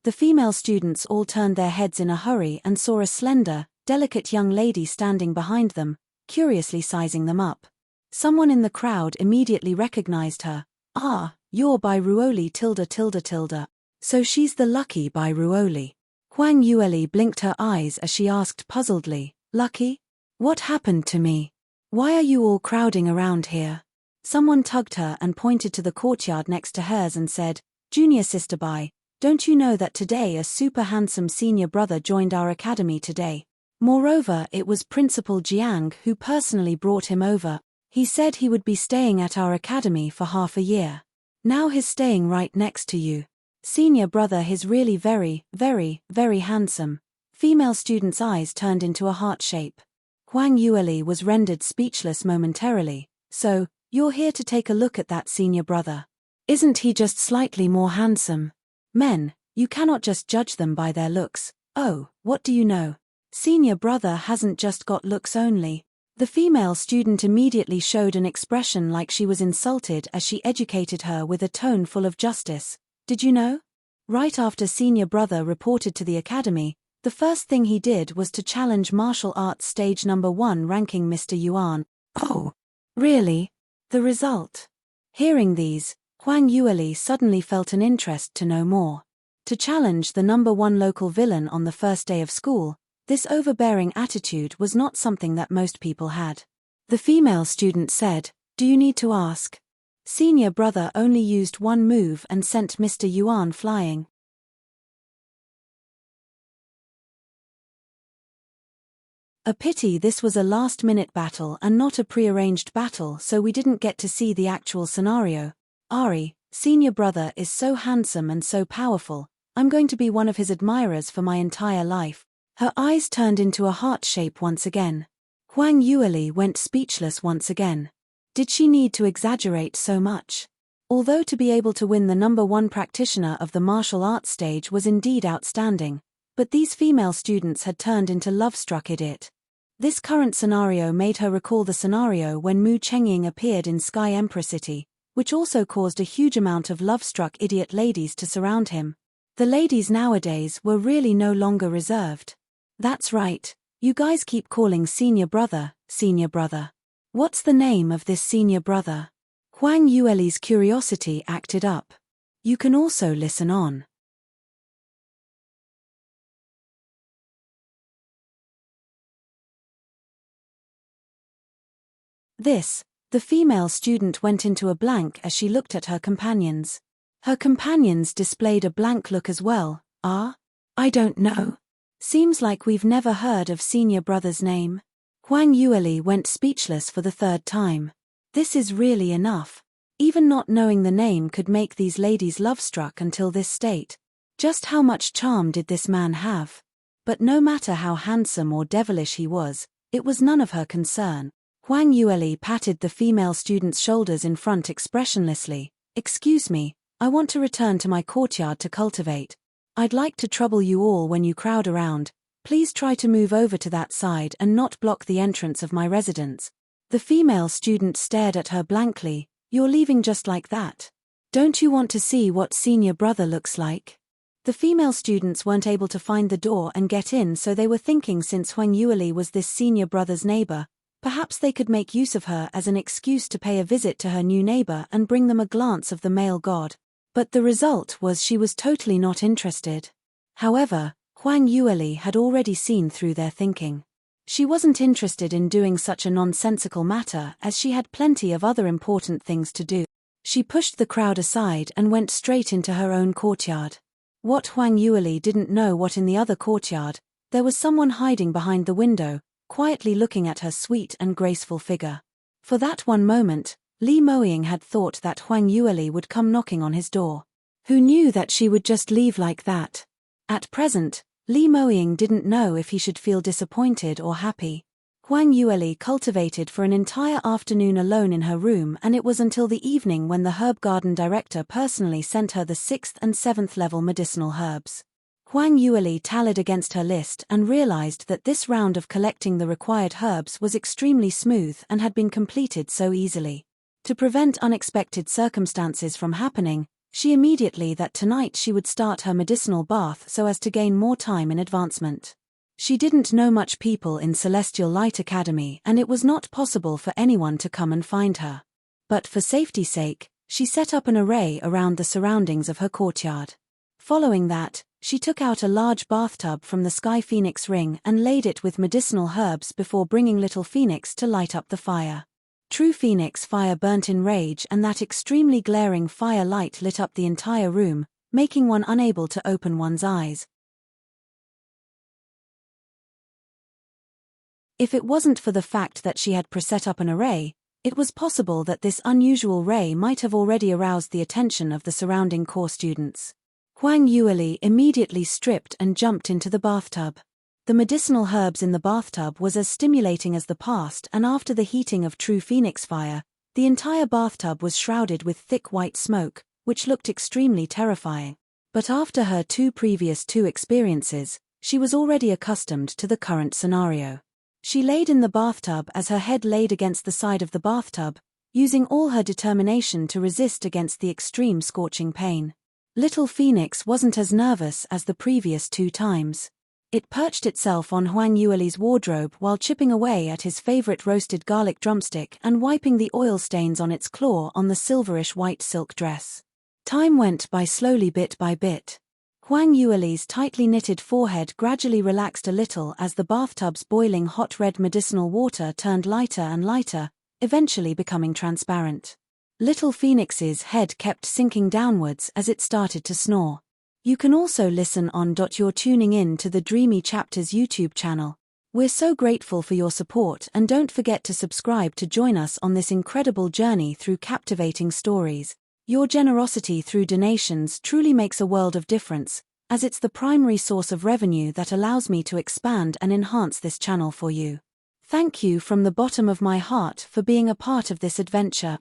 The female students all turned their heads in a hurry and saw a slender, delicate young lady standing behind them, curiously sizing them up. Someone in the crowd immediately recognized her. Ah, you're Bai Ruoli . So she's the lucky Bai Ruoli. Huang Yueli blinked her eyes as she asked puzzledly, Lucky? What happened to me? Why are you all crowding around here? Someone tugged her and pointed to the courtyard next to hers and said, Junior Sister Bai, don't you know that today a super handsome senior brother joined our academy today? Moreover, it was Principal Jiang who personally brought him over. He said he would be staying at our academy for half a year. Now he's staying right next to you. Senior brother is really very, very, very handsome. Female student's eyes turned into a heart shape. Huang Yueli was rendered speechless momentarily. So, you're here to take a look at that senior brother. Isn't he just slightly more handsome? Men, you cannot just judge them by their looks. Oh, what do you know? Senior brother hasn't just got looks only. The female student immediately showed an expression like she was insulted as she educated her with a tone full of justice. Did you know? Right after senior brother reported to the academy, the first thing he did was to challenge martial arts stage number 1 ranking Mr. Yuan. Oh, really? The result? Hearing these, Huang Yueli suddenly felt an interest to know more. To challenge the number 1 local villain on the first day of school, this overbearing attitude was not something that most people had. The female student said, Do you need to ask? Senior brother only used one move and sent Mr. Yuan flying. A pity this was a last-minute battle and not a pre-arranged battle, so we didn't get to see the actual scenario. Ari, senior brother is so handsome and so powerful, I'm going to be one of his admirers for my entire life. Her eyes turned into a heart shape once again. Huang Yueli went speechless once again. Did she need to exaggerate so much? Although to be able to win the number 1 practitioner of the martial arts stage was indeed outstanding, but these female students had turned into love-struck idiot. This current scenario made her recall the scenario when Mu Chengying appeared in Sky Emperor City, which also caused a huge amount of love-struck idiot ladies to surround him. The ladies nowadays were really no longer reserved. That's right, you guys keep calling senior brother. What's the name of this senior brother? Huang Yueli's curiosity acted up. You can also listen on. The female student went into a blank as she looked at her companions. Her companions displayed a blank look as well. I don't know. Seems like we've never heard of senior brother's name. Huang Yueli went speechless for the 3rd time. This is really enough. Even not knowing the name could make these ladies love-struck until this state. Just how much charm did this man have? But no matter how handsome or devilish he was, it was none of her concern. Huang Yueli patted the female student's shoulders in front expressionlessly. Excuse me, I want to return to my courtyard to cultivate. I'd like to trouble you all when you crowd around. Please try to move over to that side and not block the entrance of my residence. The female student stared at her blankly. You're leaving just like that? Don't you want to see what senior brother looks like? The female students weren't able to find the door and get in, so they were thinking since Huang Yueli was this senior brother's neighbor, perhaps they could make use of her as an excuse to pay a visit to her new neighbor and bring them a glance of the male god. But the result was she was totally not interested. However, Huang Yueli had already seen through their thinking. She wasn't interested in doing such a nonsensical matter as she had plenty of other important things to do. She pushed the crowd aside and went straight into her own courtyard. What Huang Yueli didn't know what in the other courtyard, there was someone hiding behind the window, quietly looking at her sweet and graceful figure. For that one moment, Li Moying had thought that Huang Yueli would come knocking on his door. Who knew that she would just leave like that? At present, Li Moying didn't know if he should feel disappointed or happy. Huang Yueli cultivated for an entire afternoon alone in her room, and it was until the evening when the herb garden director personally sent her the 6th and 7th level medicinal herbs. Huang Yueli tallied against her list and realized that this round of collecting the required herbs was extremely smooth and had been completed so easily. To prevent unexpected circumstances from happening, she immediately that tonight she would start her medicinal bath so as to gain more time in advancement. She didn't know much people in Celestial Light Academy, and it was not possible for anyone to come and find her. But for safety's sake, she set up an array around the surroundings of her courtyard. Following that, she took out a large bathtub from the Sky Phoenix ring and laid it with medicinal herbs before bringing Little Phoenix to light up the fire. True Phoenix fire burnt in rage, and that extremely glaring fire light lit up the entire room, making one unable to open one's eyes. If it wasn't for the fact that she had preset up an array, it was possible that this unusual ray might have already aroused the attention of the surrounding core students. Huang Yueli immediately stripped and jumped into the bathtub. The medicinal herbs in the bathtub was as stimulating as the past, and after the heating of True Phoenix fire, the entire bathtub was shrouded with thick white smoke, which looked extremely terrifying. But after her previous two experiences, she was already accustomed to the current scenario. She laid in the bathtub as her head laid against the side of the bathtub, using all her determination to resist against the extreme scorching pain. Little Phoenix wasn't as nervous as the previous 2 times. It perched itself on Huang Yueli's wardrobe while chipping away at his favorite roasted garlic drumstick and wiping the oil stains on its claw on the silverish white silk dress. Time went by slowly bit by bit. Huang Yueli's tightly knitted forehead gradually relaxed a little as the bathtub's boiling hot red medicinal water turned lighter and lighter, eventually becoming transparent. Little Phoenix's head kept sinking downwards as it started to snore. You can also listen on. You're tuning in to the Dreamy Chapters YouTube channel. We're so grateful for your support, and don't forget to subscribe to join us on this incredible journey through captivating stories. Your generosity through donations truly makes a world of difference, as it's the primary source of revenue that allows me to expand and enhance this channel for you. Thank you from the bottom of my heart for being a part of this adventure.